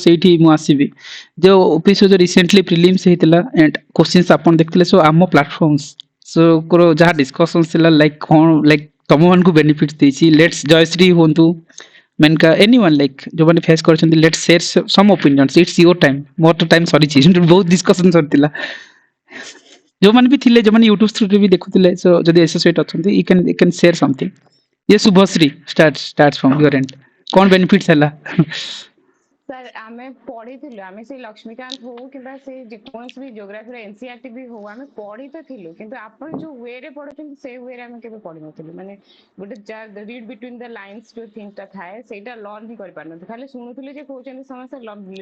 ସେଇଠି ମୁଁ ଆସିବି जो ऑफिस जो रिसेंटली प्रीलिम्स हेतिला एंड क्वेश्चंस आपन देखथिले सो आम प्लेटफॉर्म्स सो करो जहाँ डिस्कशंस थिला लाइक कोन लाइक तम मन को बेनिफिट्स देछि लेट्स जयश्री होंतु मेनका एनीवन लाइक जो माने फेस करछन्ती let's share some opinions it's your time मोर तो टाइम सॉरी छी बहुत डिस्कशन करथिला जो माने भी थिले जो माने YouTube थ्रू भी देखुथिले सो जदी एसोसिएट अछन्ती यू कैन शेयर समथिंग ये Shubhashree starts from your end कोन बेनिफिट्स हला सर आमे पढ़ी आमे से लक्ष्मीकांत हो किबा से जेकोनस भी ज्योग्राफी रे एनसीईआरटी भी हो आमे पढ़ी तो थिलु किंतु आपण जो वे रे पढछन से वे रे आमे केबे पढी नथिलु माने गोटे रीड बिटवीन द लाइंस जो थिंग ता थाए सेटा लर्न भी कर पारन खाली सुनुथिले जे कहउछन समस्त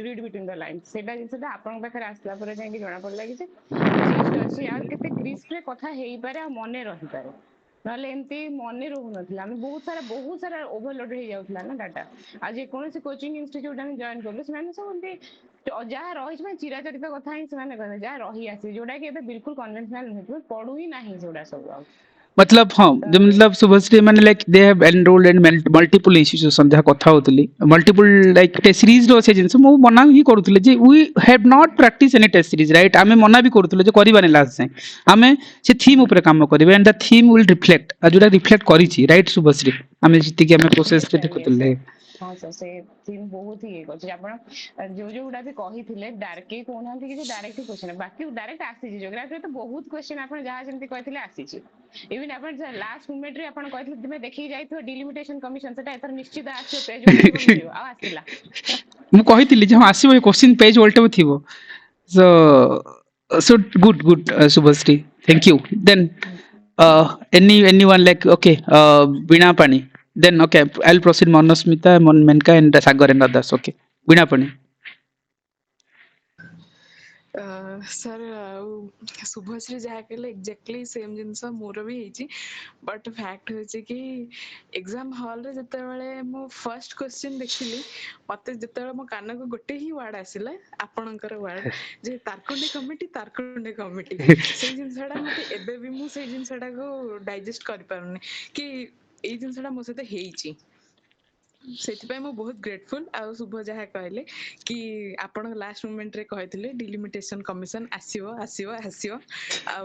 रीड बिटवीन द लाइंस सेटा जिंसटा आपण पाखरे आसला परे जाय कि जणा पडला कि जे जिस्ट अछि आ केते क्रिस्प रे कथा हेई पारे आ मने रहि पारे नले एमती मने रहु नथिला आमे बहुत सारा ओवरलोड हो जाउतला ना डाटा आज जेकोनसी कोचिंग इंस्टीट्यूट आमे जॉइन करले सेमाने सब एमती जहाँ रही मैं चिराचरित कथा ही कहते जहाँ रही आसी जोटा कि बिल्कुल कन्वेंशनल नुहे पढ़ू ही ना जोड़ा सब मतलब हाँ जो मतलब शुभश्री मैंने like they have enrolled in multiple institution जहाँ कथा होतली मल्टीपल लाइक टेस्ट सीरीज रो से जिंस मु मना ही करूतले जे we have not practice any test series right आमे मना भी करूतले जे करबानी लास्ट से आमे से थीम ऊपर काम करबे and the theme will reflect जोटा रिफ्लेक्ट करिछि राइट शुभश्री आमे जिति कि आमे प्रोसेस के देखुतले हाँ सर से थीम बहुत ही अछि आपण जो जो गुडा भी कहि थिले डायरेक्ट के कोना कि डायरेक्ट क्वेश्चन बाकी डायरेक्ट आसी ज्योग्राफी तो बहुत क्वेश्चन आपण जहाँ जेमति कहिथिले आसी इवन आपण लास्ट मोमेंट रे आपण कहिथिले तुमे देखि जाइथो डिलिमिटेशन कमिशन सेटा एतर निश्चित आछो पेज उल्टे मिलियो आ आसिला मु कहिथिली जे आसीबो ए क्वेश्चन पेज उल्टे थिबो so good Subhasri thank you then anyone like okay Veena Pani then okay I'll proceed Manasmita Menka and Sagar and others okay Veena Pani sir Subhashree जहाँ कहले एक्जाक्टली सेम जिनस मोर भी होती बट फैक्ट होची कि exam hall रे जते बेले मो फर्स्ट क्वेश्चन देखिली मते जते बेले मो कान को गोटे ही वर्ड आसिला आपनकर वर्ड जे तारकुंडे कमिटी से जिनसडा मते एबे भी मु से जिनसडा को डाइजेस्ट कर पारुनी कि ए जिनसडा मो सते हेची सेतिपाई मो बहुत ग्रेटफुल आ शुभ जहाँ कहले कि आपण लास्ट मोमेंट रे कहथिले डिलिमिटेशन कमिशन आसीबो आसीबो आसीबो आ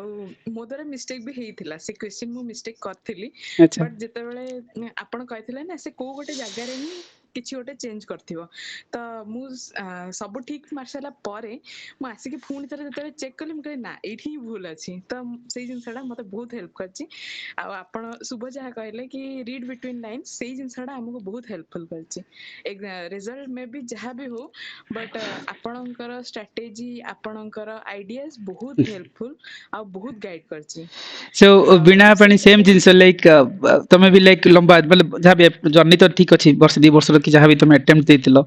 मो द्वारा मिस्टेक भी हेइथिला से क्वेश्चन मो मिस्टेक करथिली बट जते बेले आपण कहथिले ना से को गोटे जगह रे ही किछि गोटे चेंज करथिबो त मु सब ठीक मारसला परे मु आसी कि फोन तरे जते चेक करली म कहि ना एठी भूल अछि त सेही जिनसडा मते बहुत हेल्प करछि आ आपण शुभ जहाँ कहले कि रीड बिटवीन लाइंस सेही जिनसडा हमको बहुत हेल्पफुल करछि एक रिजल्ट में भी जहाँ भी हो बट आपणकर स्ट्रेटेजी आपणकर आइडियाज बहुत हेल्पफुल आ बहुत गाइड करछि सो बिना पानी सेम जिंस लाइक तमे भी लाइक लंबा मतलब जहाँ भी जर्नी तो ठीक अछि वर्ष 2 वर्ष की जहाँ भी तमे अटेम्प्ट देतिलो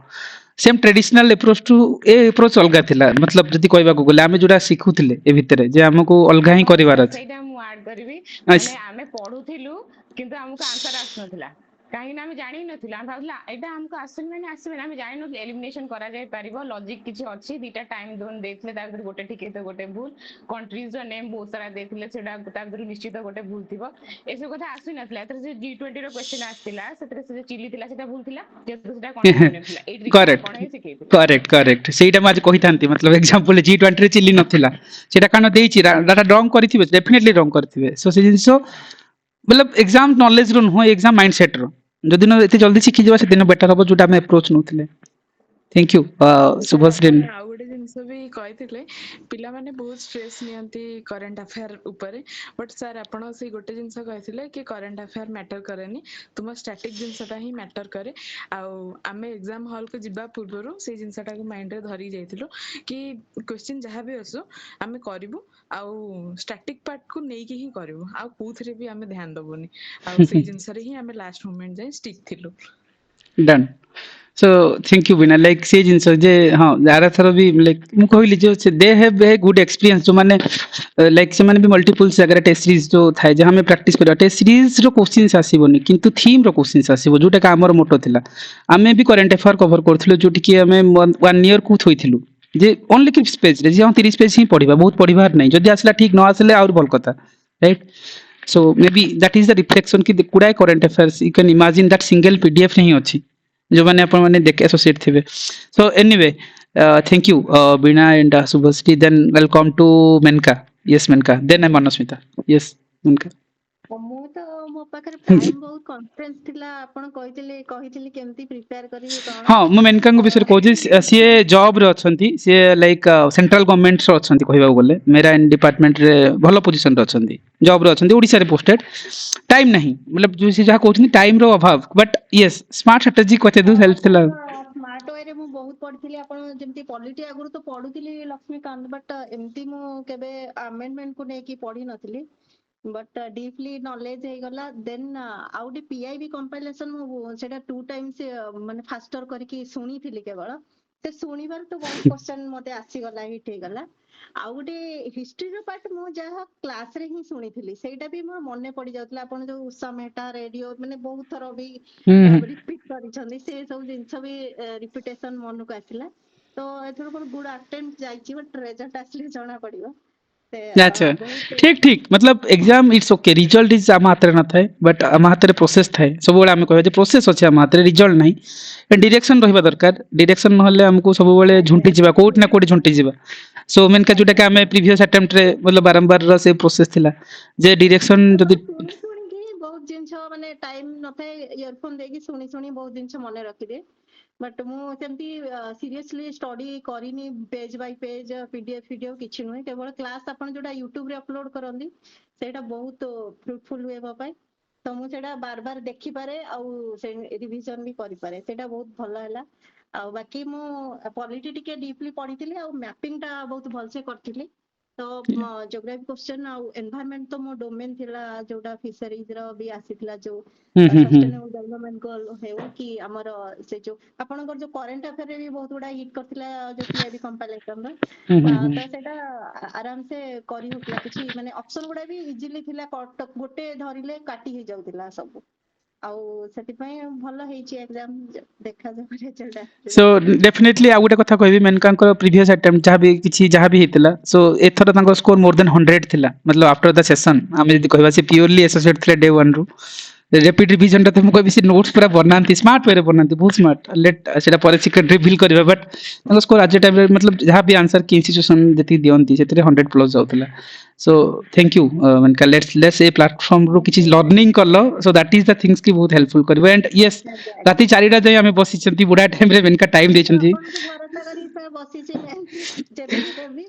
same traditional approach to a approach अलगा थिला मतलब जदी कहबा को गले आमे जोडा सिखुथिले ए भितरे जे हमको अलगा ही करिवार अछि सेटा मु ऐड करबी माने आमे पढुथिलु किंतु हमको आंसर आसनथिला कहीं ना जानी नथिला हम भाबला एटा हमको आसन माने आसीबे ना हम जानि नथिला एलिमिनेशन करा जाय परिबो लॉजिक किछि अछि दीटा टाइम जोन देखले ता भीतर गोटे ठीक तो गोटे भूल कंट्रीज रो नेम बहुत सारा देखले सेटा ता भीतर निश्चित गोटे भूल थिबो एसे कथा आसी नथिला एतर जे G20 रो क्वेश्चन आस्तिला सेतरे से चिली थिला सेटा भूल थिला जे सेटा कंट्री नथिला एट रिकॉर्ड करेक्ट सेटा म आज कहि थांती मतलब एग्जांपल G20 रे चिली नथिला सेटा कानो देइछि डाटा रॉन्ग करथिबे डेफिनेटली रॉन्ग करथिबे सो से जिंसो मतलब एग्जाम नॉलेज रो हो एग्जाम माइंडसेट रो जदि न एते जल्दी सिखि जबा से दिन बेटर हो जोटा हम अप्रोच नउथिले थैंक यू शुभश्री आ गोटे जिनस भी कहिथिले पिला माने बहुत स्ट्रेस नियंती करंट अफेयर ऊपर बट सर आपण से गोटे जिनस कहिथिले कि करंट अफेयर मैटर करेनी तुम स्टैटिक जिनसटा ही मैटर करे आ आमे एग्जाम हॉल को जिबा पूर्वरो से जिनसटा को माइंड रे धरी जाइथिलो कि क्वेश्चन जहां भी असो आमे करबो आ स्टैटिक पार्ट को नै कि ही करबो आ कोथरे भी आमे ध्यान दबोनी आ से जिनस रे ही आमे लास्ट मोमेंट जाय स्टिक थिलो done so thank you Beena like से जिंस जे हां यारा थरो भी लाइक मु कहली जो they have a good experience जो माने लाइक से माने भी मल्टीपल अगर टेस्ट सीरीज जो थाए जहां में प्रैक्टिस कर टेस्ट सीरीज रो क्वेश्चंस आसीबोनी किंतु थीम रो क्वेश्चंस आसीबो जोटा का हमर मोटो थिला आमे भी करंट अफेयर कवर करथिलो जोटी कि हमें 1 ईयर को थोइथिलु जे ओनली कि पेज रे जे हम 30 पेज ही पढिबा बहुत पढिबार नै जदी आसला ठीक न आसले और भल कथा right so maybe that is the reflection ki kuda current affairs you can imagine that single pdf nahi achi जो माने आपण माने देख एसोसिएट थिबे so anyway thank you Beena and Shubhashree then welcome to Menaka yes Menaka then I Manasmita yes Menaka ମୁଁ ତ ମୋ ପାଖରେ ଟାଇମ ବହୁତ କନଫରେନ୍ସ ଥିଲା ଆପଣ କହିଥିଲି କେମିତି ପ୍ରିପେୟାର କରିବି କଣ हाँ मु मेनका विषय कहूँ सी जॉब रे अच्छी सी लाइक सेंट्रल गवर्नमेंट अच्छा कहवा गले मेरा इन डिपार्टमेंट रे भल पोजिशन रे अच्छी जॉब रे अच्छी ओडिशा रे पोस्टेड टाइम नहीं मतलब जो सी जहाँ कहते टाइम रो अभाव बट यस स्मार्ट स्ट्रेटेजी कहते दु हेल्प थिला ସ୍ମାର୍ଟ ୱେରେ ମୁଁ ବହୁତ ପଢିଥିଲି ଆପଣ ଯେମିତି ପଲିଟି ଆଗରୁ ତ ପଢୁଥିଲି ଲକ୍ଷ୍ମୀକାନ୍ତ ବଟ୍ ଏମିତି ମୁଁ କେବେ ଆମେଣ୍ଡମେଣ୍ଟ କୁ ନେଇକି ପଢି ନଥିଲି ବଟ୍ ଡିପଲି ନଲେଜ ହେଇଗଲା ଦେନ୍ ଆଉ ଗୋଟେ ପିଆଇବି କମ୍ପାଇଲେସନ ମୁଁ ସେଇଟା 2 ଟାଇମ୍ସ ମାନେ ଫାଷ୍ଟର କରିକି ଶୁଣିଥିଲି କେବଳ ସେ ଶୁଣିବାରୁ ତ ବହୁତ କ୍ୱେଶ୍ଚନ ମତେ ଆସିଗଲା ହିଟ୍ ହେଇଗଲା ଆଉ ଗୋଟେ ହିଷ୍ଟ୍ରିର ପାର୍ଟ ମୁଁ ଯାହା କ୍ଲାସରେ ହିଁ ଶୁଣିଥିଲି ସେଇଟା ବି ମୋର ମନେ ପଡି ଯାଉଥିଲା ଆପଣ ଯୋଉ ଉଷା ମେହଟା ରେଡିଓ ମାନେ ବହୁତ ଥର ବି ରିପିଟ କରିଛନ୍ତି ସେ ସବୁ ଜିନିଷ ବି ରିପିଟେସନ ମନକୁ ଆସିଲା ତ ଏଥର ମୋର ଗୁଡ ଆଟେମ୍ପ୍ଟ ଯାଇଛି ବଟ୍ ରେଜଲ୍ଟ ଆସିଲେ ଜଣା ପଡିବ अच्छा ठीक ठीक मतलब exam it's okay result is आम हाथ में न थाए बट आम हाथ में प्रोसेस थाए सब आम कह प्रोसेस अच्छे आम हाथ में रिजल्ट नहीं डायरेक्शन रहा दरकार डायरेक्शन ना आमको सब झुंटी जा कौट ना कौट झुंटी जा सो मेनका जोटा कि आम प्रीवियस अटेम्प्ट रे मतलब बारंबार से प्रोसेस थिला जे डायरेक्शन जदी ଶୁଣିକି ବହୁତ ଜିନିଷ ମାନେ ଟାଇମ ନଥାଏ ଇୟରଫୋନ ଦେଇକି ଶୁଣି ଶୁଣି ବହୁତ ଜିନିଷ ମନେ ରଖିଦିଏ ବଟ୍ ମୁଁ ସେମିତି ସିରିୟସଲି ଷ୍ଟଡି କରିନି ପେଜ ବାଇ ପେଜ ପିଡିଏଫ ଭିଡିଓ କିଛି ନୁହେଁ କେବଳ କ୍ଲାସ ଆପଣ ଯୋଉଟା ୟୁଟ୍ୟୁବରେ ଅପଲୋଡ କରନ୍ତି ସେଇଟା ବହୁତ ଫ୍ରୁଟଫୁଲ ହୁଏ ମୋ ପାଇଁ ତ ମୁଁ ସେଇଟା ବାର ବାର ଦେଖିପାରେ ଆଉ ସେ ରିଭିଜନ ବି କରିପାରେ ସେଇଟା ବହୁତ ଭଲ ହେଲା ଆଉ ବାକି ମୁଁ ପଲିଟି ଟିକେ ଡିପଲି ପଢିଥିଲି ଆଉ ମ୍ୟାପିଂ ଟା ବହୁତ ଭଲସେ କରିଥିଲି ତ ଜିଓଗ୍ରାଫି କ୍ୱେଶ୍ଚନ ଆଉ ଏନଭାୟରନମେଣ୍ଟ ତ ମୋ ଡୋମେନ ଥିଲା ଯୋଉଟା ଫିଶରିଜ ର ବି ଆସିଥିଲା ଯୋଉ ସଷ୍ଟେନେବଲ ଡେଭଲପମେଣ୍ଟ ଗୋଲ ହେଉ କି ଆମର ସେ ଯୋଉ ଆପଣଙ୍କର ଯୋଉ କରେଣ୍ଟ ଆଫେୟାର ବି ବହୁତ ଗୁଡା ହିଟ୍ କରିଥିଲା ଯୋଉ ପିଆଇବି କମ୍ପାଇଲେସନ ତ ସେଇଟା ଆରାମସେ କରି ହଉଥିଲା କିଛି ମାନେ ଅପସନ ଗୁଡା ବି ଇଜିଲି ଥିଲା ଗୋଟେ ଧରିଲେ କାଟି ହେଇଯାଉଥିଲା ସବୁ ଆଉ ସେଥିପାଇଁ ଭଲ ହେଇଛି ଏକ୍ସାମ ଦେଖାଯାଉ ରେଜଲ୍ଟ सो डेफिनेटली आ गोटे कथा कहबी मेनका प्रीवियस अटेम्प्ट जहाँ भी होता सो एथर स्कोर मोर देन 100 थिला मतलब आफ्टर द सेशन आम जब कहवा से प्योरली एसोसिएट थे डे वन रु रेपिड रिविजन तो मुझे से नोट्स पूरा बनाती स्मार्ट वे बनाती बहुत स्मार्ट लेट से सीक्रेट रिविल करवा बट स्कोर आज टाइम मतलब जहाँ भी आंसर की इंस्टीट्यूशन जी दिखती से 100 प्लस जाऊला so thank you Menaka let's a platform रू किसी लर्निंग कल so that is the things की बहुत हेल्पफुल कर एंड यस राति 4टा जाए आम बसी बुढ़ा टाइम रे मेनका टाइम देछंती ଭରସା କରି ବସିଛି ଯେବେ ବି ଦେବି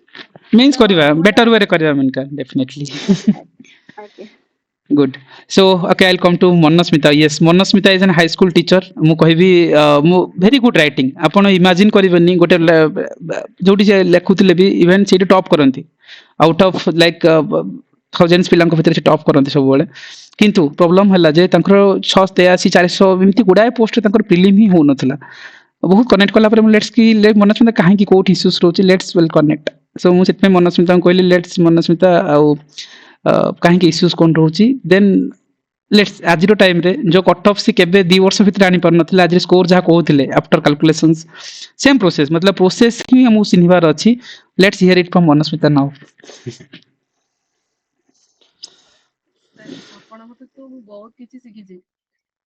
मीन्स करवा बेटर वे करवा मेनका डेफिनेटली ଆଜ୍ଞା good so okay I come to Manasmita yes Manasmita is an high school teacher मु कहबी मु वेरी गुड राइटिंग आपण इमेजिन करबेनी गोटे जोटी जे लेखुथिले भी इवन सेठी टॉप करंती आउट ऑफ लाइक थाउजेंड्स पिलांक भितर से टॉप करंती सब बेले किंतु प्रॉब्लम हला जे तांकर 683 400 एमती गुडाए पोस्ट तांकर प्रीलिम ही हो नथला बहुत कनेक्ट कला पर लेट्स की मनस्मिता कहीं की कोट इश्यूज रोचे लेट्स वेल कनेक्ट सो मु सेतमे मनस्मिता कहली लेट्स मनस्मिता आउ कहीं इश्यूज कौन रोची देन लेट्स आज टाइम रे जो कट ऑफ सी केबे 2 वर्ष भितर आनी पर नथिला आज स्कोर जहाँ कहते आफ्टर कैलकुलेशंस सेम प्रोसेस मतलब प्रोसेस ही हमको चिन्हबार अच्छी let's hear it from Manasmita now ଆପଣଙ୍କଠୁ ତ ମୁଁ ବହୁତ କିଛି ଶିଖିଛି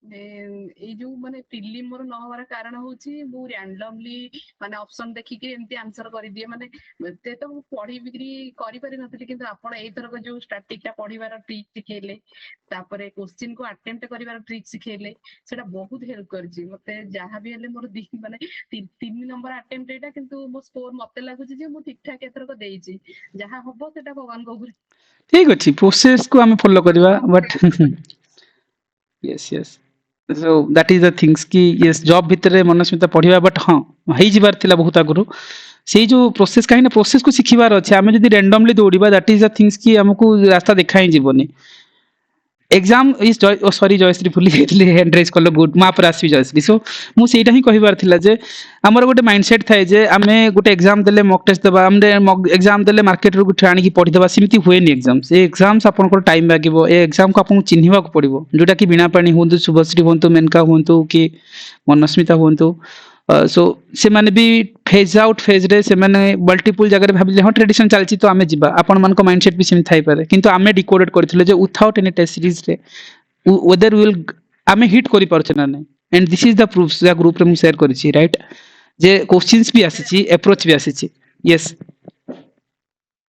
ଏଇ ଯୋଉ ମାନେ ପ୍ରିଲିମ ମୋର ନ ହବାର କାରଣ ହଉଛି ମୁଁ ରାଣ୍ଡମଲି ମାନେ ଅପସନ ଦେଖିକି ଏମିତି ଆନ୍ସର କରିଦିଏ ମାନେ ଏତେ ତ ମୁଁ ପଢିବିକି କରିପାରି ନଥିଲି କିନ୍ତୁ ଆପଣ ଏଇଥରକ ଯୋଉ ଷ୍ଟାଟିକ ଟା ପଢିବାର ଟ୍ରିକ୍ ଶିଖେଇଲେ ତାପରେ କ୍ୱେଶ୍ଚିନ୍ କୁ ଆଟେମ୍ପ୍ଟ କରିବାର ଟ୍ରିକ୍ ଶିଖେଇଲେ ସେଟା ବହୁତ ହେଲ୍ପ କରିଛି ମତେ ଯାହା ବି ହେଲେ ମୋର ମାନେ 3 ନମ୍ବର ଆଟେମ୍ପ୍ଟ ଏଇଟା କିନ୍ତୁ ମୋ ସ୍କୋର ମତେ ଲାଗୁଛି ଯେ ମୁଁ ଠିକ ଠାକ ଏଥରକ ଦେଇଛି ଯାହା ହବ ସେଟା ଭଗବାନଙ୍କ ଉପରେ ठीक अच्छी प्रोसेस को आम फॉलो करवा but yes yes so that is the things कि यस जॉब भितर मनस्मिता पढ़ा बट हाँ हो जबार थिला बहुत आगु से जो प्रोसेस कहीं प्रोसेस को शिखबार अच्छे आम जब रैंडमली दौड़ा दैट इज द थिंग्स कि आमको रास्ता देखा ही जीवनी एग्जाम इज सॉरी जयश्री भूली जाइए हैंड रेज कल गुड मापर आसवी जयश्री सो मुझे ही कहबार जे आमर गोटे माइंडसेट थाए जे आम गोटे एग्जाम देले मॉक टेस्ट देबा आम एग्जाम देले मार्केट रू कुछ आनी पढ़ीदेबा सेमती हुएनी एग्जाम से एग्जाम्स आपन टाइम लगे ए एग्जाम को आपको चिन्हवा पड़ो जोटा कि बीणा पाणी हूँ शुभश्री हूँ मेनका हूँ कि मनस्मिता हूँ सो से माने भी फेज आउट फेज रे से माने मल्टीपल जगह भाबिले हाँ ट्रेडिशन चलती तो आम जा आपण मान माइंडसेट भी सेम थाई पारे किंतु आम डिकोडेड करथिले जे विथआउट एनी टेस्ट सीरीज रे वेदर विल आम हिट करि परछे ना नहीं and this is the proofs या ग्रुप रे मु शेयर करिछि राइट जे क्वेश्चंस भी आसीछि अप्रोच भी आसीछि यस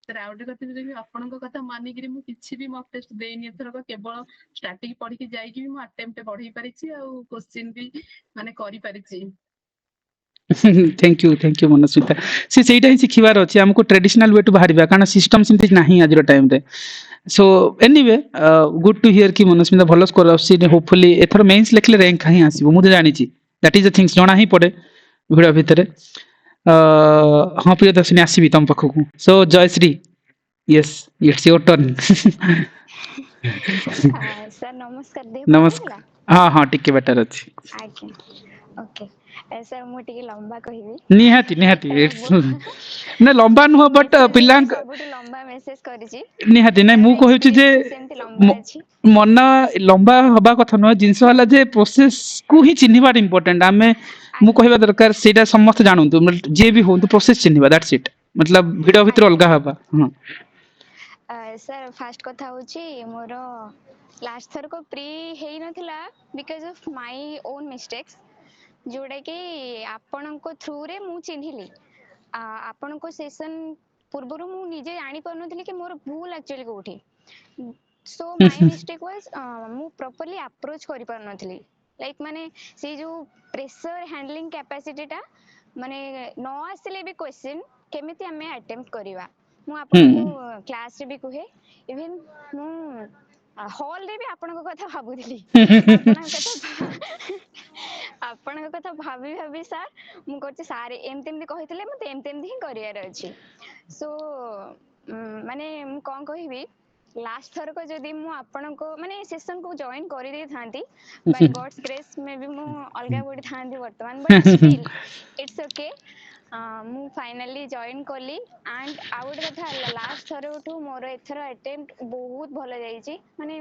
ସାର୍ ଆଉ ଗୋଟେ କଥା ବି କହିବି ଆପଣଙ୍କ କଥା ମାନିକିରି ମୁଁ କିଛି ବି ମକ୍ ଟେଷ୍ଟ ଦେଇନି ଏଥରକ କେବଳ ଷ୍ଟାର୍ଟିଂ ପଢିକି ଯାଇକି ବି ମୁଁ ଆଟେମ୍ପ୍ଟ ବଢେଇ ପାରିଛି ଆଉ କୋଶ୍ଚିନ୍ ବି ମାନେ କରିପାରିଛି। थैंक यू मनस्मिता से सेटा ही शिखिबार अछि हमको ट्रेडिशनल वे टू बाहरिबा कारण सिस्टम सिमति नाही आज टाइम रे so anyway good to hear कि मनस्मिता भलो स्कोर आसी होपफुली एथर मेंस लेखले रैंक कहीं आसीबो मु तो जानि छी दैट इज द थिंग्स जणा ही पड़े भिडियो भितरे हां प्रियदर्शनी आसीबी तम पखकु so Jayashree yes it's your turn sir ନମସ୍କାର ଦେହ ଭଲ नमस्कार ଥିଲା हाँ हाँ टिके बेटर अछि ଆଜ୍ଞା ଓକେ ସାର୍ ମୁଁ ଟିକେ ଲମ୍ବା କହିବି निहाती निहाती ଏଥର इट्स ना लंबा नुह बट ମେସେଜ पिला ମୁଁ ସବୁଠୁ ଲମ୍ବା ମେସେଜ କରିଛି निहाती ना मु କାରଣ कहूची जे ଏକ୍ସପିରିଏନ୍ସ ବି ସେମିତି ଲମ୍ବା ଅଛି मन लंबा हवा कथा नुह जिनस हला जे प्रोसेस को ही चिन्हिबा इम्पोर्टेंट आमे मु ଆଜ୍ଞା कहबा दरकार सेटा समस्त जानंतु जे भी होंतु प्रोसेस चिन्हिबा दैट्स इट मतलब वीडियो भीतर ଆଜ୍ଞା अलगा हवा हां ସାର୍ ଫାଷ୍ଟ କଥା ହଉଛି ମୋର ଲାଷ୍ଟ ଥରକ ପ୍ରି ହେଇନଥିଲା because of my own mistakes ଯୋଉଟା କି ଆପଣଙ୍କ ଥ୍ରୁରେ ମୁଁ ଚିହ୍ନିଲି ଆପଣଙ୍କ ସେସନ ପୂର୍ବରୁ ମୁଁ ନିଜେ ଜାଣିପାରୁନଥିଲି କି ମୋର ଭୁଲ ଆକ୍ଚୁଆଲି କୋଉଠି ସୋ ମାଇ ମିଷ୍ଟେକ୍ ୱାଜ ମୁଁ ପ୍ରପରଲି ଆପ୍ରୋଚ୍ କରିପାରୁନଥିଲି ଲାଇକ୍ ମାନେ ସେ ଯୋଉ ପ୍ରେସର ହ୍ୟାଣ୍ଡଲିଂ କ୍ୟାପାସିଟିଟା ମାନେ ନ ଆସିଲେ ବି କ୍ୱେଶ୍ଚିନ୍ କେମିତି ଆମେ ଆଟେମ୍ପ୍ଟ କରିବା ମୁଁ ଆପଣଙ୍କୁ କ୍ଲାସରେ ବି କୁହେ ଇଭେନ୍ ମୁଁ ହଲରେ ବି ଆପଣଙ୍କ କଥା ଭାବୁଥିଲି ଆପଣଙ୍କ କଥା ଭାବି ଭାବି ସାର୍ ମୁଁ କରୁଛି ସାର୍ ଏମିତି ଏମିତି କହିଥିଲେ ମତେ ଏମିତି ଏମିତି ହିଁ କରିବାର ଅଛି ସୋ ମାନେ ମୁଁ କଣ କହିବି ଲାଷ୍ଟ ଥରକ ଯଦି ମୁଁ ଆପଣଙ୍କ ମାନେ ସେସନକୁ ଜଏନ୍ କରିଦେଇଥାନ୍ତି ବାଇ ଗଡ୍ସ ଗ୍ରେସ୍ ମେ ବି ମୁଁ ଅଲଗା କୋଉଠି ଥାନ୍ତି ବର୍ତ୍ତମାନ ବଟ୍ ଷ୍ଟିଲ୍ ଇଟ୍ସ ଓକେ ମୁଁ ଫାଇନାଲି ଜଏନ୍ କଲି ଆଣ୍ଡ ଆଉ ଗୋଟେ କଥା ହେଲା ଲାଷ୍ଟ ଥରଠୁ ମୋର ଏଥର ଆଟେମ୍ପ୍ଟ ବହୁତ ଭଲ ଯାଇଛି ମାନେ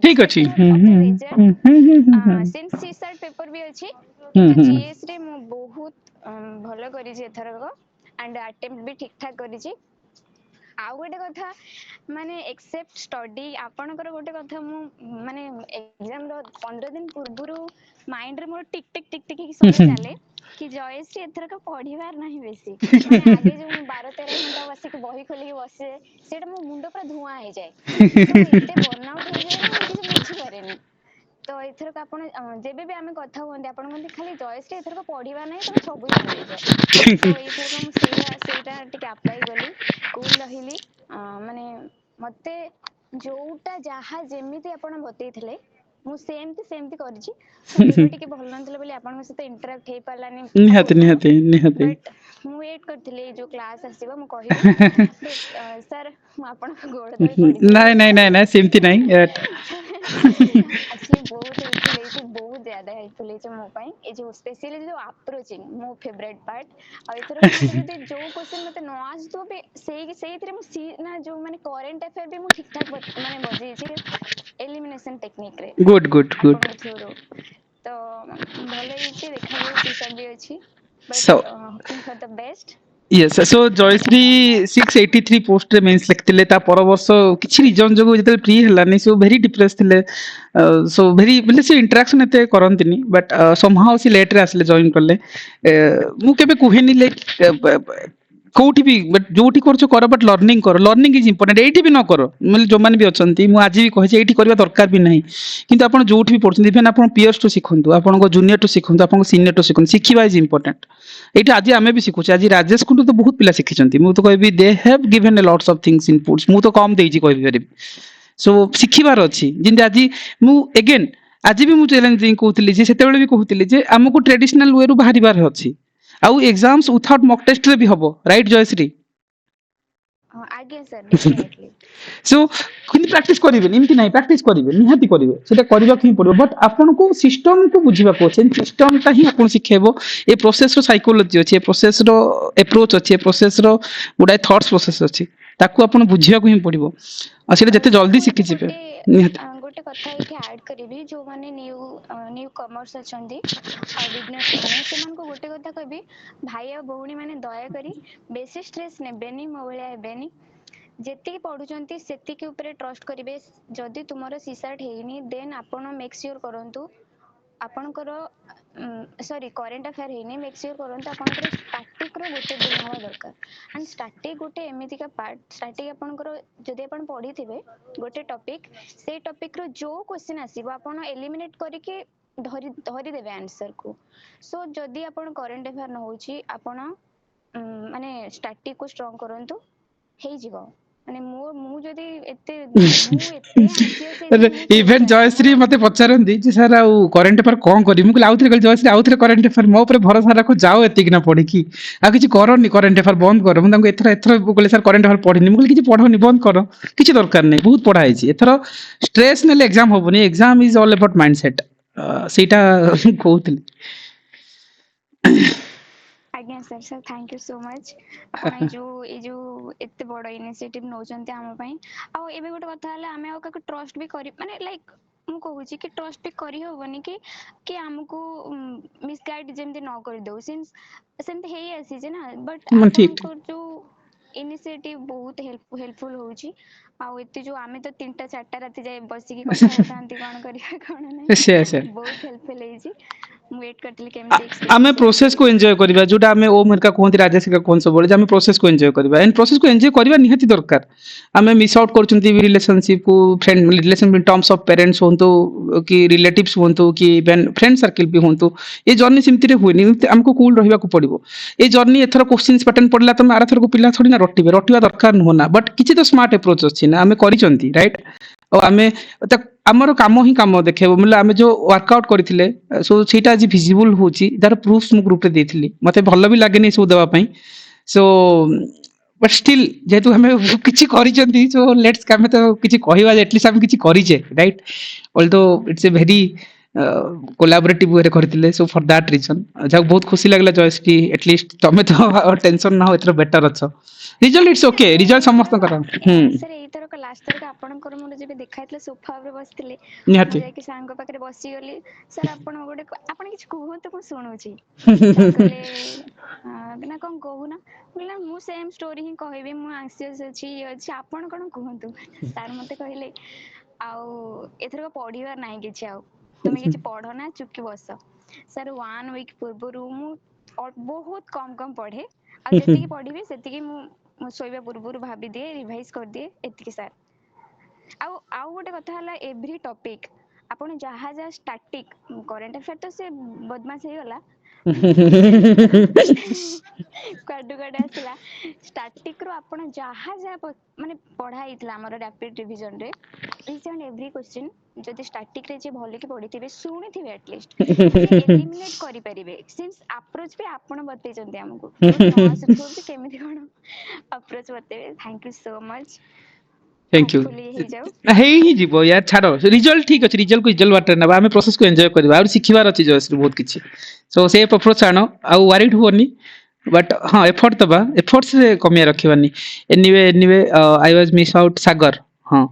ठीक अछि irrespective of the result since CSAT paper ବି ଅଛି କିନ୍ତୁ ଜିଏସ୍ ରେ ମୁଁ ବହୁତ ଭଲ କରିଛି ଏଥରକ ଆଣ୍ଡ ଆଟେମ୍ପ୍ଟ ବି ଠିକ ଠାକ କରିଛି ଆଉ ଗୋଟେ କଥା ମାନେ ଏକ୍ସେପ୍ଟ ଷ୍ଟଡି ଆପଣଙ୍କର ଗୋଟେ କଥା ମୁଁ ମାନେ ଏକ୍ଜାମର 15 ଦିନ ପୂର୍ବରୁ ମାଇଣ୍ଡରେ ମୋର ଟିକ ଟିକ ଟିକ ଟିକ ହେଇକି ସବୁବେଳେ ଚାଲେ କି ଜୟଶ୍ରୀ ଏଥରକ ପଢିବାର ନାହିଁ ବେଶୀ ମାନେ ଆଗେ ଯୋଉ ମୁଁ 12-13 ଘଣ୍ଟା ବସିକି ବହି ଖୋଲିକି ବସେ ସେଇଟା ମୋ ମୁଣ୍ଡ ପୁରା ଧୂଆଁ ହେଇଯାଏ ତ ଏତେ ବର୍ନଆଉଟ ହେଇଯାଏ ନା ମୁଁ କିଛି ବୁଝିପାରେନି ତ ଏଥରକ ଆପଣ ଯେବେ ବି ଆମେ କଥା ହୁଅନ୍ତି ଆପଣ କୁହନ୍ତି ଖାଲି ଜୟଶ୍ରୀ ଏଥରକ ପଢିବା ନାହିଁ ତମେ ସବୁ ଜାଣିଦେଇଛ ତ ଏଇଥରକ ମୁଁ ସେଇଟା ଟିକେ ଆପ୍ଲାଏ କଲି କୁଲ ରହିଲି ମାନେ ମତେ ଯୋଉଟା ଯାହା ଯେମିତି ଆପଣ ବତେଇଥିଲେ ମୁଁ ସେମିତି କରିଛି ମୋ ଦେହ ଟିକେ ଭଲ ନଥିଲା ବୋଲି ଆପଣଙ୍କ ସହିତ ଇଣ୍ଟରାକ୍ଟ ହେଇପାରିଲାନି निहाती ପୂର୍ବରୁ निहाती निहाती ବଟ୍ ମୁଁ ୱେଟ୍ କରିଥିଲି ଏଇ ଯୋଉ କ୍ଲାସ୍ ଆସିବ ମୁଁ କହିବି ବଟ୍ ସାର୍ ମୁଁ ଆପଣଙ୍କ ଗୋଡ଼ ତଳେ ପଡ଼ି ନାଇଁ ନାଇଁ ନାଇଁ ନାଇଁ ସେମିତି ନାଇଁ ଆକ୍ଚୁଆଲି ବହୁତ ହେଲ୍ପଫୁଲ୍ ହେଇଛି ବହୁତ ज़्यादा ହେଲ୍ପଫୁଲ୍ ହେଇଛି ମୋ ପାଇଁ ଏ ଯୋଉ ସ୍ପେସିଆଲି ଯୋଉ ଆପ୍ରୋଚିଂ ମୋ ଫେଭରେଟ୍ ପାର୍ଟ ଆଉ ଏଥରକ ମତେ ଯଦି ଯୋଉ କ୍ୱେଶ୍ଚନ୍ ମତେ ନ ଆସୁଥିବ ବି ସେଇଥିରେ ମୁଁ ନା ଯୋଉ ମାନେ କରେଣ୍ଟ ଆଫେୟାର ବି ମୁଁ ଠିକ୍ ଠାକ୍ ମାନେ ବଜେଇଛି ଏଲିମିନେସନ ଟେକ୍ନିକରେ गुड गुड गुड ଆପଣଙ୍କ ଥ୍ରୁରୁ ତ ଭଲ ହେଇଛି ଦେଖାଯାଉ ସିସାଟ ବି ଅଛି but so hoping for the best yes so Jayashree 683 post रे मेंस लिखतिले ता पर वर्ष किछि रीजन जगो जते फ्री हलानी सो वेरी डिप्रेस थिले सो वेरी मतलब से इंटरेक्शन एते करंतिनी बट समहाउ से लेट रे आसले जॉइन करले मु केबे कुहेनी लाइक कोठी भी बट जोठी करछो कर बट लर्निंग इज इंपोर्टेंट एठी भी न करो मतलब जो मान भी अछंती मु आज भी कहि एठी करबा दरकार भी नहीं किंतु आपण जोठी भी पढछन इवन आपण पियर्स टू सिखंतु आपण को जूनियर टू सिखंतु आपण को सीनियर टू सिखंतु सिखिबा इज इंपोर्टेंट एठी आज आमे भी सिखुछ आज राजेश कुंडू तो बहुत पिला सिखिचंती मु तो कहबी they have given a lots of things inputs मु तो कम देइची कहबी परिबी सो सिखिबार अछि जिंदे आज मु अगेन आज भी मु चैलेंजिंग कहउतली जे सेते बेले भी कहउतली जे हमको ट्रेडिशनल वे रु बाहरिबार अछि आउ एग्जाम्स विथआउट मॉक टेस्ट रे भी हबो राइट जयश्री ଆଜ୍ଞା ସାର୍ ଡେଫିନେଟଲି सो किन प्रैक्टिस करिवे एमती नाही प्रैक्टिस करिवे निहाती करिवे सेटा करबा कि पड़ो बट आपन को सिस्टम को बुझिबा को छै सिस्टम ता ही आपन सिखेबो ए प्रोसेस रो साइकोलॉजी अछि ए प्रोसेस रो अप्रोच अछि ए प्रोसेस रो गुडाय थॉट्स प्रोसेस अछि ताकू आपन बुझिबा को ही पड़िबो आ सेटा जते ସାର୍ जल्दी ମୁଁ सिखि ଏଠି जिवे ଗୋଟେ निहाती ଗୋଟେ କଥା ଏଇଠି ଆଡ୍ କରିବି ଯୋଉମାନେ ନ୍ୟୁ କମର୍ସ ଅଛନ୍ତି ଆଉ ବିଗନର୍ସ ମାନେ ସେମାନଙ୍କୁ ଗୋଟେ କଥା କହିବି ଭାଇ ଆଉ ଭଉଣୀ ମାନେ ଦୟାକରି ବେଶୀ ଷ୍ଟ୍ରେସ୍ ନେବେନି ମୋ ଭଳିଆ ହେବେନି ଯେତିକି ପଢୁଛନ୍ତି ସେତିକି ଉପରେ ଟ୍ରଷ୍ଟ କରିବେ ଯଦି ତୁମର ସିସାର୍ଟ ହେଇନି ଦେନ୍ ଆପଣ ମେକ୍ ସିଓର କରନ୍ତୁ ଆପଣଙ୍କର ସରି କରେଣ୍ଟ ଆଫେୟାର ହେଇନି, ମେକ୍ ସିଓର କରନ୍ତୁ ଆପଣଙ୍କର ଷ୍ଟାଟିକ ର ଗୋଟେ ଦିନ ହବା ଦରକାର। ଆଣ୍ଡ ଷ୍ଟାଟିକ ଗୋଟେ ଏମିତିକା ପାର୍ଟ, ଷ୍ଟାଟିକ ଆପଣଙ୍କର ଯଦି ଆପଣ ପଢିଥିବେ ଗୋଟେ ଟପିକ, ସେଇ ଟପିକ ର ଯୋଉ କ୍ୱେଶ୍ଚିନ୍ ଆସିବ ଆପଣ ଏଲିମିନେଟ କରିକି ଧରିଦେବେ ଆନ୍ସର କୁ। ସୋ ଯଦି ଆପଣ କରେଣ୍ଟ ଆଫେୟାର ନ ହଉଛି ଆପଣ ମାନେ ଷ୍ଟାଟିକ କୁ ଷ୍ଟ୍ରଙ୍ଗ କରନ୍ତୁ, ହେଇଯିବ। ମାନେ ମୁଁ ଯଦି ମୁଁ ଏତେ anxious ହେଇଯାଏ ମୁଁ ଇଭେନ୍ ଶୋଇପାରେନି ଜୟଶ୍ରୀ ମୋର। ମତେ ପଚାରନ୍ତି ଯେ ସାର୍ ଆଉ କରେଣ୍ଟ ଆଫେୟାର କଣ କରିବି, ମୁଁ କହିଲି ଆଉଥରେ କହିଲି ଜୟଶ୍ରୀ ଆଉଥରେ କରେଣ୍ଟ ଆଫେୟାର ମୋ ଉପରେ ଭରସା ରଖ, ଯାଅ ଏତିକି ନା ପଢିକି, ଆଉ କିଛି କରନି, କରେଣ୍ଟ ଆଫେୟାର ବନ୍ଦ କର। ମୁଁ ତାଙ୍କୁ ଏଥର କହିଲି ସାର୍ କରେଣ୍ଟ ଆଫେୟାର ପଢିନି, ମୁଁ କହିଲି କିଛି ପଢନି, ବନ୍ଦ କର, କିଛି ଦରକାର ନାହିଁ, ବହୁତ ପଢା ହେଇଛି। ଏଥର ଷ୍ଟ୍ରେସ୍ ନେଲେ ଏକ୍ସାମ ହବନି, exam is all about mindset, ସେଇଟା କହୁଥିଲି। ଆଜ୍ଞା sir, sir thank you so much. ଆପଣ ଏଇ ଯୋଉ ଏତେ ବଡ ଇନିସିଏଟିଭ ନଉଛନ୍ତି ଆମ ପାଇଁ। ଆଉ ଏବେ ଗୋଟେ କଥା ହେଲା, ଆମେ ଆଉ କାହାକୁ ଟ୍ରଷ୍ଟ ବି କରି ମାନେ ଲାଇକ୍ ମୁଁ କହୁଛି କି ଟ୍ରଷ୍ଟ ବି କରିହବନି କି ଆମକୁ ମିସଗାଇଡ ଯେମିତି ନ କରିଦଉ, ସିନ୍ସ ସେମିତି ହେଇ ଆସିଛି ନା। ବଟ୍ ମାନେ ଠିକ ଆପଣଙ୍କର ଯୋଉ ଇନିସିଏଟିଭ ବହୁତ ହେଲ୍ପଫୁଲ ହଉଛି। ଆଉ ଏତେ ଯୋଉ ଆମେ ତ 3ଟା 4ଟା ରାତି ଯାଏ ବସିକି କଥା ହଉଥାନ୍ତି କଣ କରିବା କଣ ନାହିଁ, ସେୟା ସେୟା ବହୁତ ହେଲ୍ପଫୁଲ ହେଇଛି। ମୁଁ ୱେଟ୍ କରିଥିଲି ଆ- କେମିତି ଆମେ ଏକ୍ସପିରିଏନ୍ସ ସେୟାର ପ୍ରୋସେସକୁ କରିବେ। ଏନ୍ଜୟ କରିବା, ଯୋଉଟା ଆମେ ଓମ୍ ହେରିକା କୁହନ୍ତି, ରାଜେଶ ହେରିକା କୁହନ୍ତି ସବୁବେଳେ ଯେ ଆମେ ପ୍ରୋସେସକୁ ଏନ୍ଜୟ କରିବା, ଏଣ୍ଡ ପ୍ରୋସେସକୁ ଏନ୍ଜୟ କରିବା ନିହାତି ଦରକାର। ଆମେ ମିସ୍ ଆଉଟ୍ କରୁଛନ୍ତି ରିଲେସନସିପକୁ, friend relation in terms of parents ହୁଅନ୍ତୁ କି ରିଲେଟିଭ୍ସ ହୁଅନ୍ତୁ କି ଇଭେନ୍ ଫ୍ରେଣ୍ଡ ସର୍କିଲ୍ ବି ହୁଅନ୍ତୁ। ଏ ଜର୍ଣ୍ଣି ସେମିତିରେ ହୁଏନି, ଆମକୁ କୁଲ୍ ରହିବାକୁ ପଡ଼ିବ। ଏ ଜର୍ଣ୍ଣି ଏଥର କୋଶ୍ଚିନ୍ସ ପାଟର୍ନ ପଡ଼ିଲା, ତମେ ଆରଥରକୁ ପିଲା ଥୋଡ଼ି ନା ରଟିବା ଦରକାର ନୁହଁ ନା, ବଟ୍ କିଛି ତ ସ୍ମାର୍ଟ ଆପ୍ରୋଚ୍ ଅଛି ନା, ଆମେ କରିଛନ୍ତି ରାଇଟ୍। ଆଉ ଆମେ ଆମର କାମ ହିଁ କାମ ଦେଖେଇବ, ବୋଲେ ଆମେ ଯୋଉ ୱାର୍କଆଉଟ୍ କରିଥିଲେ ସୋ ସେଇଟା ଆଜି ଭିଜିବୁଲ ହଉଛି, ତାର ପ୍ରୁଫ୍ ମୁଁ ଗ୍ରୁପରେ ଦେଇଥିଲି। ମତେ ଭଲ ବି ଲାଗେନି ସବୁ ଦେବା ପାଇଁ, ସୋ ବଟ୍ ଷ୍ଟିଲ୍ ଯେହେତୁ ଆମେ କିଛି କରିଛନ୍ତି, ସୋ ଲେଟ୍ସ ଆମେ ତ କିଛି କହିବା ଯେ ଆଟଲିଷ୍ଟ ଆମେ କିଛି କରିଛେ ରାଇଟ୍। ଅଲ୍ଦୋ ଇଟ୍ସ ଏ ଭେରି କୋଲାବରେଟିଭ ୱେରେ କରିଥିଲେ, ସୋ ଫର୍ ଦ୍ୟାଟ୍ ରିଜନ୍ ଯାହାକୁ ବହୁତ ଖୁସି ଲାଗିଲା ଜୟଶ୍ରୀ, ଆଟଲିଷ୍ଟ ତମେ ତ ଟେନସନ ନା, ଏଥର ବେଟର ଅଛ। ରିଜଲ୍ଟ ଇଟ୍ସ ଓକେ, ରିଜଲ୍ଟ ସମସ୍ତଙ୍କର। ସାର୍ ଏଇଥରକ ଲାଷ୍ଟ ଥରକ ଆପଣଙ୍କର ମୋର ଯେବେ ଦେଖା ହେଇଥିଲା ସୋଫା ଉପରେ ବସିଥିଲେ, ମୁଁ ନିହାତି। ଯାଇକି ସାର୍ଙ୍କ ପାଖରେ ବସିଗଲି। ସାର୍ ଆପଣ କିଛି କୁହନ୍ତୁ ମୁଁ ଶୁଣୁଛି। ସାର୍ କହିଲେ ନା କଣ କହୁନା, କହିଲା ମୁଁ ସେମ୍ ଷ୍ଟୋରି ହିଁ କହିବି, ମୁଁ ଆଂସିୟସ୍ ଅଛି ଇଏ ଅଛି, ଆପଣ କଣ କୁହନ୍ତୁ। ସାର୍ ମତେ କହିଲେ ଆଉ ଏଥରକ ପଢିବାର ନାହିଁ କିଛି, ଆଉ ତୁମେ କିଛି ପଢନା, ଚୁପକି ବସ। ସାର୍ 1 ୱିକ୍ ପୂର୍ବରୁ ମୁଁ ବହୁତ କମ୍ ପଢେ, ଆଉ ଯେତିକି ପଢିବି ସେତିକି ମୁଁ ଶୋଇବା ପୂର୍ବରୁ ଭାବିଦିଏ, ରିଭାଇଜ କରିଦିଏ, ଏତିକି ସାର୍। ଆଉ ଗୋଟେ କଥା ହେଲା, ଏଭ୍ରି ଟପିକ ଆପଣ ଯାହା ଷ୍ଟାଟିକ କରେଣ୍ଟ ଆଫେୟାର ତ ସେ ବଦମାସ ହେଇଗଲା କୁଆଡେ ଆସିଲା। ଷ୍ଟାଟିକ ରୁ ଆପଣ ଯାହା ମାନେ ପଢା ହେଇଥିଲା ଆମର ରାପିଡ ରିଭିଜନ ରେ, ଇଚ୍ ଆଣ୍ଡ ଏଭ୍ରି କ୍ୱେଶ୍ଚିନ୍ ଯଦି ଷ୍ଟାଟିକ ରେ ଯିଏ ଭଲକି ପଢିଥିବେ, ଶୁଣିଥିବେ ଆଟଲିଷ୍ଟ, ସେ ଏଲିମିନେଟ କରିପାରିବେ। ସିନ୍ସ ଆପ୍ରୋଚ ବି ଆପଣ ବତେଇଛନ୍ତି ଆମକୁ, ଯୋଉଠି ନ ଆସୁଥିବ ବି କେମିତି କଣ ଆପ୍ରୋଚ ବତେଇବେ। Thank you so much. Thank you. Hopefully ହେଇଯାଉ। ହେଇ ହିଁ ଯିବ ୟାର, ଛାଡ ରିଜଲ୍ଟ ଠିକ ଅଛି, ରିଜଲ୍ଟକୁ ରିଜଲ୍ଟ ବାଟରେ ନେବା, ଆମେ ପ୍ରୋସେସକୁ ଏନ୍ଜୟ କରିବା, ଆଉ ଶିଖିବାର ଅଛି ଜୟଶ୍ରୀ ବହୁତ କିଛି। ସୋ ସେ ଆପ୍ରୋଚ୍ ଆଣ, ଆଉ ୱାରିଡ୍ ହୁଅନି, ବଟ୍ ହଁ ଏଫର୍ଟ ଦବା, ଏଫର୍ଟସରେ କମିଆ ରଖିବାନି। Anyway I was miss out Sagar. ହଁ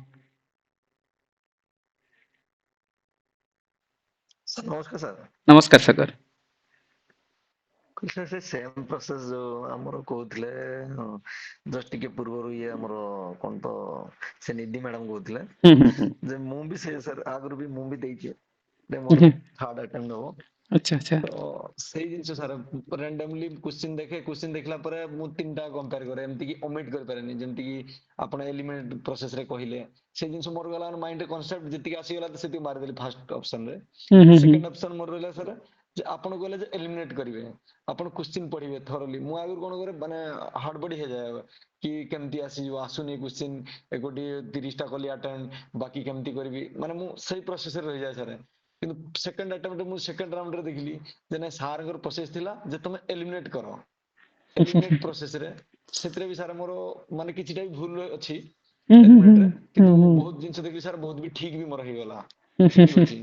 ସାର୍ ନମସ୍କାର ସାର୍। ନମସ୍କାର ସାଗର। ସାର୍ ସେ ସେମ୍ ପ୍ରୋସେସ୍ ଯୋଉ ଆମର କହୁଥିଲେ, ହଁ ଜଷ୍ଟ ଟିକେ ପୂର୍ବରୁ ଇଏ ଆମର କଣ ତ ସେ ନିଧି ମ୍ୟାଡାମ କହୁଥିଲେ ଯେ ମୁଁ ବି ସେ ସାର୍ ଆଗରୁ ବି ମୁଁ ବି ଦେଇଛି, ମୋର 3rd ଆଟେମ୍ପ୍ଟ ହବ। ଆଚ୍ଛା ଆଚ୍ଛା। ତ ସେଇ ଜିନିଷ ସାର୍ ରାଣ୍ଡମଲି କ୍ୱେଶ୍ଚିନ୍ ଦେଖେ, କ୍ୱେଶ୍ଚିନ୍ ଦେଖିଲା ପରେ ମୁଁ 3ଟା କମ୍ପେୟାର କରେ, ଏମିତି କି ଓମିଟ୍ କରିପାରେନି। ଯେମିତି କି ଆପଣ ଏଲିମିନେଟ୍ ପ୍ରୋସେସ ରେ କହିଲେ, ସେ ଜିନିଷ ମୋର ଗଲା ମାଇଣ୍ଡ ରେ କନସେପ୍ଟ ଯେତିକି ଆସିଗଲା ସେତିକି ମାରିଦେଲି ଫାର୍ଷ୍ଟ ଅପସନ ରେ। ସେକେଣ୍ଡ ଅପସନ ମୋର ରହିଲା ସାର୍ ଯେ ଆପଣ କହିଲେ ଯେ ଏଲିମିନେଟ୍ କରିବେ, ଆପଣ କ୍ୱେଶ୍ଚିନ୍ ପଢିବେ ଥରଲି। ମୁଁ ଆଗରୁ କଣ କରେ, ମାନେ ହଡବଡି ହେଇଯାଏ କି କେମିତି ଆସିଯିବ, ଆସୁନି କ୍ୱେଶ୍ଚିନ୍, ଏଗୋଟି 30ଟା କଲି ଆଟେମ୍ପ୍ଟ, ବାକି କେମିତି କରିବି, ମାନେ ମୁଁ ସେଇ ପ୍ରୋସେସ ରେ ରହିଯାଏ ସାର୍। କିନ୍ତୁ ସେକେଣ୍ଡ ଆଟେମ୍ପ୍ଟ ମୁଁ ସେକେଣ୍ଡ ରାଉଣ୍ଡ ରେ ଦେଖିଲି ଯେ ନାଇଁ ସାରଙ୍କର ପ୍ରୋସେସ ଥିଲା ଯେ ତମେ ଏଲିମିନେଟ୍ କର। ଏଲିମିନେଟ୍ ପ୍ରୋସେସ ରେ ସେଥିରେ ବି ସାର୍ ମୋର ମାନେ କିଛିଟା ବି ଭୁଲ ଅଛି ଏଲିମିନେଟ୍ ରେ, କିନ୍ତୁ ବହୁତ ଜିନିଷ ଦେଖିଲି ସାର୍, ବହୁତ ବି ଠିକ ବି ମୋର ହେଇଗଲା। ଠିକ ଅଛି,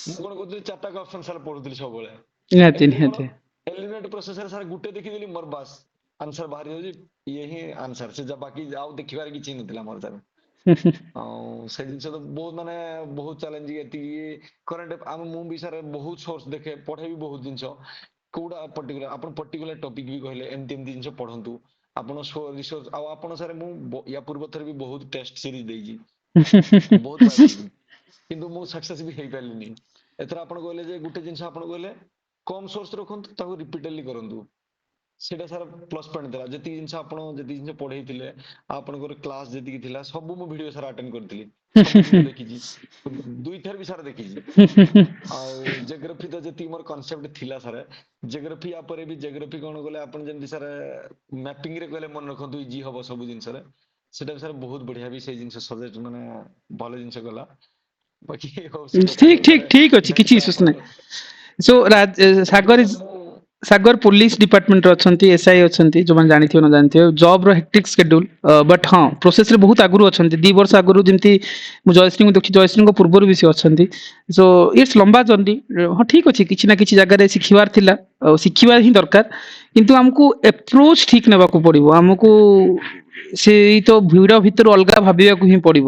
ମୁଁ କଣ କରୁଥିଲି 4ଟା ଅପସନ ସାର୍ ପଢୁଥିଲି ସବୁବେଳେ। ନିହାତି ଏମିତିରେ କଣ ନିହାତି। ଏଲିମିନେଟ୍ ପ୍ରୋସେସ ରେ ସାର୍ ଗୋଟେ ଦେଖିଦେଲି, ମୋର ବାସ୍ ଆନ୍ସର ବାହାରି ଯାଉଛି, ଇଏ ହିଁ ଆନ୍ସର, ସେ ବାକି ଆଉ ଦେଖିବାର କିଛି ନଥିଲା ମୋର ସାର୍। ଆଉ ସେ ଜିନିଷ ତ ବହୁତ ମାନେ ବହୁତ ଚ୍ୟାଲେଞ୍ଜିଂ। ଏତିକି କରେଣ୍ଟ ମୁଁ ବି ସାର୍ ବହୁତ ସୋର୍ସ ଦେଖେ, ପଢେ ବି ବହୁତ ଜିନିଷ। କୋଉଟା ପର୍ଟିକୁଲାର ଆପଣ ପର୍ଟିକୁଲାର ଟପିକ ବି କହିଲେ ଏମିତି ଏମିତି ଜିନିଷ ପଢନ୍ତୁ ଆପଣ, ରିସର୍ଚ୍ଚ। ଆଉ ଆପଣ ସାର୍ ମୁଁ ୟା ପୂର୍ବ ଥର ବି ବହୁତ ଟେଷ୍ଟ ସିରିଜ ଦେଇଛି, ବହୁତ ବାର ଦେଇଛି, କିନ୍ତୁ ମୁଁ ସକ୍ସେସ୍ ବି ହେଇପାରିଲିନି। ଏଥର ଆପଣ କହିଲେ ଯେ ଗୋଟେ ଜିନିଷ ଆପଣ କହିଲେ କମ ସୋର୍ସ ରଖନ୍ତୁ ତାକୁ ରିପିଟେଡଲି କରନ୍ତୁ। ସେଇଟା ସାର୍ ପ୍ଲସ୍ ପଏଣ୍ଟ ଥିଲା। ଯେତିକି ଜିନିଷ ଆପଣ ଯେତିକି ଜିନିଷ ପଢେଇଥିଲେ ଆପଣଙ୍କର କ୍ଲାସ ଯେତିକି ଥିଲା ସବୁ ମୁଁ ଭିଡିଓ ସାର୍ ଆଟେଣ୍ଡ କରିଥିଲି, ସବୁ ଭିଡିଓ ଦେଖିଛି, ଦୁଇଥର ବି ସାର୍ ଦେଖିଛି। ଆଉ ଜିଓଗ୍ରାଫି ତ ଯେତିକି ମୋର କନସେପ୍ଟ ଥିଲା ସାର୍, ଜିଓଗ୍ରାଫି ୟା ପରେ ବି ଜିଓଗ୍ରାଫି କଣ କଲେ ଆପଣ ଯେମିତି ସାର୍ ମ୍ୟାପିଂ ରେ କହିଲେ ମନେ ରଖନ୍ତୁ ଇଜି ହବ ସବୁ ଜିନିଷରେ, ସେଟା ବି ସାର୍ ବହୁତ ବଢିଆ ବି ସେଇ ଜିନିଷ ସଜେଷ୍ଟ ମାନେ ଭଲ ଜିନିଷ କଲା। ବାକି ହଉ ସେ ଠିକ ଦେଖାଯାଉ ଠିକ ସାର୍, ଠିକ ଅଛି, କିଛି ନେକ୍ସଟ ଇସ୍ୟୁସ୍ ଆପଣ ନାହିଁ। ସୋ ସାଗର ସାର୍ ଇଜ ମୁଁ ସାଗର ପୋଲିସ ଡିପାର୍ଟମେଣ୍ଟରେ ଅଛନ୍ତି, ଏସ୍ଆଇ ଅଛନ୍ତି, ଯୋଉମାନେ ଜାଣିଥିବେ ନ ଜାଣିଥିବେ, ଜବ୍ର ହେକ୍ଟିକ୍ ସ୍କେଡ୍ୟୁଲ୍, ବଟ୍ ହଁ ପ୍ରୋସେସରେ ବହୁତ ଆଗରୁ ଅଛନ୍ତି। 2 ବର୍ଷ ଆଗରୁ ଯେମିତି ମୁଁ ଜୟଶ୍ରୀଙ୍କୁ ଦେଖି, ଜୟଶ୍ରୀଙ୍କ ପୂର୍ବରୁ ବି ସେ ଅଛନ୍ତି। ସୋ ଇଟ୍ସ ଲମ୍ବା ଜର୍ଣ୍ଣି। ହଁ ଠିକ ଅଛି, କିଛି ନା କିଛି ଜାଗାରେ ଶିଖିବାର ଥିଲା, ଆଉ ଶିଖିବା ହିଁ ଦରକାର, କିନ୍ତୁ ଆମକୁ ଏପ୍ରୋଚ ଠିକ ନେବାକୁ ପଡିବ। ଆମକୁ ସେଇ ତ ଭିଡ ଭିତରୁ ଅଲଗା ଭାବିବାକୁ ହିଁ ପଡିବ।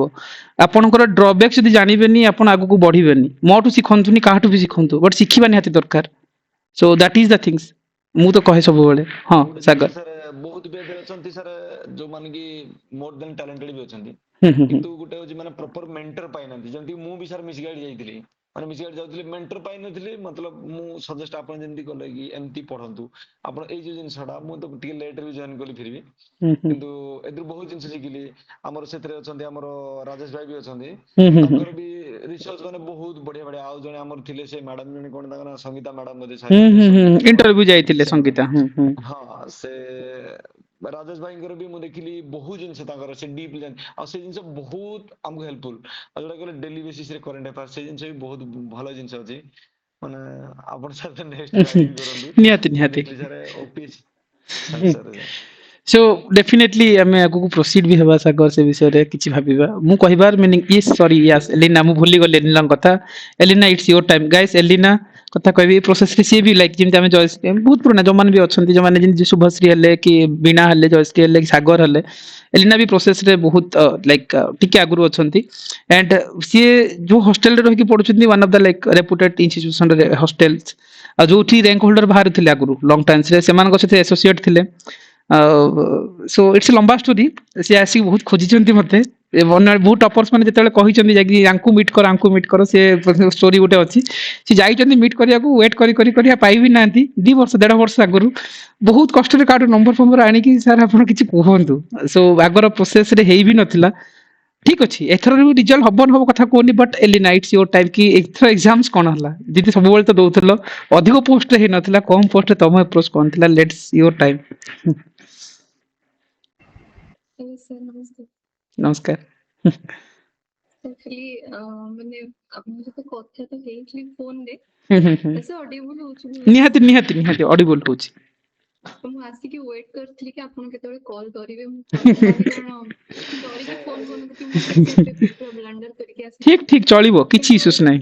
ଆପଣଙ୍କର ଡ୍ରବ୍ୟାକ୍ ଯଦି ଜାଣିବେନି ଆପଣ ଆଗକୁ ବଢିବେନି। ମୋଠୁ ଶିଖନ୍ତୁନି, କାହାଠୁ ବି ଶିଖନ୍ତୁ, ବଟ୍ ଶିଖିବା ନିହାତି ଦରକାର। So that is the things. ମୁଁ ତ କହେ ସବୁବେଳେ। ହଁ ଆଉ ଗୋଟେ ସାଗର। ଜିନିଷ ସାର୍, ବହୁତ ବି ଏବେ ଅଛନ୍ତି ସାର୍ ଯୋଉମାନେ କି ମୋର ଦେନ୍ ଟ୍ୟାଲେଣ୍ଟେଡ ବି ଅଛନ୍ତି, ହୁଁ ହୁଁ ହୁଁ କିନ୍ତୁ ଗୋଟେ ହଉଛି ମାନେ ପ୍ରପର ମେଣ୍ଟର ପାଇନାହାନ୍ତି। ଯେମିତି ମୁଁ ବି ସାର୍ ମିସଗାଇଡ ଯାଇଥିଲି, ମାନେ ମିସଗାଇଡ ଯାଉଥିଲି, ମେଣ୍ଟର ପାଇନଥିଲି। ମତଲବ ମୁଁ ସଜେଷ୍ଟ ଆପଣ ଯେମିତି କଲେ କି ଏମିତି ପଢନ୍ତୁ, ଆପଣ ଏଇ ଯୋଉ ଜିନିଷଟା ମୁଁ ତ ଟିକେ ଲେଟରେ ବି ଜଏନ କଲି ଫିର ବି, ହୁଁ ହୁଁ କିନ୍ତୁ ଏଥିରୁ ବହୁତ ଜିନିଷ ଶିଖିଲି। ଆମର ସେଥିରେ ଅଛନ୍ତି ଆମର ରାଜେଶ ଭାଇ ବି ଅଛନ୍ତି, ହୁଁ ହୁଁ ହୁଁ ତାଙ୍କର ବି ରିସର୍ଚ୍ଚ ମାନେ ବହୁତ ବଢିଆ ବଢିଆ। ଆଉ ଜଣେ ଆମର ଥିଲେ ସେ ମ୍ୟାଡାମ, ଜଣେ କଣ ତାଙ୍କ ନାଁ ସଙ୍ଗୀତା ମ୍ୟାଡାମ ବୋଧେ ହୁଁ ହୁଁ ହୁଁ ସଙ୍ଗୀତା କଣ, ଇଣ୍ଟରଭ୍ୟୁ ଯାଇଥିଲେ ସେ ସଙ୍ଗୀତା। ହୁଁ ହୁଁ ହଁ ସେ ରାଜେଶ ଭାଇଙ୍କର ବି ମୁଁ ଦେଖିଲି ବହୁତ ଜିନିଷ ତାଙ୍କର ସେ ଡିପ୍ ଜାଣି, ଆଉ ସେ ଜିନିଷ ବହୁତ ଆମକୁ ହେଲ୍ପଫୁଲ। ଆଉ ଯୋଉଟା କହିଲେ ଡେଲି ବେସିସ ରେ କରେଣ୍ଟ ଆଫେୟାର, ସେ ଜିନିଷ ବି ବହୁତ ଭଲ ଜିନିଷ ଅଛି। ମାନେ ଆପଣ ସାର୍ ନେକ୍ସଟ ଟ୍ରାଏ ବି କରନ୍ତୁ। ନିହାତି ମୁଁ ନିହାତି। ଦେଖିଲି sir OPS sir so definitely ଆମେ ଆଗକୁ ପ୍ରୋସିଡ୍ ବି ହେବା ସାଗର, ସେ ବିଷୟରେ କିଛି ଭାବିବା। ମୁଁ କହିବାର meaning is sorry yes Elina, ମୁଁ ଭୁଲିଗଲି ଏଲିନାଙ୍କ କଥା। Elina it's your time guys. Elina କଥା କହିବି, ଏ ପ୍ରୋସେସରେ ସିଏ ବି ଲାଇକ୍ ଯେମିତି ଆମେ ଜୟଶ୍ରୀ ବହୁତ ପୁରୁଣା ଯୋଉମାନେ ବି ଅଛନ୍ତି, ଯୋଉମାନେ ଯେମିତି ଶୁଭଶ୍ରୀ ହେଲେ କି ବୀଣା ହେଲେ, ଜୟଶ୍ରୀ ହେଲେ କି ସାଗର ହେଲେ, ଏଲିନା ବି ପ୍ରୋସେସରେ ବହୁତ ଲାଇକ୍ ଟିକେ ଆଗରୁ ଅଛନ୍ତି। ଆଣ୍ଡ ସିଏ ଯୋଉ ହଷ୍ଟେଲରେ ରହିକି ପଢୁଛନ୍ତି, one of the like reputed ଇନଷ୍ଟିଟ୍ୟୁସନରେ ହଷ୍ଟେଲସ୍, ଆଉ ଯୋଉଠି ରାଙ୍କ ହୋଲ୍ଡର ବାହାରୁଥିଲେ ଆଗରୁ ଲଙ୍ଗ ଟାଇମ୍ସରେ, ସେମାନଙ୍କ ସହିତ ଆସୋସିଏଟ ଥିଲେ। ସୋ ଇଟ୍ସ ଲମ୍ବା ଷ୍ଟୋରି। ସେ ଆସିକି ବହୁତ ଖୋଜିଛନ୍ତି ମତେ, ବହୁତ ଟପର୍ସ ମାନେ ଯେତେବେଳେ କହିଛନ୍ତି ଯାଇକି ଆଙ୍କୁ ମିଟ୍ କର, ଆଙ୍କୁ ମିଟ୍ କର, ସେ ଷ୍ଟୋରି ଗୋଟେ ଅଛି। ସେ ଯାଇଛନ୍ତି ମିଟ୍ କରିବାକୁ, ୱେଟ୍ କରି କରି କରି ପାଇବି ନାହାନ୍ତି। 2 ବର୍ଷ 1.5 ବର୍ଷ ଆଗରୁ ବହୁତ କଷ୍ଟରେ କାହାଠୁ ନମ୍ବର ଫମ୍ବର ଆଣିକି ସାର୍ ଆପଣ କିଛି କୁହନ୍ତୁ। ସୋ ଆଗର ପ୍ରୋସେସରେ ହେଇ ବି ନଥିଲା। ଠିକ ଅଛି, ଏଥର ବି ରିଜଲ୍ଟ ହବ ନ ହବ କଥା କହୁନି, but Elina it's your time. କି ଏଥର ଏକ୍ସାମ୍ସ କଣ ହେଲା, ଯଦି ସବୁବେଳେ ତ ଦଉଥିଲ, ଅଧିକ ପୋଷ୍ଟରେ ହେଇନଥିଲା, କମ ପୋଷ୍ଟରେ ତମ ଆପ୍ରୋଚ କଣ ଥିଲା? Let's your time. ସାର୍ ନମସ୍କାର। ନମସ୍କାର। ଆକ୍ଚୁଆଲି ମାନେ ଆପଣଙ୍କ ସହିତ କଥା ତ ହେଇଥିଲି ଫୋନରେ, ସେ ଅଡିବୁଲ ହଉଛି ଭଏସ୍? ନିହାତି ନିହାତି ନିହାତି ଅଡିବୁଲ ହଉଛି। ତ ମୁଁ ଆସିକି ୱେଟ୍ କରିଥିଲି କି ଆପଣ କେତେବେଳେ କଲ୍ କରିବେ ମୁଁ କରିଥାନ୍ତି, କାରଣ ଡରିକି ଫୋନ କରିନଥିଲି। ମୁଁ ଏକ୍ଜାମ ପେପର ପୁରା ବ୍ଲଣ୍ଡର କରିକି ଠିକ ଆସିଥିଲି। ଠିକ ଚଳିବ, କିଛି କିନ୍ତୁ ଇସ୍ୟୁସ୍ ନାହିଁ।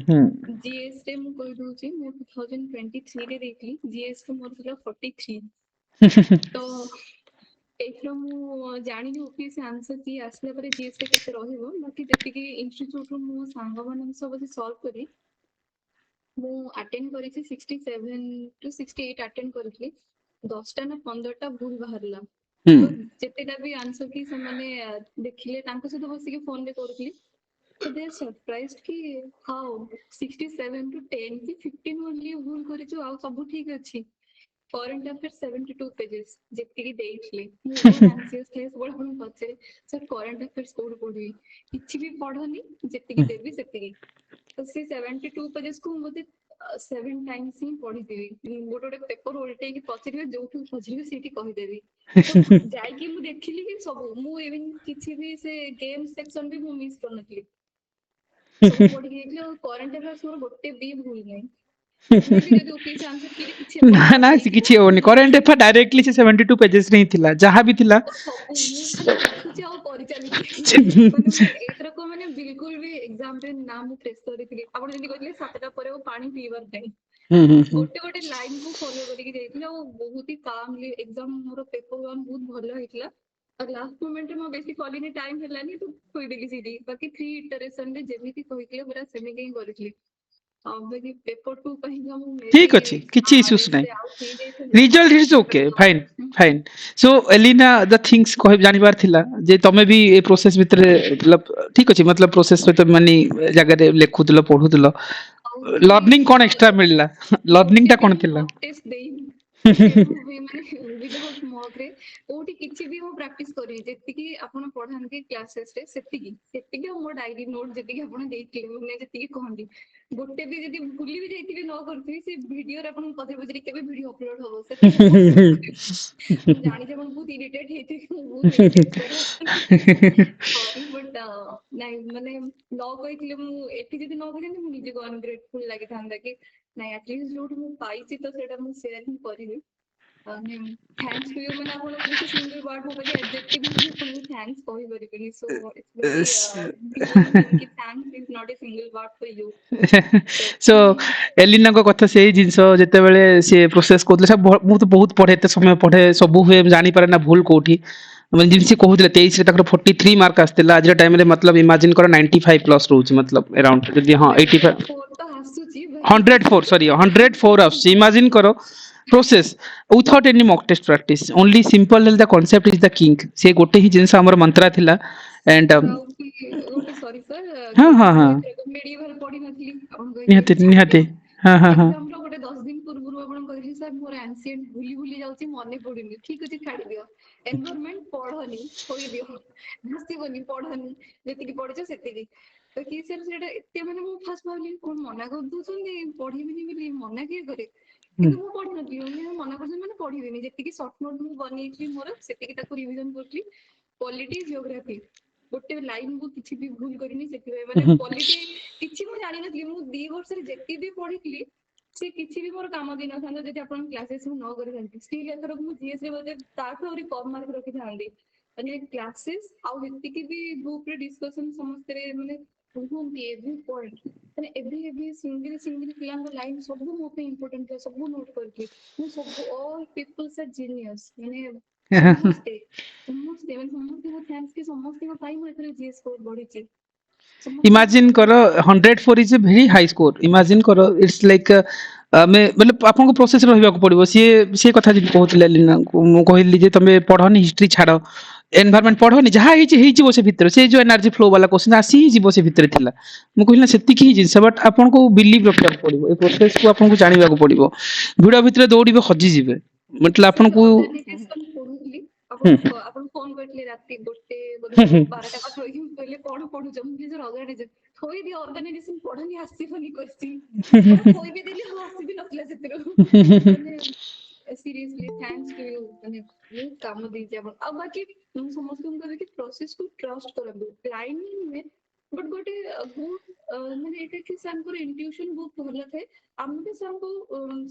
ଜିଏସ୍ ରେ ମୁଁ କହିଦଉଛି, ମୁଁ 2023 ରେ ଦେଇଥିଲି, ଜିଏସ୍ ରେ ମୋର ଥିଲା 43। ତ ଏଇଥର ମୁଁ ଜାଣିନି ଓପିଏସସି ଆନ୍ସର କି ଆସିଲା ପରେ ଜିଏସ୍ ରେ କେତେ ରହିବ, ବାକି ଯେତିକି ଇନଷ୍ଟିଚ୍ୟୁଟରୁ ମୁଁ ସାଙ୍ଗମାନଙ୍କ ସହ ବସି ସଲ୍ଭ କରି ମୁଁ ଆଟେଣ୍ଡ କରିଛି 67 to 68 ଆଟେଣ୍ଡ କରିଥିଲି। 10ଟା ନା 15ଟା ଭୁଲ ବାହାରିଲା। ତ ଯେତେଟା ବି ଆନ୍ସର କି ସେମାନେ ଦେଖିଲେ, ତାଙ୍କ ସହିତ ବସିକି ଫୋନରେ କରୁଥିଲି। So they are surprised କି how 67 to 10 କି 15 only ଭୁଲ କରିଛୁ, ଆଉ ସବୁ ଠିକ ଅଛି। କରେଣ୍ଟ ଆଫେୟାର 72 ପେଜେସ୍ ଯେତିକି ଦେଇଥିଲେ। ମୁଁ ଓଭର ଆନ୍ସିୟସ୍ ଥାଏ, ସବୁବେଳେ ଆପଣଙ୍କୁ ପଚାରେ ସାର୍ କରେଣ୍ଟ ଆଫେୟାର୍ସ କୋଉଠୁ ପଢିବି? କିଛି ବି ପଢନି, ଯେତିକି ଦେବି ସେତିକି। ତ ସେ 72 ପେଜେସକୁ ମୁଁ ବୋଧେ 7 times ହିଁ ପଢିଥିବି। ଗୋଟେ ଗୋଟେ ପେପର ଓଲଟେଇକି ପଚାରିବେ, ଯୋଉଠୁ ପଚାରିବେ ସେଇଠି କହିଦେବି। ତ ଯାଇକି ମୁଁ ଦେଖିଲି କି ସବୁ, ମୁଁ ଇଭେନ୍ କିଛି ବି ସେ ଗେମ୍ ସେକ୍ସନ ବି ମୁଁ ମିସ୍ କରିନଥିଲି। ସବୁ ପଢିକି ଯାଇଥିଲି, ଆଉ କରେଣ୍ଟ ଆଫେୟାର୍ସ ମୋର ଗୋଟେ ବି ଭୁଲ ନାହିଁ। ମେ ବି ଯଦି ଓପିଏସସି ଆନ୍ସର କି କିଛି ନା ଏପଟ ନା ସେପଟ ସେ ହେଇଥିବ, କିଛି ହବନି। ମୁଁ କରେଣ୍ଟ ଆଫେୟାର ଡାଇରେକ୍ଟଲି ସେ 72 ପେଜେସ ରେ ହିଁ ଥିଲା, ଯାହା ବି ଥିଲା। ସବୁ ମୁଁ ଖାଲି ଦେଖୁଛି ଆଉ କରିଚାଲିଛି। ମାନେ ମୁଁ ଏଥରକ ମାନେ ବିଲକୁଲ ବି ଏକ୍ସାମ ରେ ନା ମୁଁ ପ୍ରେସର ଥିଲି। ଆପଣ ଯେମିତି କହିଥିଲେ 7ଟା ପରେ ଆଉ ପାଣି ପିଇବାର ନାହିଁ, ଗୋଟେ ଗୋଟେ ଲାଇନ କୁ ଫଲୋ କରିକି ଯାଇଥିଲି, ଆଉ ବହୁତ ହି କାମଲି ଏକ୍ସାମ ମୋର ପେପର 1 ବହୁତ ଭଲ ହେଇଥିଲା। ଆଉ ଲାଷ୍ଟ ମୋମେଣ୍ଟରେ ମୁଁ ବେଶୀ କଲିନି, ଟାଇମ ହେଲାନି, ତ ଥୋଇଦେଲି ସେଇଠି। ବାକି 3 ଇଟରେସନ ରେ ଯେମିତି କହିଥିଲେ ପୁରା ସେମିତି ହିଁ କରିଥିଲି। ଆଉ ବାକି ପେପର 2 ପାଇଁକା ମୁଁ ମେ ବି ଠିକ ଅଛି, କିଛି ଇସ୍ୟୁସ୍ ଆରଏସ୍ ନାହିଁ। ରେ ଆଉଟ ହେଇଯାଇଥାନ୍ତି। Result is okay, fine fine. So Elina the things ଜାଣିବାର ଥିଲା ଯେ ତମେ ବି ଏ ପ୍ରୋସେସ ଭିତରେ ଠିକ ଅଛି, ମତଲବ ପ୍ରୋସେସ ସହିତ ମାନେ ଜାଗାରେ ଲେଖୁଥିଲ, ପଢୁଥିଲ। ଆଉ ଲର୍ଣ୍ଣିଂ କଣ ଏକ୍ସଟ୍ରା ମିଳିଲା ଲର୍ଣ୍ଣିଂ ଟା କଣ ଥିଲା? ଟେଷ୍ଟ ଦେଇନି କେବେ ବି ମାନେ ୱିଦାଉଟ୍ ମକ୍ ରେ କୋଉଠି କିଛି ବି ମୁଁ ପ୍ରାକ୍ଟିସ କରିବି ଯେତିକି ଆପଣ ପଢାନ୍ତି କ୍ଲାସେସ୍ ରେ ସେତିକି ଆଉ ମୋ ଡାଇରୀ ନୋଟ ଯେତିକି ଆପଣ ଦେଇଥିଲେ ମାନେ ଯେତିକି କହନ୍ତି ଗୋଟେ ବି ଯଦି ଭୁଲି ବି ଯାଇଥିବି ନ କରିଥିବି ସେ ଭିଡିଓରେ ଆପଣଙ୍କୁ ପଚାରି ପଚାରି କେବେ ଭିଡିଓ ଅପଲୋଡ ହବ ସେତିକି ମୁଁ ଜାଣିଛି ଆପଣ ବହୁତ ଇରିଟେଟ ହେଇଥିବି ମୁଁ ବହୁତ ଇରିଟେଟ କରେ ସରି ବଟ୍ ନାଇଁ ମାନେ ନ କହିଥିଲେ ମୁଁ ଏଠି ଯଦି ନ କହିଥାନ୍ତି ମୁଁ ନିଜକୁ ଅନଗ୍ରେଟଫୁଲ ଲାଗିଥାନ୍ତା କି ନାଇଁ ଆଟଲିଷ୍ଟ ଯୋଉଠି ମୁଁ ପାଇଛି ତ ସେଇଟା ମୁଁ ସେୟାର ହିଁ କରିବି ଥ୍ୟାଙ୍କ୍ସ ଟୁ ୟୁ ମାନେ ଆପଣ କିଛି ସିଙ୍ଗଲ ୱାର୍ଡ ମୋ ପାଖେ adjective ନାହିଁ ଆପଣଙ୍କୁ ଥ୍ୟାଙ୍କ୍ସ କହିପାରିବିନି so it's very glowing thing କି thanks is not a single word for you so ଏଲିନାଙ୍କ କଥା ସେଇ ଜିନିଷ ଯେତେବେଳେ ସେ ପ୍ରୋସେସ କରୁଥିଲେ ମୁଁ ତ ବହୁତ ପଢେ ଏତେ ସମୟ ପଢେ ସବୁ ହୁଏ ଜାଣିପାରେ ନା ଭୁଲ କୋଉଠି ମାନେ ଯେମିତି କହୁଥିଲେ 23 ରେ ତାଙ୍କର 43 ମାର୍କ ଆସିଥିଲା ଆଜିର ଟାଇମରେ ମତଲବ ଇମାଜିନ କର 95 ପ୍ଲସ୍ ରହୁଛି ମତଲବ ଆରାଉଣ୍ଡ ଯଦି ହଁ 85 ତ ଆସୁଛି 104 ସରି 104 ଆସୁଛି ଇମାଜିନ କର process without any mock test practice only simple the concept is the king ସେ ଗୋଟେ ହିଁ ଜିନିଷ ଆମର ମନ୍ତ୍ରା ଥିଲା and ଗୋଟେ ସରି ସାର୍ ହଁ ଯୋଉ ହଁ ହଁ ମୁଁ ଏଥରକ ମେଡିଭାଲ ପଢିନଥିଲି ଆପଣ କହିଥିଲେ ନିହାତି କି ଛାଡିଦିଅ ନିହାତି ହଁ ହଁ ହଁ ଏକ୍ସାମ ର ଗୋଟେ 10 ଦିନ ପୂର୍ବରୁ ଆପଣ କହିଲେ ସାର୍ ମୋର ଆନ୍ସିଏଣ୍ଟ ଭୁଲି ଯାଉଛି ମନେ ପଡୁନି ଠିକ ଅଛି ଛାଡିଦିଅ ଏନଭାରମେଣ୍ଟ ପଢନି ଥୋଇଦିଅ ଆସିବନି ପଢନି ଯେତିକି ପଢିଛ ସେତିକି ତ କି ସାର୍ ସେଇଟା ଏତେ ମାନେ ମୁଁ ଫାର୍ଷ୍ଟ ଭାବିଲି କଣ ମନା କରିଦଉଛନ୍ତି ପଢିବିନି ବୋଲି ମନା କିଏ କରେ କିନ୍ତୁ ମୁଁ ପଢିନଥିଲି ମୁଁ ମନା କରୁଛନ୍ତି ମାନେ ପଢିବିନି ଯେତିକି ସର୍ଟ ନୋଟ ମୁଁ ବନେଇଥିଲି ମୋର ସେତିକି ତାକୁ ରିଭିଜନ କରୁଥିଲି ପଲିଟି ଜିଓଗ୍ରାଫି ଗୋଟେ ଲାଇନ ମୁଁ କିଛି ବି ଭୁଲ କରିନି ସେଥିପାଇଁ ମାନେ ପଲିଟି କିଛି ମୁଁ ଜାଣିନଥିଲି ମୁଁ 2 ବର୍ଷରେ ଯେତିକି ବି ପଢିଥିଲି ସେ କିଛି ବି ମୋର କାମ ଦେଇନଥାନ୍ତା ଯଦି ଆପଣ କ୍ଲାସେସ୍ ମୁଁ ନ କରିଥାନ୍ତି ଷ୍ଟିଲ୍ ଏଥର ମୁଁ ଜିଏସ୍ ରେ ବୋଧେ ତାଠୁ ଆହୁରି କମ ମାର୍କ ରଖିଥାନ୍ତି ମାନେ କ୍ଲାସେସ୍ ଆଉ ଯେତିକି ବି ଗ୍ରୁପ ରେ ଡିସ୍କସନ ସମସ୍ତେ ମାନେ କୁହନ୍ତି ଏଭ୍ରି ପଏଣ୍ଟ ମାନେ ଏଭ୍ରି ସିଙ୍ଗଲ ପିଲାଙ୍କ ଲାଇନ ସବୁ ମୋ ପାଇଁ ଇମ୍ପୋର୍ଟାଣ୍ଟ ଥିଲା ସବୁ ନୋଟ କରିଥିଲି ମୁଁ ସବୁ ଅଲ୍ ପିପଲ୍ସ ଆର୍ ଜିନିୟସ୍ ମାନେ ସମସ୍ତେ ମାନେ ସମସ୍ତଙ୍କୁ ଥ୍ୟାଙ୍କ୍ସ କି ସମସ୍ତଙ୍କ ପାଇଁ ମୁଁ ଏଥର ଜିଏସ୍ ସ୍କୋର ବଢିଛି imagine करो 104 is a very high score imagine करो it's like ଆମେ ମାନେ ଆପଣଙ୍କୁ ପ୍ରୋସେସ ରହିବାକୁ ପଡିବ ସିଏ କଥା ଯେମିତି କହୁଥିଲେ ଲିନାଙ୍କୁ ମୁଁ କହିଲି ଯେ ତମେ ପଢନି ହିଷ୍ଟ୍ରି ଛାଡ ଏନଭାରମେଣ୍ଟ ପଢନି ଯାହା ହେଇଯିବ ସେ ଭିତରେ ସେ ଯୋଉ ଏନର୍ଜି ଫ୍ଲୋ ବାଲା କ୍ୱେଶ୍ଚନ ଆସି ହିଁ ଯିବ ସେ ଭିତରେ ଥିଲା ମୁଁ କହିଲି ନା ସେତିକି ହିଁ ଜିନିଷ ବଟ୍ ଆପଣଙ୍କୁ ବିଲିଭ ରଖିବାକୁ ପଡିବ ଏ ପ୍ରୋସେସକୁ ଆପଣଙ୍କୁ ଜାଣିବାକୁ ପଡିବ ଭିଡ ଭିତରେ ଦୌଡ଼ିବେ ହଜିଯିବେ ମତଲବ ଆପଣଙ୍କୁ ପଢୁଥିଲି ହୁଁ ଆପଣ ଫୋନ କରିଥିଲେ ରାତି 1 ହୁଁ ହୁଁ 12ଟା ପାଖାପାଖି କହିଲେ କଣ ପଢୁଛ ମୁଁ କିଛି ଅର୍ଗାନାଇଜେସନ ଥୋଇଦିଅ ଅର୍ଗାନାଇଜେସନ ପଢନି ଆସିବନି କୋଶ୍ଚିନ୍ ଥୋଇ ବି ଦେଲି ଆଉ ଆସିବି ନଥିଲା ସେଥିରୁ ମାନେ ସିରିୟସଲି ଥ୍ୟାଙ୍କ୍ସ ଟୁ ୟୁ ମାନେ ବହୁତ କାମ ଦେଇଛି ଆପଣ ଆଉ ବାକି ମୁଁ ସମସ୍ତଙ୍କୁ କହିବି କି ପ୍ରୋସେସକୁ ଟ୍ରଷ୍ଟ କରନ୍ତୁ ବ୍ଲାଇଣ୍ଡ ନୁହେଁ ବଟ୍ ଗୋଟେ ବହୁତ ମାନେ ଏଇଟା କି ସାର୍ଙ୍କର ଇଣ୍ଟୁଇସନ ବହୁତ ଭଲ ଥାଏ ଆମେ ବି ସାର୍ଙ୍କୁ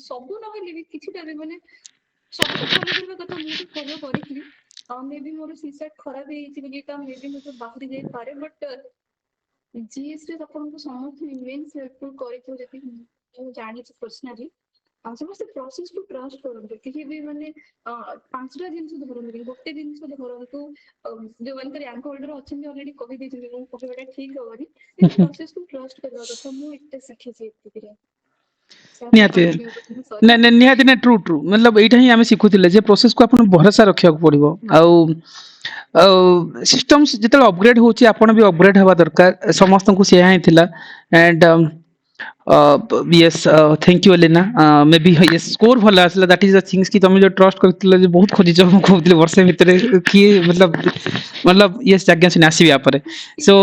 ସବୁ ନହେଲେ ବି କିଛିଟା ବି ମାନେ ସବୁ ତ ଫଲୋ କରିବା କଥା ମୁଁ ବି ଫଲୋ କରିଥିଲି ମେ ବି ମୋର ସିସାଟ ଖରାପ ହେଇଯାଇଛି ବୋଲି ତା ମେ ବି ମୁଁ ବାହାରି ଯାଇପାରେ ବଟ୍ ଜିଏସ୍ ରେ ଆପଣଙ୍କୁ ସମସ୍ତେ ଇମେନ୍ସ ହେଲ୍ପଫୁଲ କରିଥିବ ଯେତିକି ମୁଁ ଜାଣିଛି ପର୍ସନାଲି ଆଉ ସମସ୍ତେ ପ୍ରୋସେସକୁ ଟ୍ରଷ୍ଟ କରନ୍ତୁ କେହି ବି ମାନେ 5ଟା ଜିନିଷ ଧରନ୍ତୁନି ଗୋଟେ ଜିନିଷ ଧରନ୍ତୁ ଯୋଉମାନେ ର୍ୟାଙ୍କ ହୋଲ୍ଡର ଅଛନ୍ତି ଅଲରେଡି କହିଦେଇଛନ୍ତି ମୁଁ କହିବାଟା ଠିକ ହବନି କିନ୍ତୁ ପ୍ରୋସେସକୁ ଟ୍ରଷ୍ଟ କରିବା କଥା ମୁଁ ଏତେ ଶିଖିଛି ଏତିକିରେ ନିହାତି ନିହାତି ନା ଟ୍ରୁ ମତଲବ ଏଇଟା ହିଁ ଆମେ ଶିଖୁଥିଲେ ଯେ ପ୍ରୋସେସକୁ ଆପଣ ଭରସା ରଖିବାକୁ ପଡିବ ଆଉ ସିଷ୍ଟମ ଯେତେବେଳେ ଅପଗ୍ରେଡ ହଉଛି ଆପଣ ବି ଅପଗ୍ରେଡ ହେବା ଦରକାର ସମସ୍ତଙ୍କୁ ସେୟା ହିଁ ଥିଲା and yes thank you Elena maybe yes score ଭଲ ଆସିଲା that is the things କି ତମେ ଯୋଉ trust କରିଥିଲ ଯେ ବହୁତ ଖୋଜିଛ ମୁଁ କହୁଥିଲି ବର୍ଷେ ଭିତରେ କିଏ ମତଲବ yes ଆଜ୍ଞା ସିନା ଆସିବି ୟା ପରେ so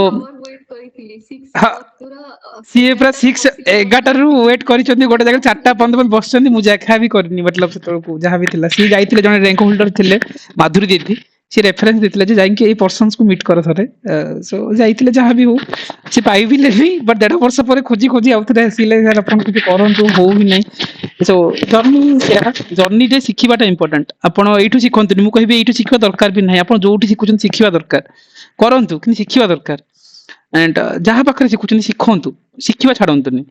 ସିଏ ପୁରା 11ଟାରୁ ୱେଟ୍ କରିଛନ୍ତି ଗୋଟେ ଜାଗାରେ 4:15 ବସିଛନ୍ତି ମୁଁ ଯାହା ବି କରିନି ମତଲବ ସେତେବେଳକୁ ଯାହା ବି ଥିଲା ସିଏ ଯାଇଥିଲେ ଜଣେ ର୍ୟାଙ୍କ ହୋଲ୍ଡର ଥିଲେ ମାଧୁରୀ ଦିଦି ସେ ରେଫରେନ୍ସ ଦେଇଥିଲେ ଯେ ଯାଇକି ଏଇ ପର୍ସନ୍ସକୁ ମିଟ୍ କର ଥରେ ସୋ ଯାଇଥିଲେ ଯାହା ବି ହଉ ସେ ପାଇବିଲେନି ବଟ୍ 1.5 ବର୍ଷ ପରେ ଖୋଜି ଆଉଥରେ ଆସିଲେ ସାର୍ ଆପଣ କିଛି କରନ୍ତୁ ହଉ ବି ନାହିଁ ସୋ ଜର୍ଣ୍ଣିରେ ଶିଖିବାଟା ଇମ୍ପୋର୍ଟାଣ୍ଟ ଆପଣ ଏଇଠୁ ଶିଖନ୍ତୁନି ମୁଁ କହିବି ଏଇଠୁ ଶିଖିବା ଦରକାର ବି ନାହିଁ ଆପଣ ଯୋଉଠି ଶିଖୁଛନ୍ତି ଶିଖିବା ଦରକାର କରନ୍ତୁ କିନ୍ତୁ ଶିଖିବା ଦରକାର ଆଣ୍ଡ ଯାହା ପାଖରେ ଶିଖୁଛନ୍ତି ଶିଖନ୍ତୁ ଶିଖିବା ଛାଡନ୍ତୁନି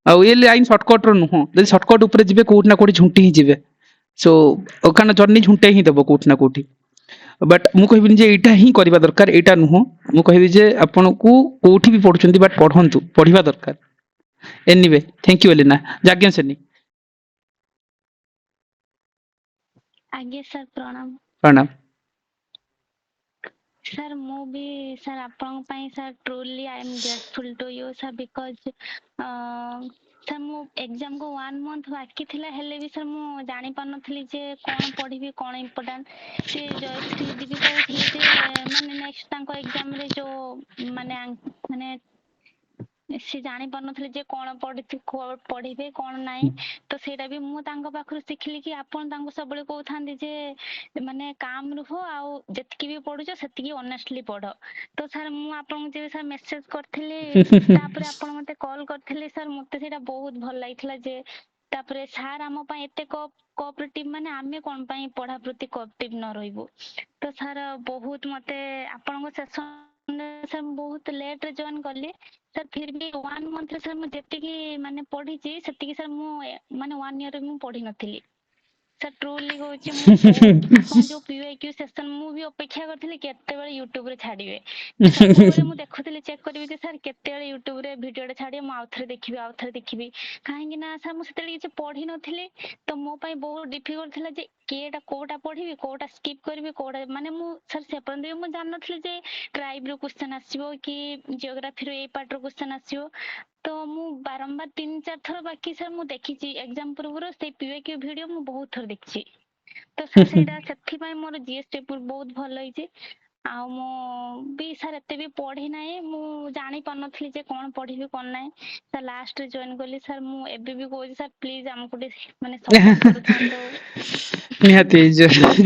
ଆଉ ଏ ଲାଇନ୍ ସର୍ଟକଟ ର ନୁହଁ ଯଦି ସର୍ଟକଟ ଉପରେ ଯିବେ କୋଉଠି ନା କୋଉଠି ଝୁଣ୍ଟି ହିଁ ଯିବେ ସୋ କାରଣ ଜର୍ଣ୍ଣି ଝୁଣ୍ଟେଇ ହିଁ ଦେବ କୋଉଠି ନା କୋଉଠି ବଟ୍ ମୁଁ କହିବିନି ଯେ ଏଇଟା ହିଁ କରିବା ଦରକାର ଏଇଟା ନୁହଁ ମୁଁ କହିବି ଯେ ଆପଣଙ୍କୁ କୋଉଠି ବି ପଢୁଛନ୍ତି ବଟ୍ ପଢନ୍ତୁ ପଢିବା ଦରକାର ଏନିୱେ ଥ୍ୟାଙ୍କ ୟୁ ଏଲିନା ଯାଜ୍ଞା ସେନି ଆଜ୍ଞା ସାର୍ ପ୍ରଣାମ ପ୍ରଣାମ ସାର୍ ମୁଁ ମୁଁ ବି ସାର୍ ଆପଣଙ୍କ ପାଇଁ sir truly I am grateful to you sir because sir ମୁଁ ଏକ୍ଜାମକୁ 1 ମନ୍ଥ ବାକି ଥିଲା ହେଲେ ବି ସାର୍ ମୁଁ ଜାଣିପାରୁନଥିଲି ଯେ କ'ଣ ପଢ଼ିବି କ'ଣ ଇମ୍ପୋର୍ଟାଣ୍ଟ ସେ ଜୟଶ୍ରୀ ଦିଦି ବି କହୁଥିଲେ ଯେ ମାନେ ନେକ୍ସଟ ତାଙ୍କ ଏକ୍ଜାମରେ ଯୋଉ ମାନେ ସେ ଜାଣିପାରୁନଥିଲେ ଯେ କ'ଣ ପଢ଼ିବେ କ'ଣ ନାହିଁ ତ ସେଇଟା ବି ମୁଁ ତାଙ୍କ ପାଖରୁ ଶିଖିଲି କି ଆପଣ ତାଙ୍କୁ ସବୁବେଳେ କହୁଥାନ୍ତି ଯେ ମାନେ କାମ ରୁହ ଆଉ ଯେତିକି ବି ପଢୁଛ ସେତିକି ଅନେଷ୍ଟଲି ପଢ ତ ସାର୍ ମୁଁ ଆପଣଙ୍କୁ ଯେବେ ସାର୍ ମେସେଜ କରିଥିଲି ତାପରେ ଆପଣ ମତେ କଲ୍ କରିଥିଲେ ସାର୍ ମତେ ସେଇଟା ବହୁତ ଭଲ ଲାଗିଥିଲା ଯେ ତାପରେ ସାର୍ ଆମ ପାଇଁ ଏତେ କୋଅପରେଟିଭ ମାନେ ଆମେ କ'ଣ ପାଇଁ ପଢା ପ୍ରତି କୋଅପରେଟିଭ ନ ରହିବୁ ତ ସାର୍ ବହୁତ ମତେ ଆପଣଙ୍କ ସେସନ ସାର୍ ମୁଁ ବହୁତ ଲେଟ ରେ ଜଏନ କଲି ସାର୍ ଫିର ବି 1 ମନ୍ଥରେ ସାର୍ ମୁଁ ଯେତିକି ମାନେ ପଢିଛି ସେତିକି ସାର୍ ମୁଁ ମାନେ 1 ଇୟରରେ ମୁଁ ପଢି ନଥିଲି ସାର୍ ଟ୍ରୁଲି କହୁଛି ମୁଁ ଆପଣ ଯୋଉ PYQ ସେସନ ମୁଁ ବି ଅପେକ୍ଷା କରିଥିଲି କେତେବେଳେ ୟୁଟ୍ୟୁବରେ ଛାଡିବେ ସବୁବେଳେ ମୁଁ ଦେଖୁଥିଲି ଚେକ୍ କରିବି ଯେ ସାର୍ କେତେବେଳେ ୟୁଟ୍ୟୁବରେ ଭିଡିଓଟା ଛାଡିବେ ମୁଁ ଆଉଥରେ ଦେଖିବି କାହିଁକି ନା ସାର୍ ମୁଁ ସେତେବେଳେ କିଛି ପଢିନଥିଲି ତ ମୋ ପାଇଁ ବହୁତ ଡିଫିକଲ୍ଟ ଥିଲା ଯେ କୋଉଟା ପଢିବି କୋଉଟା ସ୍କିପ୍ କରିବି କୋଉଟା ମାନେ ମୁଁ ସାର୍ ସେପର୍ଯ୍ୟନ୍ତ ବି ମୁଁ ଜାଣିନଥିଲି ଯେ ଟ୍ରାଇବରୁ କ୍ୱେଶ୍ଚନ ଆସିବ କି ଜିଓଗ୍ରାଫିରୁ ଏଇ ପାର୍ଟର କ୍ୱେଶ୍ଚନ ଆସିବ ତ ମୁଁ ବାରମ୍ବାର 3-4 ଥର ବାକି ସାର୍ ମୁଁ ଦେଖିଛି ଏକ୍ଜାମ ପୂର୍ବରୁ ସେଇ PYQ ଭିଡିଓ ମୁଁ ବହୁତ ଥର ଦେଖିଛି ତ ସାର୍ ସେଇଟା ସେଥିପାଇଁ ମୋର GS ପେପର ବହୁତ ଭଲ ହେଇଛି ଆଉ ମୁଁ ବି ସାର୍ ଏତେ ବି ପଢି ନାହିଁ ମୁଁ ଜାଣି ପାରୁନଥିଲି ଯେ କ'ଣ ପଢିବି କ'ଣ ନାହିଁ ସାର୍ ଲାଷ୍ଟରେ ଜଏନ କଲି ସାର୍ ମୁଁ ଏବେ ବି କହୁଛି ସାର୍ ପ୍ଲିଜ ଆମକୁ ଟିକେ ମାନେ ସପୋର୍ଟ କରୁଥାନ୍ତୁ ନିହାତି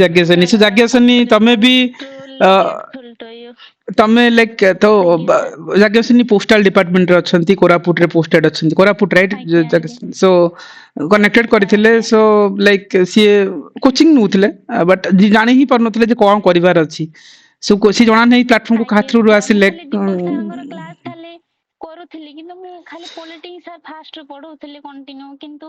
ଯାଜ୍ଞସେନୀ ତମେ ବି ଟ୍ରୁଲି ଗ୍ରେଟଫୁଲ୍ ଟୁ ୟୁ ତମେ ଲାଇକ୍ ତ ଆଜ୍ଞା ସାର୍ ଯାଜ୍ଞସେନୀ ପୋଷ୍ଟାଲ ଡିପାର୍ଟମେଣ୍ଟରେ ଅଛନ୍ତି କୋରାପୁଟରେ ପୋଷ୍ଟେଡ୍ ଅଛନ୍ତି କୋରାପୁଟ ରାଇଟ୍ ଆଜ୍ଞା ଆଜ୍ଞା ସୋ କନେକ୍ଟେଡ ଆଜ୍ଞା ସାର୍ କରିଥିଲେ ଆଜ୍ଞା ସୋ ଲାଇକ୍ ସିଏ କୋଚିଂ ନଉଥିଲେ ବଟ୍ ଜାଣି ହିଁ ପାରୁନଥିଲେ ଯେ କ'ଣ କରିବାର ଅଛି ସୋ ସିଏ ଜଣା ନାହିଁ ପ୍ଲାଟଫର୍ମକୁ କାହା ଆଜ୍ଞା ଥ୍ରୁରୁ ସାର୍ ମୁଁ ଆସିଲେ ଖାଲି ଦୀପକ ସାରଙ୍କର କ୍ଲାସ ଖାଲି କରୁଥିଲି କିନ୍ତୁ ମୁଁ ଖାଲି ପଲିଟିକ୍ସ ସାର୍ ଫାଷ୍ଟରୁ ପଢଉଥିଲି କଣ୍ଟିନ୍ୟୁ କିନ୍ତୁ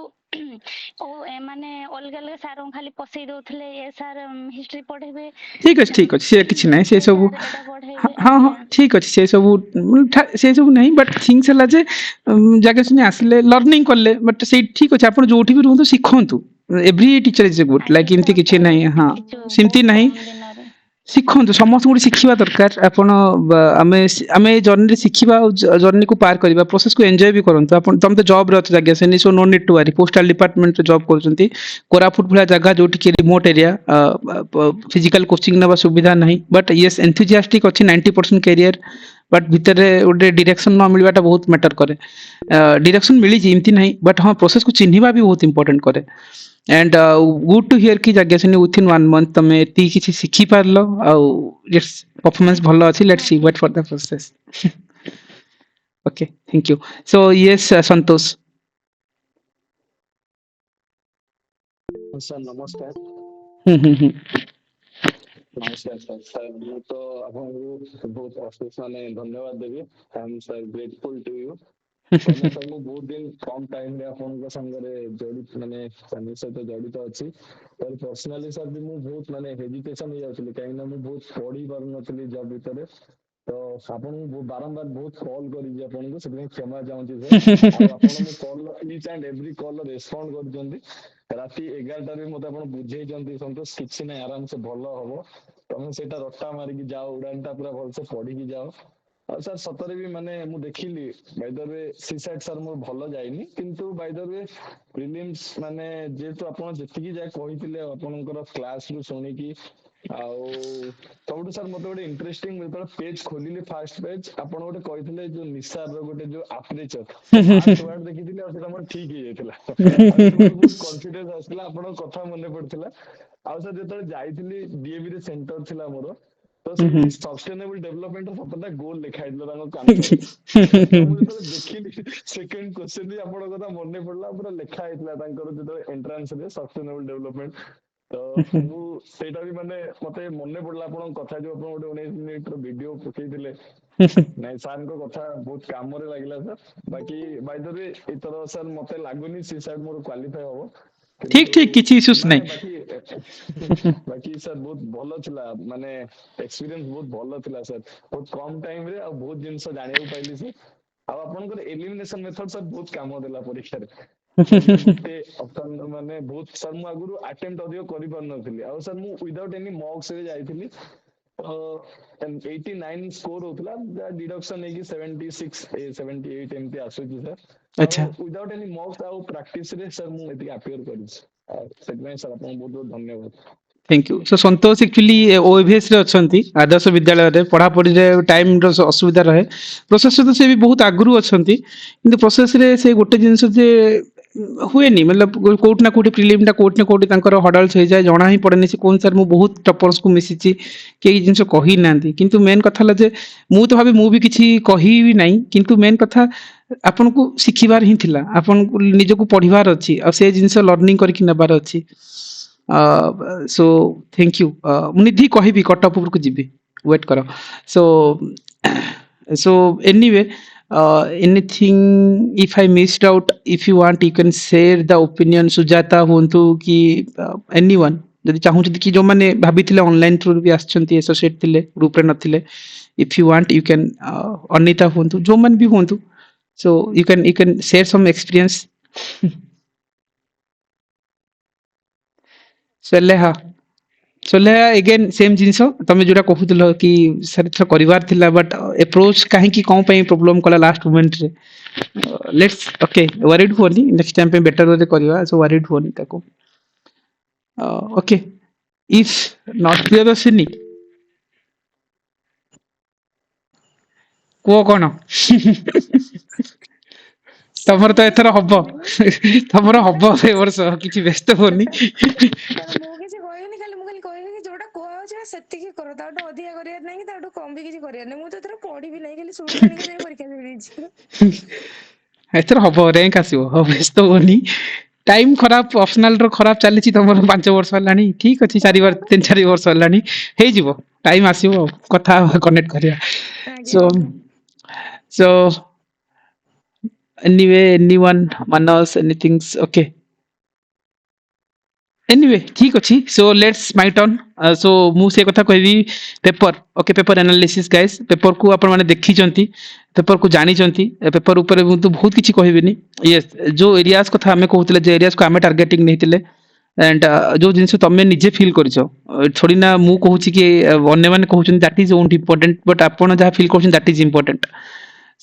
ମାନେ ଅଲଗା ଅଲଗା ସାରଙ୍କୁ ଖାଲି ପଶେଇ ଦଉଥିଲେ ଏ ସାର୍ ହିଷ୍ଟ୍ରି ପଢେଇବେ ଠିକ ଅଛି ସେ କିଛି ନାହିଁ ସେ ଏ ସବୁ ସାର୍ ଏଇଟା ପଢେଇବେ ହଁ ଆଜ୍ଞା ଠିକ ଅଛି ସେ ସବୁ ନାହିଁ ବଟ୍ ଥିଙ୍ଗସ୍ ହେଲା ଯେ ଯାଜ୍ଞସେନୀ ଆସିଲେ ଲର୍ଣ୍ଣିଂ କଲେ ବଟ୍ ସେଇ ଠିକ ଅଛି ଆପଣ ଯୋଉଠି ବି ରୁହନ୍ତୁ ଶିଖନ୍ତୁ every teacher is good like ଆଜ୍ଞା ଏମିତି ସାର୍ କିଛି ନାହିଁ ବହୁତ ହଁ ଶିଖିଛୁ ସେମିତି ବହୁତ ନାହିଁ କମ ଦିନରେ ଶିଖନ୍ତୁ ସମସ୍ତଙ୍କୁ ଗୋଟେ ଶିଖିବା ଦରକାର ଆପଣ ଆମେ ଏଇ ଜର୍ଣ୍ଣିରେ ଶିଖିବା ଆଉ ଜର୍ଣ୍ଣିକୁ ପାର କରିବା ପ୍ରୋସେସକୁ ଏନ୍ଜୟ ବି କରନ୍ତୁ ଆପଣ ତମେ ତ ଜବରେ ଅଛ Yajnaseni so no need to worry postal ଡିପାର୍ଟମେଣ୍ଟରେ ଜବ୍ କରୁଛନ୍ତି କୋରାପୁଟ ଭଳିଆ ଜାଗା ଯୋଉଠି ରିମୋଟ ଏରିଆ ଫିଜିକାଲ କୋଚିଂ ନେବା ସୁବିଧା ନାହିଁ ବଟ୍ ୟେସ୍ ଏନ୍ଥୁଜିଆଷ୍ଟିକ୍ ଅଛି 90% କ୍ୟାରିୟର ବଟ୍ ଭିତରେ ଗୋଟେ ଡିରେକ୍ସନ ନ ମିଳିବାଟା ବହୁତ ମ୍ୟାଟର କରେ ଡିରେକ୍ସନ ମିଳିଛି ଏମିତି ନାହିଁ ବଟ୍ ହଁ ପ୍ରୋସେସକୁ ଚିହ୍ନିବା ବି ବହୁତ ଇମ୍ପୋର୍ଟାଣ୍ଟ କରେ and good to hear କି ଯାଜ୍ଞସେନୀ within 1 month ତମେ ଏତିକି କିଛି ଶିଖି ପାରିଲ ଆଉ performance ଭଲ ଅଛି let's see ଆଜ୍ଞା wait for the process okay thank you so yes Santosh sir ନମସ୍କାର ହୁଁ ନମସ୍କାର ସାର୍ ସାର୍ ମୁଁ ତ ଆପଣଙ୍କୁ ବହୁତ ଅଶେଷ ଧନ୍ୟବାଦ ଦେବି I am sir grateful to you କାହିଁକିନା ସାର୍ ମୁଁ ବହୁତ ଦିନ କମ ଟାଇମରେ ଆପଣଙ୍କ ସାଙ୍ଗରେ ଚ୍ୟାନେଲ ସହିତ ଜଡିତ ଅଛି ତାହେଲେ ପର୍ସନାଲି ସାର୍ ବି ମୁଁ ବହୁତ ହେଜିଟେସନ ହେଇଯାଉଥିଲି କାହିଁକିନା ମୁଁ ବହୁତ ପଢି ପାରୁନଥିଲି ଜବ୍ ଭିତରେ ତ ଆପଣଙ୍କୁ ବାରମ୍ବାର ବହୁତ କଲ୍ କରିଛି ଆପଣଙ୍କୁ ସେଥିପାଇଁ କ୍ଷମା ଚାହୁଁଛି ସାର୍ ଆଉ ଆପଣ ମୋ call each and every call respond କରୁଛନ୍ତି ରାତି 11ଟାରେ ମତେ ଆପଣ ବୁଝେଇଛନ୍ତି ସନ୍ତୋଷ କିଛି ନାହିଁ ଆରାମସେ ଭଲ ହବ ତମେ ସେଇଟା ରଟା ମାରିକି ଯାଅ ଉଡାନଟା ପୁରା ଭଲସେ ପଢିକି ଯାଅ ଆଉ ସାର୍ ସତରେ ବି ମୁଁ ଦେଖିଲି ବାଇ ଦ ୱେ ସିସାଇଡ୍ ସାର୍ ମୋର ଭଲ ଯାଇନି କିନ୍ତୁ ବାଇ ଦ ୱେ ପ୍ରିଲିମ୍ସ ଯେହେତୁ ଆପଣ ଯେତିକି ଯାଏ କହିଥିଲେ ଆପଣଙ୍କର କ୍ଲାସ ରୁ ଶୁଣିକି ଆଉ ସବୁଠୁ ସାର୍ ମତେ ଗୋଟେ ଇଣ୍ଟରେଷ୍ଟିଂ ଯେତେବେଳେ ପେଜ ଖୋଲିଲି ଫାଷ୍ଟ ପେଜ ଆପଣ ଗୋଟେ କହିଥିଲେ ଯୋଉ ନିଶାର ଗୋଟେ ଯୋଉ ଆପରେଚର ଫାଷ୍ଟ ୱାର୍ଡ ଦେଖିଥିଲି ଆଉ ସେଟା ମୋର ଠିକ ହେଇଯାଇଥିଲା ଆଉ ସେଠୁ ମତେ ବହୁତ କନଫିଡେନ୍ସ ଆସିଥିଲା ଆପଣଙ୍କ କଥା ମନେ ପଡିଥିଲା ଆଉ ସାର୍ ଯେତେବେଳେ ଯାଇଥିଲି DAV ରେ ସେଣ୍ଟର ଥିଲା ମୋର ତ ସେଇଠି ସଷ୍ଟେନେବଲ ଡେଭଲପମେଣ୍ଟ ର 7ଟା ଗୋଲ ଲେଖା ହେଇଥିଲା ତାଙ୍କ କାନ୍ଥରେ ତ ମୁଁ ଯେତେବେଳେ ଦେଖିଲି ସେକେଣ୍ଡ କ୍ୱେଶ୍ଚନ ବି ଆପଣଙ୍କ କଥା ମନେ ପଡିଲା ପୁରା ଲେଖା ହେଇଥିଲା ତାଙ୍କର ଯେତେବେଳେ ଏଣ୍ଟ୍ରାନ୍ସ ରେ ସଷ୍ଟେନେବଲ ଡେଭଲପମେଣ୍ଟ ତ ମୁଁ ସେଇଟା ବି ମତେ ମନେ ପଡିଲା ଆପଣଙ୍କ କଥା ଯୋଉ ଆପଣ ଗୋଟେ 19 ମିନିଟ ର ଭିଡିଓ ପକେଇଥିଲେ ନାଇଁ ସାର୍ଙ୍କ କଥା ବହୁତ କାମରେ ଲାଗିଲା ସାର୍ ବାକି ବାଇ ଦ ୱେ ଏଥର ସାର୍ ମତେ ଲାଗୁନି ସି ସାର୍ ମୋର କ୍ୱାଲିଫାଏ ହବ ଠିକ କିନ୍ତୁ ଠିକ କିଛି ଇସ୍ୟୁସ୍ ନାହିଁ ବାକି ସାର୍ ବହୁତ ଭଲ ଥିଲା ଏକ୍ସପିରିଏନ୍ସ ବହୁତ ଭଲ ଥିଲା ସାର୍ ବହୁତ କମ ଟାଇମ ରେ ଆଉ ବହୁତ ଜିନିଷ ଜାଣିବାକୁ ପାଇଲି ସାର୍ ଆଉ ଆପଣଙ୍କର ଏଲିମିନେସନ ମେଥଡ ସାର୍ ବହୁତ କାମ ଦେଲା ପରୀକ୍ଷାରେ ଯେମିତି ଗୋଟେ ଅପସନ ବହୁତ ସାର୍ ମୁଁ ଆଗରୁ ଆଟେମ୍ପ୍ଟ ଅଧିକ କରିପାରୁନଥିଲି ଆଉ ସାର୍ ମୁଁ ୱିଦାଉଟ୍ ଏନି ମକ୍ସ ରେ ଯାଇଥିଲି 89 स्कोर होतला डिडक्शन है कि 76 78 एमती आसुची सर अच्छा विदाउट एनी मॉक्स आउ प्रैक्टिस रे सर मु एति अपियर करिस सेगमेंट सर आपन बहुत बहुत धन्यवाद thank you so Santosh actually OAVS रे अछंती आदर्श विद्यालय रे पढ़ा पढ़ी रे टाइम रो असुविधा रहे प्रोसेस तो से भी बहुत आगुरु अछंती किंतु प्रोसेस रे से गोटे जिंस जे हुए नहीं मतलब कोट ना कोट प्रिलिम टा कोट ना कोट तांकर हडल्स हो जाए जना ही पड़े से कौन सर मु बहुत टपर्स को मिसिची कई जिंस कही नांती किंतु मेन कथा ला जे मु तो भाबे मु भी किछि कही भी नहीं किंतु मेन कथा आपन को सिखिबार ही थिला आपन को निज को पढ़िबार अछि आ से जिंस लर्निंग करके नबार अछि सो थैंक यू निधि कहबी कटअप को जीबी वेट करो so anyway anything if I missed out if you want you can share the opinion Sujata हुंतु कि anyone जदि चाहूँ कि जो माने भाभी ऑनलाइन थ्रू भी आछंती एसोसिएट थिले ग्रुप रे नथिले if you want you can Anita हुंतु जो मन भी हुंतु so you can share some experience चले अगेन सेम जिंस तमे जोरा कहूतलो कि सर थर परिवार थिला बट अप्रोच काहे कि कोन पई प्रॉब्लम कला लास्ट मोमेंट रे लेट्स ओके वरीड होनी नेक्स्ट टाइम पे बेटर वे करवा सो वरीड होनी ताको ओके इफ नॉट प्रियदर्शिनी को कोन तमर तो एथर हबो तमर हबो ए वर्ष किछि व्यस्त होनी ସେତିକି କର ତାଠୁ ଅଧିକା କରିବାର ନାହିଁ କି ତାଠୁ କମ ବି କିଛି କରିବାର ନାହିଁ ମୁଁ ତ ଏଥର ପଢିବି ନାହିଁ ଖାଲି ଶୁଣି ଶୁଣିକି ଯାଇ ପରୀକ୍ଷା ଦେଇଛି ଏଥର ହବ ରैंक ଆସିବ ବ୍ୟସ୍ତ ହୋନି टाइम खराब ऑप्शनल रो खराब चली तुम 5 वर्ष है ठीक अच्छे 3-4 वर्ष है टाइम आसो कथा कनेक्ट करिया सो एनीवे एनीवन मानस एनीथिंग ओके एनीवे ठीक अच्छी so let's my turn so मु से कथा कहबी paper okay paper analysis guys paper को आपण माने देखि जंती पेपर को जानी जंती पेपर ऊपर तो बहुत किछि कहबिनी यस जो एरियाज कथा हमें कहउतले जे एरियाज को हमें टारगेटिंग नहितिले एंड जो जिंस तमे निजे फील करछो छोड़ी ना मु कहूची कि अन्य माने कहउछन that is only important but आपण जहा फील करछन दैट इज इंपोर्टेंट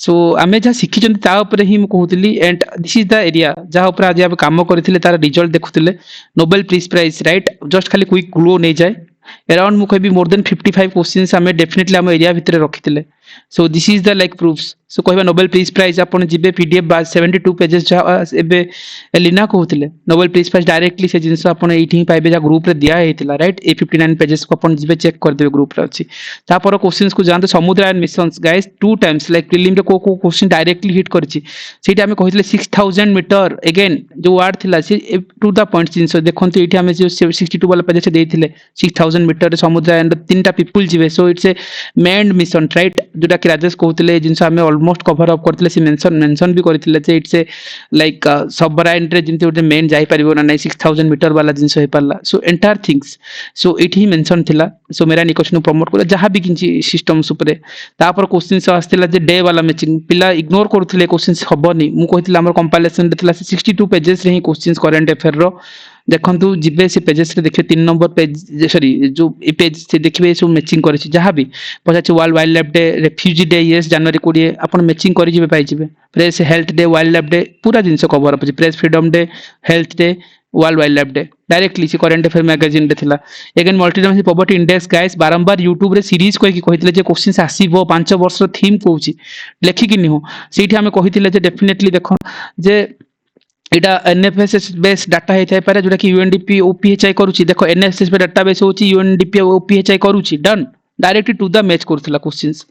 सो आमे जहा शिखि जंती ता ऊपर ही मु कहउतली and this is the area जहा ऊपर आज आप काम करथिले तार रिजल्ट देखुथिले Nobel peace prize right just खाली क्विक ग्लो नै जाय अराउंड मु कहबी मोर देन 55 क्वेश्चंस हमें डेफिनेटली हम एरिया भितर रखिथिले so this is the like proofs सो कहबा नोबेल पीस प्राइज आपण जिबे पीडीएफ 72 पेजेस एबे एलिना कहउथिले नोबेल पीस प्राइज डायरेक्टली से जिंस आपण एठी ही पाइबे जा ग्रुप रे दिया हेतिला राइट ए 59 पेजेस को आपण जिबे चेक कर देबे ग्रुप रे अछि ता पर क्वेश्चंस को जानते Samudrayaan missions guys 2 times like prelim रे को क्वेश्चन डायरेक्टली हिट करछि सेटा हमें कहितले 6000 मीटर अगेन जो वर्ड थिला से टू द पॉइंट जिंस देखंतु एठी हमें जो 62 वाला पेजेस देइथिले 6000 मीटर समुद्रायन तीनटा पीपल जिवे so it's a manned mission right जोटा कि राजेश कहउतले जिंस हमें ऑलमोस्ट कवर अप करथिले से मेंशन भी करथिले जे इट्स ए लाइक सबराइन रे जिंते ओटे मेन जाई परिबो ना 6000 मीटर वाला जिंस हे परला so entire things so it he mention थिला सो मेरा निकोशन प्रमोट कर जहां भी किछि सिस्टम्स ऊपर तापर क्वेश्चंस आस्थिला जे डे वाला मैचिंग पिला इग्नोर करथिले क्वेश्चंस हबनी मु कहिथिला हमर कंपाइलेशन रे थिला 62 पेजेस रे ही क्वेश्चंस करंट अफेयर रो देखंतु जिबे से पेजेस रे देखिए 3 नंबर पेज सॉरी जो ए पेज से देखिबे सो मैचिंग करिछि जहां भी पछाछि world wildlife day refugee day yes जनवरी 20 अपन मैचिंग करि जिबे पाइ जिबे press health day wildlife day पूरा जिंस cover up press freedom day health day world wildlife day directly से करंट अफेयर मैगजीन रे थिला again multidimensional poverty index guys बारंबार YouTube रे सीरीज कोइ कि कहितले जे क्वेश्चंस आसीबो 5 वर्ष थीम कहूची लेखि कि निहो सेठी हमें कहितले जे डेफिनेटली देखो जे एटा एनएफएसएस बेस डाटा हे थाय पारे जोटा कि यूएनडीपी ओपीएचआई करूची देखो एनएफएसएस पे डाटाबेस होची यूएनडीपी ओपीएचआई करूची done directly to the match करथला क्वेश्चंस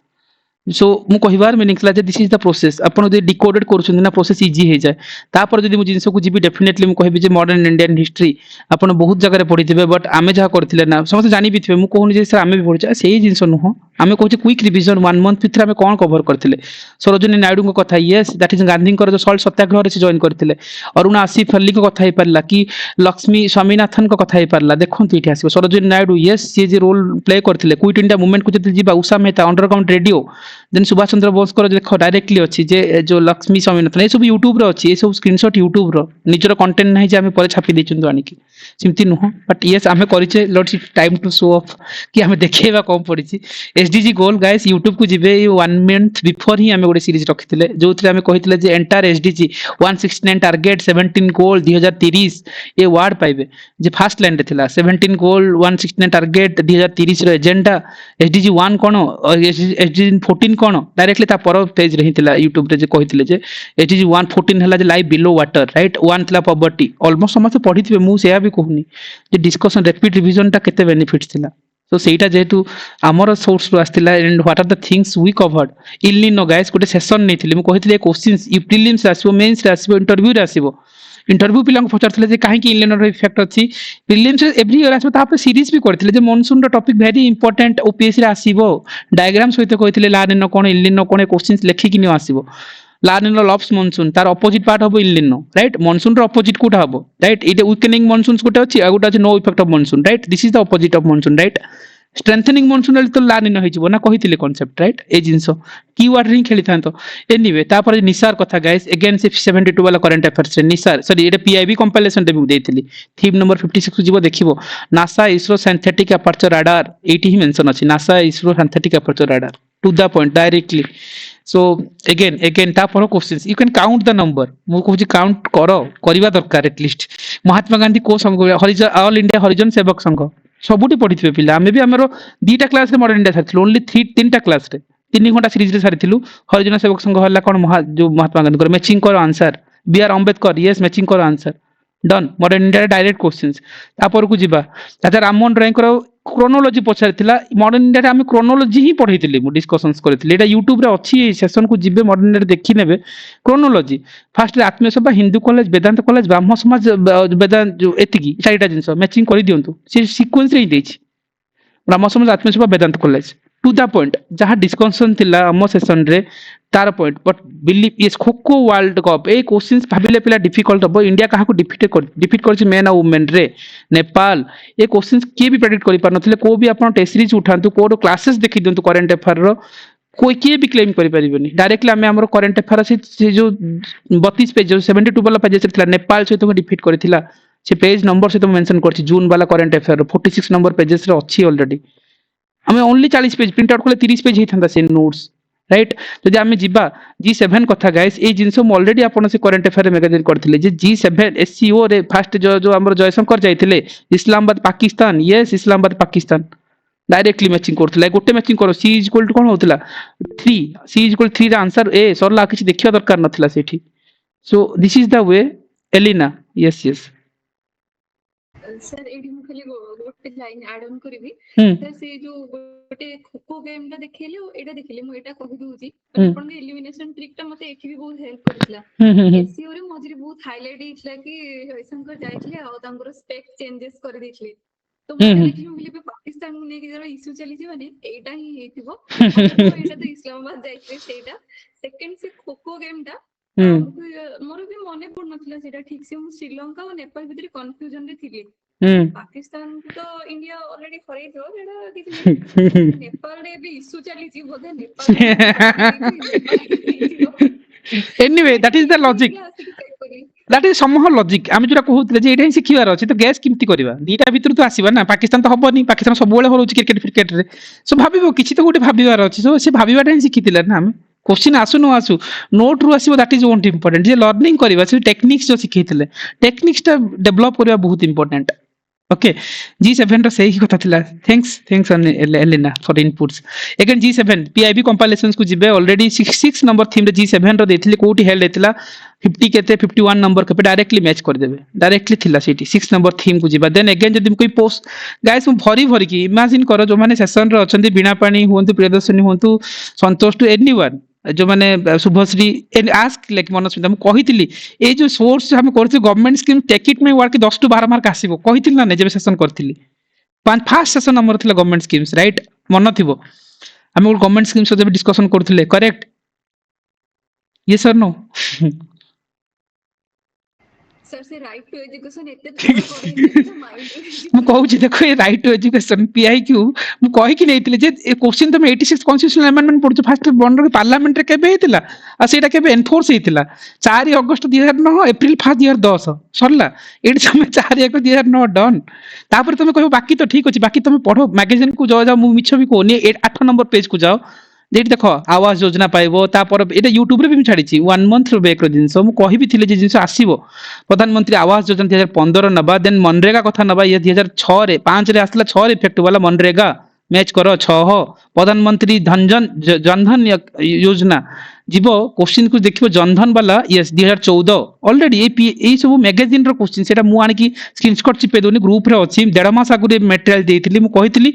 सो मु कहिबार मीनिंग ला जे दिस इज द प्रोसेस अपन जे डिकोडेड करछन ना प्रोसेस इजी हे जाय तापर जदि मु जिंस को जिबी डेफिनेटली मु कहिबी जे मॉडर्न इंडियन हिस्ट्री अपन बहुत जगह रे पढिथिबे बट आमे जहा करथिले ना समस्त जानि बिथिबे मु कहूनी जे सर आमे भी पढिछा सेही जिंस नुह आमे कहूची क्विक रिवीजन 1 मंथ भितर आमे कोन कवर करथिले सरोजिनी नायडू को कथा यस दैट इज गांधी को जो सॉल्ट सत्याग्रह रे से जॉइन करथिले अरुण आसिफ अली को कथा हे परला कि लक्ष्मी स्वामीनाथन को कथा हे परला देखंतु इति आसीबो सरोजिनी नायडू यस सी जे रोल प्ले करथिले क्विट इंडिया मूवमेंट को जति जिबा Usha Mehta underground radio then Subhash Chandra Bose को देख डायरेक्टली अच्छी जे जो लक्ष्मी स्वामीनाथन ये सब यूट्यूब रो अच्छी ये सब स्क्रीनशॉट यूट्यूब रो निजर कंटेंट नहीं जे आमे परे छापी देचुंदु आनिकी सिमती नुह बट यस आमे करिचे lots it time to show off कि आमे देखेबा कम पड़िछि एसडीजी गोल गाइस यूट्यूब को जिबे 1 मंथ बिफोर ही आमे गोटे सीरीज रखिथिले जोथरे आमे कहिथिले जे एंटायर एसडीजी 169 टारगेट 17 गोल 2030 ये वर्ड पाइबे जे फर्स्ट लाइन रे थिला 17 गोल 169 टारगेट 2030 रो एजेंडा एसडीजी 1 कोन एसडीजी 14 कोन डायरेक्टली ता पर पेज रे हिथिला यूट्यूब रे जे कहिथिले जे एसडीजी 1 14 हला जे लाइफ बिलो वाटर राइट 1 थिला पॉवर्टी ऑलमोस्ट समस्त पढिथिबे मु सेया भी कहूनी जे डिस्कशन रैपिड रिवीजन ता केते बेनिफिट्स थिला तो सेटा जेतु हमर सोर्स रु आस्तिला and what are the things we covered इलिनो गाइस गोटे सेशन नेथिले मु कहिथिले क्वेश्चंस यू प्रीलिम्स आसीबो मेंस रे आसीबो इंटरव्यू रे आसीबो इंटरव्यू पिला पचारथिले जे काहे कि इलिनो रो इफेक्ट अछि प्रीलिम्स एवरी ईयर आसीबो तापर सीरीज भी करथिले जे मॉनसून रो टॉपिक वेरी इंपोर्टेंट ओपीएससी रे आसीबो डायग्राम सहित कहिथिले लानिनो कोन इलिनो कोन क्वेश्चंस लेखि कि न आसीबो लानिनो लव्स मॉनसून तार अपोजिट पार्ट हबो इलिनो राइट मॉनसून रो अपोजिट कोटा हबो राइट इट वीकनिंग मॉनसून्स कोटा अछि आ गोटा अछि no effect of monsoon right this is the opposite of monsoon right strengthening monsoon तो लानिनो होइजिवो ना कहिथिले कांसेप्ट राइट ए जिंसो कीवर्ड रे खेली थांतो एनीवे तापर निसार कथा गाइस अगेन से 72 वाला करंट अफेयर्स रे निसार सॉरी एटा पीआईबी कंपाइलेशन रे भी देइथिली थीम नंबर 56 को जीवो देखिबो NASA ISRO synthetic aperture radar एटी ही मेंशन अछि NASA ISRO synthetic aperture radar to the point directly so again तापर questions you can count the number मु कहूची काउंट करो करिवा दरकार एटलीस्ट महात्मा गांधी को संघ हरिजन ऑल इंडिया हरिजन सेवक संघ सबुटी पढ़िथिबे पिला आमे भी हमरो दीटा क्लास रे मॉडर्न इंडिया सारिथिलु ओनली 3टा क्लास रे 3 घंटा सीरीज रे सारिथिलु हरिजन सेवक संघ हल्ला कोन जो महात्मा गांधी कर मैचिंग करो answer B R Ambedkar yes matching करो answer done modern India direct questions तापर को जिबा ताजा राममोहन राय कर क्रोनोलॉजी पछारथिला मॉडर्न इंडिया रे आमे क्रोनोलॉजी ही पढैथिले मु डिस्कशंस करथिले एटा यूट्यूब रे अछि सेशन को जिबे मॉडर्न इंडिया रे देखि नेबे क्रोनोलॉजी फर्स्ट रे आत्मीय सभा हिंदू कॉलेज वेदांत कॉलेज ब्रह्म समाज वेदांत जो एतिकी चारिटा जिंस मैचिंग करि दियंतु से सीक्वेंस रे ही देछि ब्रह्म Samaj Atmiya Sabha Vedanta college to the point जहां डिस्कशन थिला हम सेशन रे तार point but believe yes Kho Kho world cup ए क्वेश्चंस भाबिले पिला डिफिकल्ट हबो इंडिया काहा को डिफीट करछि मेन आ वुमेन रे नेपाल ए क्वेश्चंस के भी प्रेडिक्ट करि पार नथिले को भी आपण टेस्ट सीरीज उठांतु कोड क्लासेस देखि दियंतु करंट अफेयर रो कोई के भी क्लेम करि परिबनी डायरेक्टली हमें हमरो करंट अफेयर से जो 32 पेज जो 72 वाला पेज थिला नेपाल से तो डिफीट करथिला से पेज नंबर से तो मेंशन करछि जून वाला करंट अफेयर 46 नंबर पेजेस रे अछि ऑलरेडी हमें ओनली 40 पेज प्रिंट आउट करले 30 पेज ही थांदा से नोट्स राइट जदि आमे जिबा G7 कथा गाइस ए जिंस हम ऑलरेडी आपण से करंट अफेयर मैगजीन करथिले जे G7 SCO रे फर्स्ट जो हमर जयशंकर जाइथिले Islamabad Pakistan yes Islamabad Pakistan directly matching करथिला गोटे मैचिंग करो C इक्वल टू कोन होतला 3 C इक्वल 3 रा आंसर ए सरला किछ देखिया दरकार नथिला सेठी so this is the way एलिना यस यस सर एडी मु खाली गोटे लाइन ऐड ऑन करबी हम्म सर से जो गोटे खोखो गेम टा देखिले एटा देखिले मु एटा कहि दूची अपन के एलिमिनेशन ट्रिक टा मते एठी भी बहुत हेल्प करथिला एससीओ रे मजरी बहुत हाईलाइट हितला कि हरिशंकर जाइथिले आ तांकर स्पेक चेंजेस कर दिथिले तो मते देखि मु बिले पाकिस्तान को नेकी जरा इश्यू चली जी माने एटा ही हेतिबो एटा तो इस्लामाबाद जाइथिले सेटा सेकंड से खोखो गेम टा मोर भी मने पड़ नथिला सेटा ठीक से मु श्रीलंका और नेपाल भीतर कंफ्यूजन रे थिले पाकिस्तान तो इंडिया ऑलरेडी फरे जो जेडा देखि नेपाल रे भी इश्यू चली जी बोधे Nepal anyway that is the logic that is समह लॉजिक आमे जोरा कहउतले जे एटा ही सिखिवार अछि तो गैस किमती करबा दीटा भीतर तो आसीबा ना पाकिस्तान तो हबनी पाकिस्तान सब बेले होरउछि क्रिकेट रे सो भाबिबो किछि तो गोटे भाबिवार अछि सो से भाबिबाटा ही सिखितिला ना हम क्वेश्चन आसु न आसु नोट रु आसीबो दैट इज ओंट इंपोर्टेंट जे लर्निंग करबा से टेक्निक्स जो सिखैतिले टेक्निक्स टा डेवलप करबा बहुत इंपोर्टेंट ओके G7 रो सही कथा थिला thanks on Elina for inputs again G7 PIB compilations को जिबे ऑलरेडी 66 नंबर थीम रे G7 रो देथिले कोठी हेल्ड हेतिला 50 केते 51 नंबर के डायरेक्टली मैच कर देबे डायरेक्टली थिला सेठी 6 नंबर थीम को जिबा देन अगेन जदि कोई पोस्ट गाइस भरी की इमेजिन करो जो माने सेशन रे अछंती बिना पानी होंतु प्रियदर्शनी होंतु संतोष टू एनीवन जो माने शुभश्री आस्क लाइक मनस्मिता हम कहितली ए जो सोर्स हम करथि गवर्नमेंट स्कीम टेक इट में वर्क 10 टू 12 मार्क आसीबो कहितली ना जे सेशन करथिली फर्स्ट सेशन हमर थिला गवर्नमेंट स्कीम्स राइट मन थिबो हम गवर्नमेंट स्कीम्स जब डिस्कशन करथिले करेक्ट यस और नो सर से राइट टू एजुकेशन एते थोड़ा करे माइंड ମୁଁ କହୁଛି ଦେଖ ଏ ରାଇଟ୍ ଟୁ ଏଜୁକେସନ ପିଆଇକ୍ୟୁ ମୁଁ କହିକି ନେଇଥିଲି ଯେ ଏ କୋଶ୍ଚିନ୍ ତମେ 86 କନଷ୍ଟିଟ୍ୟୁସନାଲ ଆମେଣ୍ଡମେଣ୍ଟ ପଢୁଛ ଫାଷ୍ଟ ବଣ୍ଡର ପାର୍ଲାମେଣ୍ଟରେ କେବେ ହେଇଥିଲା ଆଉ ସେଇଟା କେବେ ଏନଫୋର୍ସ ହେଇଥିଲା 4 ଅଗଷ୍ଟ 2009 ଏପ୍ରିଲ 1 2010 ସରିଲା ଏଇଠି ତମେ 4 ଅଗଷ୍ଟ 2009 ଡନ୍ ତାପରେ ତମେ କହିବ ବାକି ତ ଠିକ ଅଛି ବାକି ତମେ ପଢ ମ୍ୟାଗାଜିନ କୁ ଯାଅ ମୁଁ ମିଛ ବି କହୁନି 8 ନମ୍ବର ପେଜ କୁ ଯାଅ যেটি দেখ আবাস যোজনা পাইব তারপর এটা ইউট্ୟୁବରେ ବି ମୁଁ ଛାଡ଼ିଛି 1 month ବ୍ୟାକ୍ର ଜିନିଷ ମୁଁ କହିବି ଥିଲେ ଯେ ଜିନିଷ ଆସିବ ପ୍ରଧାନମନ୍ତ୍ରୀ ଆବାସ ଯୋଜନା 2015 ନବା ଦେନ୍ ମନରେଗା କଥା ନବା ଇଏ 2006 ରେ 5 ରେ ଆସିଲା 6 ରେ ଇଫେକ୍ଟ ହେଲା ମନରେଗା ମ୍ୟାଚ୍ କର 6 ପ୍ରଧାନମନ୍ତ୍ରୀ ଜନଧନ ଯୋଜନା ଯିବ କୋଶ୍ଚିନ୍ କୁ ଦେଖିବ ଜନଧନ ବାଲା ୟେସ୍ 2014 ଅଲରେଡି ଏଇ ସବୁ ମ୍ୟାଗାଜିନ ର କୋଶ୍ଚିନ୍ ସେଟା ମୁଁ ଆଣିକି ସ୍କ୍ରିନଶଟ ଚିପେଇ ଦଉନି ଗ୍ରୁପ ରେ ଅଛି 1.5 ମାସ ଆଗରୁ ମେଟେରିଆଲ ଦେଇଥିଲି ମୁଁ କହିଥିଲି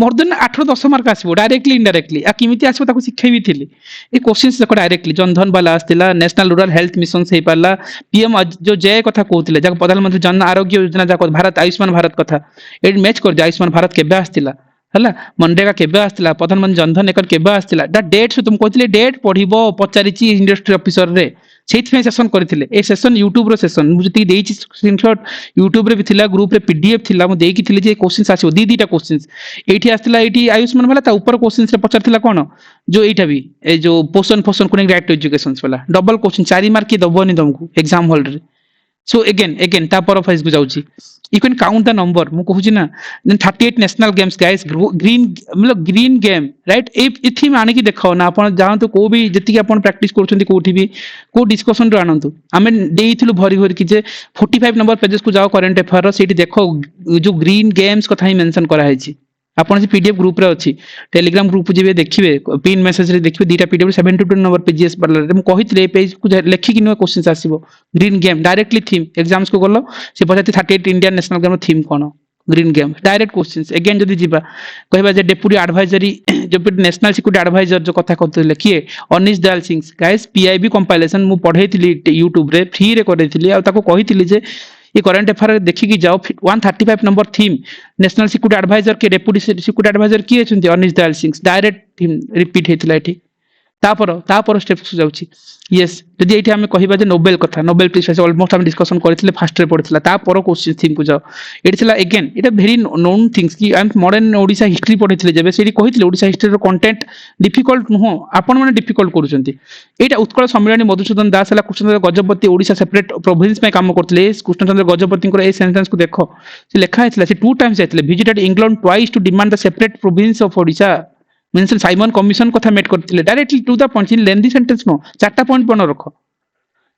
मोर देन 8-10 मार्क आसो डायरेक्टली इनडायरेक्टली आ केमिति आसो ताको शिखै भी थिली ए क्वेश्चंस देखो डायरेक्टली जनधन वाला आस्तिला नेशनल रूरल हेल्थ मिशन से पारला पीएम जो जय कथा कहउतिले जा प्रधानमंत्री जन आरोग्य योजना जा भारत आयुष्मान भारत कथा ए मैच कर आयुष्मान भारत केबे आस्तिला हला मनरेगा केबे आस्तिला प्रधानमंत्री जनधन एकर केबे आस्तिला दा डेट से तुम कहतिले डेट पढिबो पचारिची इंडस्ट्री ऑफिसर रे सेथि सेशन करथिले ए सेशन यूट्यूब रो सेशन मु जति देइची स्क्रीनशॉट यूट्यूब रे भी थिला ग्रुप रे पीडीएफ थिला मु देइकी थिले जे क्वेश्चंस आछो दीटा क्वेश्चंस एठी आस्तिला एठी आयुष्मान वाला ता ऊपर क्वेश्चंस रे पचारथिला कोन जो एटा भी ए जो पोषण को राइट टू एजुकेशन वाला डबल क्वेश्चन 4 मार्क की दबोनी तुमको एग्जाम हॉल रे सो अगेन ता पर फेस को जाउची you can count the number मु कहूची ना 38 नेशनल गेम्स गाइस ग्रीन मतलब ग्रीन गेम राइट ए थीम आने की देखो ना आपण जानतो को भी जति आपण प्रैक्टिस करछंती कोठी भी को डिस्कशन रो आनंतु आमे देइथिलु भरी भरी कि जे 45 नंबर पेजेस को जाओ करंट अफेयर रो सेठी देखो जो ग्रीन गेम्स कथा ही मेंशन करा है आपण पीडीएफ ग्रुप रे अछि टेलीग्राम ग्रुप जेबे देखिबे पिन मेसेज रे देखिबे दीटा पीडीएफ 72 नंबर पेजेस पर मु कहितले पेज को लेखि कि न क्वेश्चंस आसीबो green game directly theme exams को गलो से पछाती 38 इंडियन नेशनल गेम थीम कोन green game direct questions again जदी जीवा कहबा जे डेप्यूटी एडवाइजरी जो नेशनल सिक्योरिटी एडवाइजर जो कथा कहतले किए Anish Dayal Singh guys PIB compilation मु पढैतिली यूट्यूब रे फ्री रे करैतिली आ ताको कहितिली जे ये करंट अफेयर देखि कि जाओ 135 number theme national security adviser के डेप्यूटी सिक्योरिटी एडवाइजर किए छथि Anish Dayal Singh direct theme repeat हेतिला एठी तापर स्टेप्स जाउची यस जदि एठी हमें कहिबा जे नोबेल कथा नोबेल प्रिज ऑलमोस्ट हम डिस्कशन करथिले फास्ट रे पड़थिला तापर क्वेश्चन थीम को जाओ एठी थिला अगेन एटा वेरी नोन थिंग्स कि हम मॉडर्न ओडिसा हिस्ट्री पढिथिले जेबे सेठी कहिथिले ओडिसा हिस्ट्री रो कंटेंट डिफिकल्ट नुहो आपण माने डिफिकल्ट करूचंती एटा उत्कल सम्मेलनी मधुसूदन दास हला कृष्णचंद्र गजपति ओडिसा सेपरेट प्रोविंस में काम करथिले कृष्णचंद्र गजपति को ए सेंटेंस को देखो से लिखा हेतला से 2 टाइम्स हेतले visited England twice to demand the separate province of Odisha mention Simon Commission कथा मेट करथिले directly to the point in lengthy sentence no 4टा पॉइंट बन रखो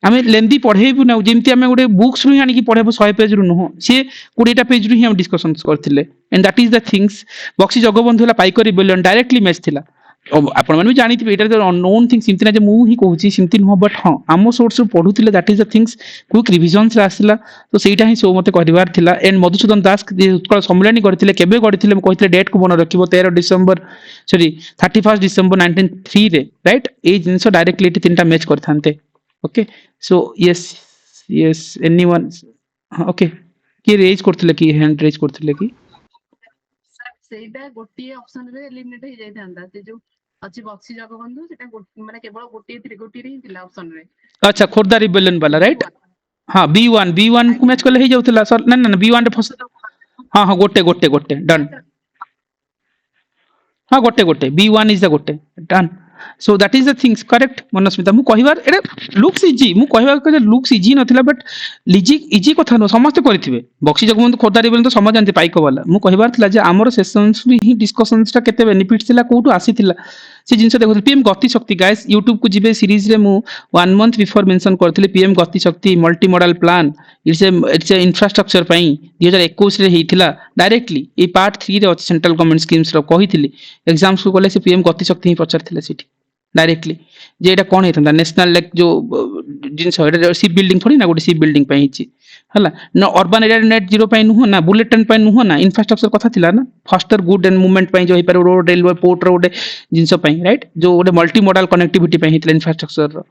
आमे लेंदी पढेबु ना जेमति आमे गुडे बुक्स रु आनी की पढेबु 100 पेज रु नो से 20टा पेज रु ही हम डिस्कशन करथिले and that is the things Bakshi Jagabandhu हला पाइकरी बिलियन डायरेक्टली मैच थिला आपण माने भी जानिथिबे एटा अननोन थिंग सिमति ना जे मु ही कहूची सिमति नो बट हां आमो सोर्स रु पढुथिले that is the things quick revisions रे आसिला तो सेटा ही सो मते कहबार थिला एंड मधुसूदन दास जे उत्कल सम्मेलनी करथिले केबे करथिले म कहिथिले डेट को मन रखिबो 13 डिसेंबर सॉरी 31 डिसेंबर 1903 रे राइट ए जिंसो डायरेक्टली 3टा मैच करथानते okay so yes anyone okay के रेज करथिले की हैंड रेज करथिले की ସେଇଟା ଗୋଟିଏ ଅପସନ ରେ ଏଲିମିନେଟ ହେଇ ଯାଇଥାନ୍ତା ସେ ଯୋଉ ଅଛି ବକ୍ସି ଜଗବନ୍ଧୁ ସେଟା ମାନେ କେବଳ ଗୋଟିଏ ହିଁ ଥିଲା ଅପସନ ରେ अच्छा खोर्धा रिबेलियन वाला राइट हां B1 को मैच करले हे जाउतला सर ना ना B1 रे फस हां हां गोटे डन हां गोटे B1 इज द गोटे done so that is the things correct Manasmita मु कहिबार एटा लुक्स इजी मु कहिबार के लुक्स इजी नथिला बट इजी कथा न समस्त करथिबे बक्सी जगबंधु खोर्धा रिबेलियन तो समझ जानते पाइको वाला मु कहिबार थिला जे हमर सेशंस ही डिस्कशंस टा केते बेनिफिट्स थिला कोटू आसीथिला से जिनस देखो पीएम गति शक्ति गाइस यूट्यूब को जिबे सीरीज रे मु 1 मंथ बिफोर मेंशन करथिले पीएम गति शक्ति multi modal plan it's a infrastructure पई 2021 रे हेथिला डायरेक्टली ए पार्ट 3 रे अछि सेंट्रल गवर्नमेंट स्कीम्स रो कहिथिले एग्जाम्स को गले से पीएम गति शक्ति ही पचारथिले सिटी डायरेक्टली जे एटा कोन हेतंदा नेशनल लाइक जो जिनस एटा शिप बिल्डिंग थोड़ी ना गोटे शिप बिल्डिंग पई हिची हला न अर्बन एरिया नेट जीरो पई नुह ना बुलेट ट्रेन पई नुह ना इंफ्रास्ट्रक्चर कथा थिला ना फास्टर गुड एंड मूवमेंट पई जो हे पर रोड रेलवे पोर्ट रो गोटे जिनस पई राइट जो गोटे मल्टी मॉडल कनेक्टिविटी पई हितले इंफ्रास्ट्रक्चर रो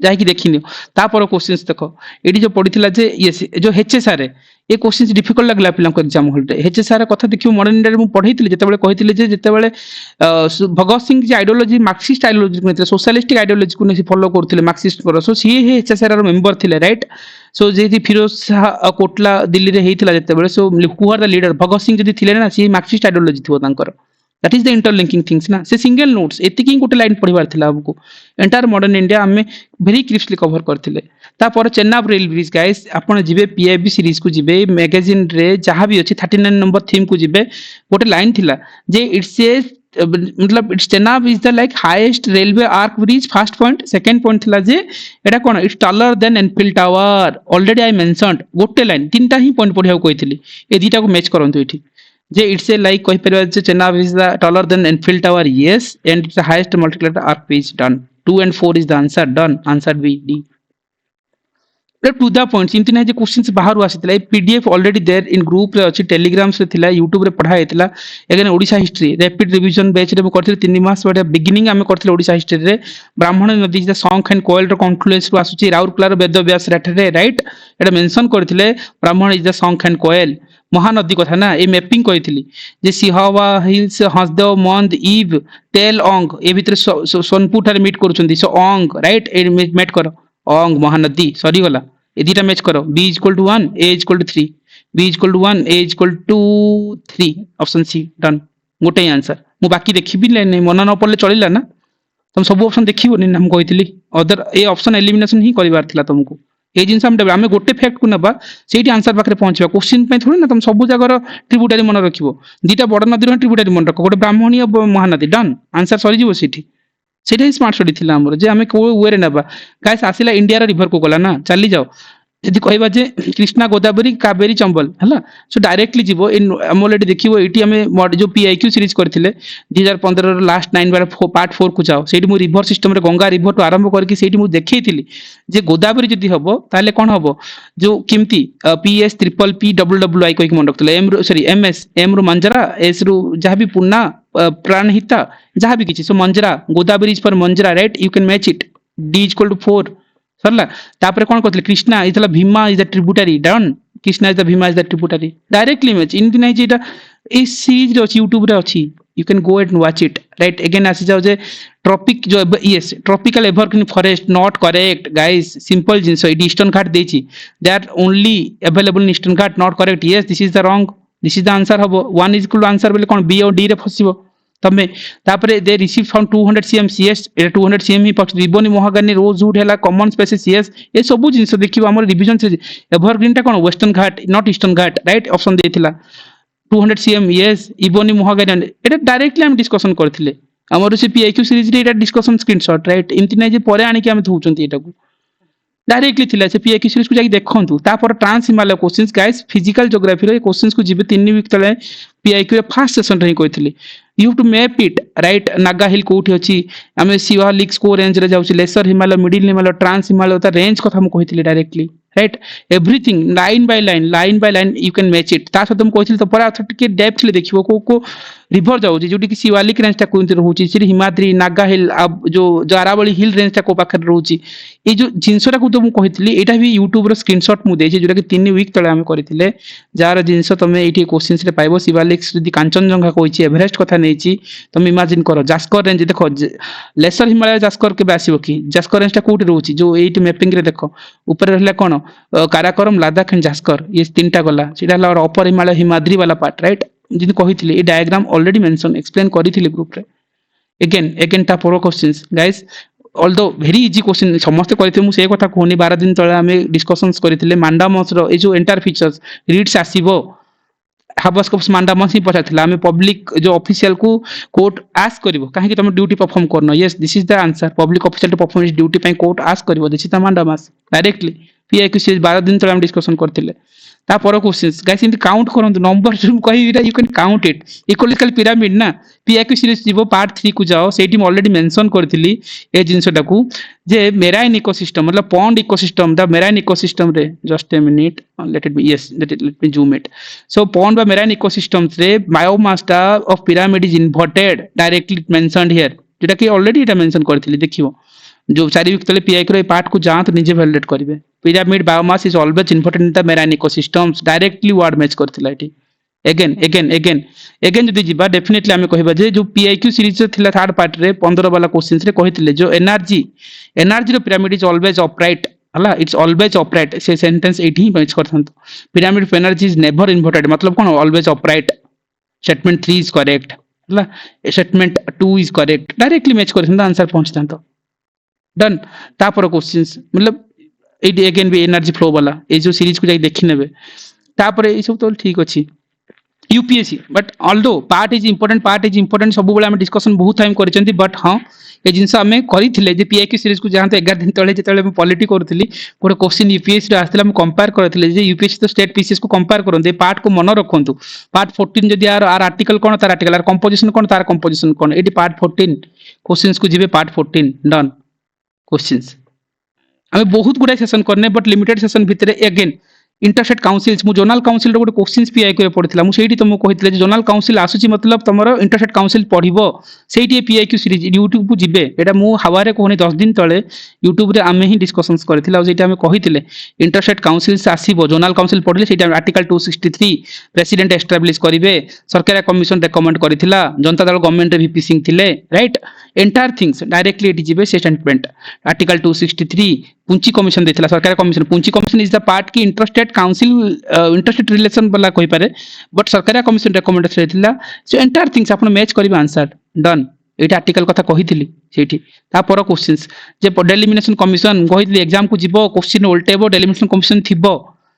जाकि देखिनियो तापर क्वेश्चंस देखो एडी जो पड़ीथिला जे ये जो एचएसआर ये क्वेश्चंस डिफिकल्ट लागला पिला को एग्जाम हॉल रे एचएसआर कथा देखियो मॉडर्न इंडिया रे मु पढैथिले जेतेबेले कहिथिले जे जेतेबेले भगत सिंह जे आइडियोलॉजी मार्क्सिस्ट आइडियोलॉजी को सोशलिस्टिक आइडियोलॉजी को ने फॉलो करथिले मार्क्सिस्ट पर सो सी हे एचएसआर रो मेंबर थिले राइट सो जे फिरोज शाह कोटला दिल्ली रे हेइथिला जेतेबेले so who are the leader Bhagat Singh जदी थिले ना सी मार्क्सिस्ट आइडियोलॉजी थिबो तांकर that is the interlinking things ना से सिंगल नोट्स एतिकी गोटे लाइन पढ़िबार थिला हमको एंटायर मॉडर्न इंडिया हमें वेरी क्रिस्पली कवर करथिले तापर चेन्नाब रेल ब्रिज गाइस आपण जिबे पीआईबी सीरीज को जिबे मैगजीन रे जहां भी अछि 39 नंबर थीम को जिबे गोटे लाइन थिला जे इट्स ए मतलब it's Chenab is the like highest railway arch bridge first point second point थिला जे एटा कोन it's taller than Eiffel tower already I mentioned गोटे लाइन तीनटा ही पॉइंट पढ़िया कहिथिली ए दीटा को मैच करंतु एठी जे इट्स ए लाइक कहि परबा जे Chenab is the taller than Eiffel tower yes and it's the highest multiplier arch bridge done 2 and 4 is the answer done answer B D to the point सिमती ना जे क्वेश्चंस बाहर आसीतला ए PDF already there in group रे अछि Telegram से थिला यूट्यूब रे पढ़ा हेतला again Odisha history rapid revision batch रे करथिले 3 मास बडे बिगिनिंग हमें करथिले ओडिसा हिस्ट्री रे ब्राह्मण नदी द सॉन्ग एंड कोयल रो कॉन्फ्लुएंस रो आसुची राउरकेला रो वेद व्यास रेठ रे राइट एटा मेंशन करथिले Brahmani is the Sankh and Koel Mahanadi कथा ना ए मैपिंग कहिथिली जे सिहावा हिल्स हसदेव मंद ईव टेल ओंग ए भीतर सोनपुर ठारे मीट करूछंदी सो ओंग राइट ए मेट करो ओंग महानदी सरी गला ए दीटा मैच करो b = 1 a = 3 b = 1 a = 3 option C done गोटे आंसर मु बाकी देखिबि नै मन न पड़ले चलिला ना तुम सब ऑप्शन देखिबो नि हम कहितली अदर ए ऑप्शन एलिमिनेशन ही करिवार थिला तुमको ए जिनस हम गोटे फैक्ट को नबा सेठी आंसर पाखरे पहुंचबा क्वेश्चन पे थोड़ी ना तुम सब जगह ट्रिब्यूटरी मन रखिबो दीटा बड़ नदी रो ट्रिब्यूटरी मन रखो गोटे ब्राह्मणी महानदी डन आंसर सरी जीवो सेठी सेटा ही स्मार्ट स्टडी थिला हमर जे हमें को वे रे नबा गाइस आसिला इंडिया रो रिवर को गला ना चली जाओ यदि कहबा जे कृष्णा गोदावरी कावेरी चंबल हला सो डायरेक्टली जीवो इन हम ऑलरेडी देखिबो एटी हमें जो पीआईक्यू सीरीज करथिले 2015 रो लास्ट 9 बार पार्ट 4 को जाओ सेठी मु रिवर सिस्टम रे गंगा रिवर तो आरंभ करके सेठी मु देखैथिली जे गोदावरी जदी हबो ताले कोन हबो जो किमती PS triple P double double I कोइ मन रखतले एम रो सॉरी एमएस एम रो मंजरा एस रो जहां भी पुन्ना प्राणहिता जहां भी किछि so Manjra Godavari is for Manjra right you can match it D = 4 सरला तापर कोन करथले कृष्णा इतला Bhima is the tributary done Krishna is the Bhima is the tributary directly match in नै जेटा इस सीरीज रे अछि यूट्यूब रे अछि you can go and watch it right again आसी जाओ जे ट्रॉपिक जो yes tropical evergreen forest not correct guys simple जिंस इट ईस्टर्न घाट देछि they are only available in Eastern Ghat not correct yes this is the wrong this is the answer हबो 1 is equal to answer बेले कोन B और D रे फसिबो तमे तापरे they receive from 200 cm CS ए 200 cm ही पक्ष रिबोनी मोहागानी रोजवुड हैला कॉमन स्पेसिस CS ए सब जिंस देखिबो हमर रिवीजन से एवरग्रीन टा कोन Western Ghat not Eastern Ghat right option देथिला 200 cm यस इबोनी मोहागानी एटा डायरेक्टली हम डिस्कशन करथिले हमर से पीआईक्यू सीरीज रे एटा डिस्कशन स्क्रीनशॉट राइट इमति नै जे परे आनी के हम थौचंती एटा को डायरेक्टली थिला से पीआईक्यू सीरीज को जाई देखंतु तापर trans Himalaya questions guys physical geography रे क्वेश्चंस को जिबे 3 वीक तले पीआईक्यू रे फर्स्ट सेशन रे कहितली you have to map it right Naga hill कोठी अछि हमें शिवालिक स्कोर रेंज रे जाउछि lesser Himalaya middle Himalaya trans Himalaya ता रेंज कथा हम कहितली directly right everything line by line you can match it ता सदम कहितली तो परा टिके डेप्थ ले देखिबो को रिवर जाउछि जोटी कि शिवालिक रेंज ता कोइंत रहउछि श्री हिमाद्री नागा हिल जो जारावली हिल रेंज ता को पाखर रहउछि ए जो जिंसटा को तो मु कहितली एटा भी YouTube रो स्क्रीनशॉट मु देछि जोटा कि 3 वीक तळे हम करिथिले जार जिंस तमे एठी क्वेश्चंस रे पाइबो शिवालिक यदि कांचनजंगा कहिछि एवरेस्ट कथा नेछि तमे इमेजिन करो जास्कर रेंज देखो लेसर हिमालय जास्कर के आसीबो कि जास्कर रेंज ता कोठी रहउछि जो एठी मैपिंग रे देखो ऊपर रहला कोन काराकोरम लादाख एंड जास्कर ये तीनटा गला सिडा हला अपर हिमालय हिमाद्री वाला पार्ट राइट जिन कहिथिले ए डायग्राम ऑलरेडी मेंशन एक्सप्लेन करिथिले ग्रुप रे अगेन ता four questions guys although very easy question समस्त करते मु से कथा कोनी 12 दिन तळे हमें डिस्कशंस करिथिले मांडामस रो ए जो एंटायर फीचर्स रीड्स आसीबो हाबस्कोप्स मांडामस ही पछाथिला हमें पब्लिक जो ऑफिशियल को कोर्ट आस्क करबो काहे कि तुम ड्यूटी परफॉर्म करनो yes this is the answer public official to perform duty पे कोर्ट आस्क करबो this is the mandamus directly PIQ series 12 दिन तळे हम डिस्कशन करथिले ता पर क्वेश्चंस गाइस इन काउंट करंतु नंबर जो कहि you can count it ecological pyramid ना पीआईक्यू सीरीज जीवो पार्ट 3 को जाओ सेठी ऑलरेडी मेंशन करथिली ए जिंसटा को जे मेराइन इकोसिस्टम मतलब pond ecosystem the marine ecosystem रे just a minute let it be yes let me zoom it so pond बा मेराइन इकोसिस्टम्स रे biomass of pyramid is inverted directly mentioned here जेटा कि ऑलरेडी एटा mention करथिली देखियो जो 4 week तले pi रो part को जांत निजे वैलिडेट करिवे pyramid biomass is always important in the marine ecosystems directly word match करथिला एठी एगेन जदि जिबा डेफिनेटली आमे कहबा जे जो पीआईक्यू सीरीज थिला थर्ड पार्ट रे 15 वाला क्वेश्चंस रे कहितले जो एनर्जी रो पिरामिड इज ऑलवेज अपराइट हला इट्स ऑलवेज अपराइट से सेंटेंस एठी ही मैच करथंत pyramid of energy is never inverted मतलब कोन always upright statement 3 is correct हला statement 2 is correct directly match करथंत आंसर पहुंचथंत डन तापर क्वेश्चंस मतलब एडी अगेन भी एनर्जी फ्लो वाला ए जो सीरीज को जाई देखि नेबे तापर ए सब तो ठीक अछि UPSC but although part is important सब बेले हम डिस्कशन बहुत टाइम करिसेंती बट हां ए जिंस हमें करिथिले जे पीआईक्यू सीरीज को जहां 11 दिन तळे जेतळे हम पॉलिटी करथिली गोटे क्वेश्चन यूपीएससी रे आस्थिला हम कंपेयर करथिले जे यूपीएससी तो स्टेट पीसीएस को कंपेयर करन पार्ट को मन रखंतु पार्ट 14 जदि आर आर्टिकल कोन तार आर्टिकल आर कंपोजिशन कोन तार कंपोजिशन कोन एडी पार्ट 14 क्वेश्चंस को जिबे पार्ट 14 डन क्वेश्चंस हमें बहुत गुडा सेशन करने बट लिमिटेड सेशन भितरे अगेन इंटरसेट काउंसिल्स मु जोनल काउंसिल रो गोटे क्वेश्चंस पीआईक्यू रे पढितला मु सेठी तुमको कहितले जे जोनल काउंसिल आसुची मतलब तमरो इंटरसेट काउंसिल पढिबो सेठी पीआईक्यू सीरीज यूट्यूब को जिबे एटा मु हवारे कोहनी 10 दिन तळे यूट्यूब रे आमे ही डिस्कशंस करथिला सेठी हमें कहितले इंटरसेट काउंसिल्स आसीबो जोनल काउंसिल पढिले सेठी आर्टिकल 263 प्रेसिडेंट एस्टैब्लिश करिवे सरकार commission recommend करथिला Janata Dal government रे वीपी सिंह थिले राइट एंटायर थिंग्स डायरेक्टली एटी जिबे से स्टेटमेंट आर्टिकल 263 पुंची कमिशन देथिला Sarkaria commission Punchhi commission is the part की इंटरस्टेट काउंसिल इंटरस्टेट रिलेशन वाला कहि पारे बट सरकार कमिशन रेकमेंडेशन देथिला सो एंटायर थिंग्स आपण मैच करबा आंसर डन एटा आर्टिकल कथा कहिथिली सेठी ता पर क्वेश्चंस जे डेलिमिनेशन कमिशन कहिथिली एग्जाम को जिवो क्वेश्चन उल्टेबो डेलिमिनेशन कमिशन थिबो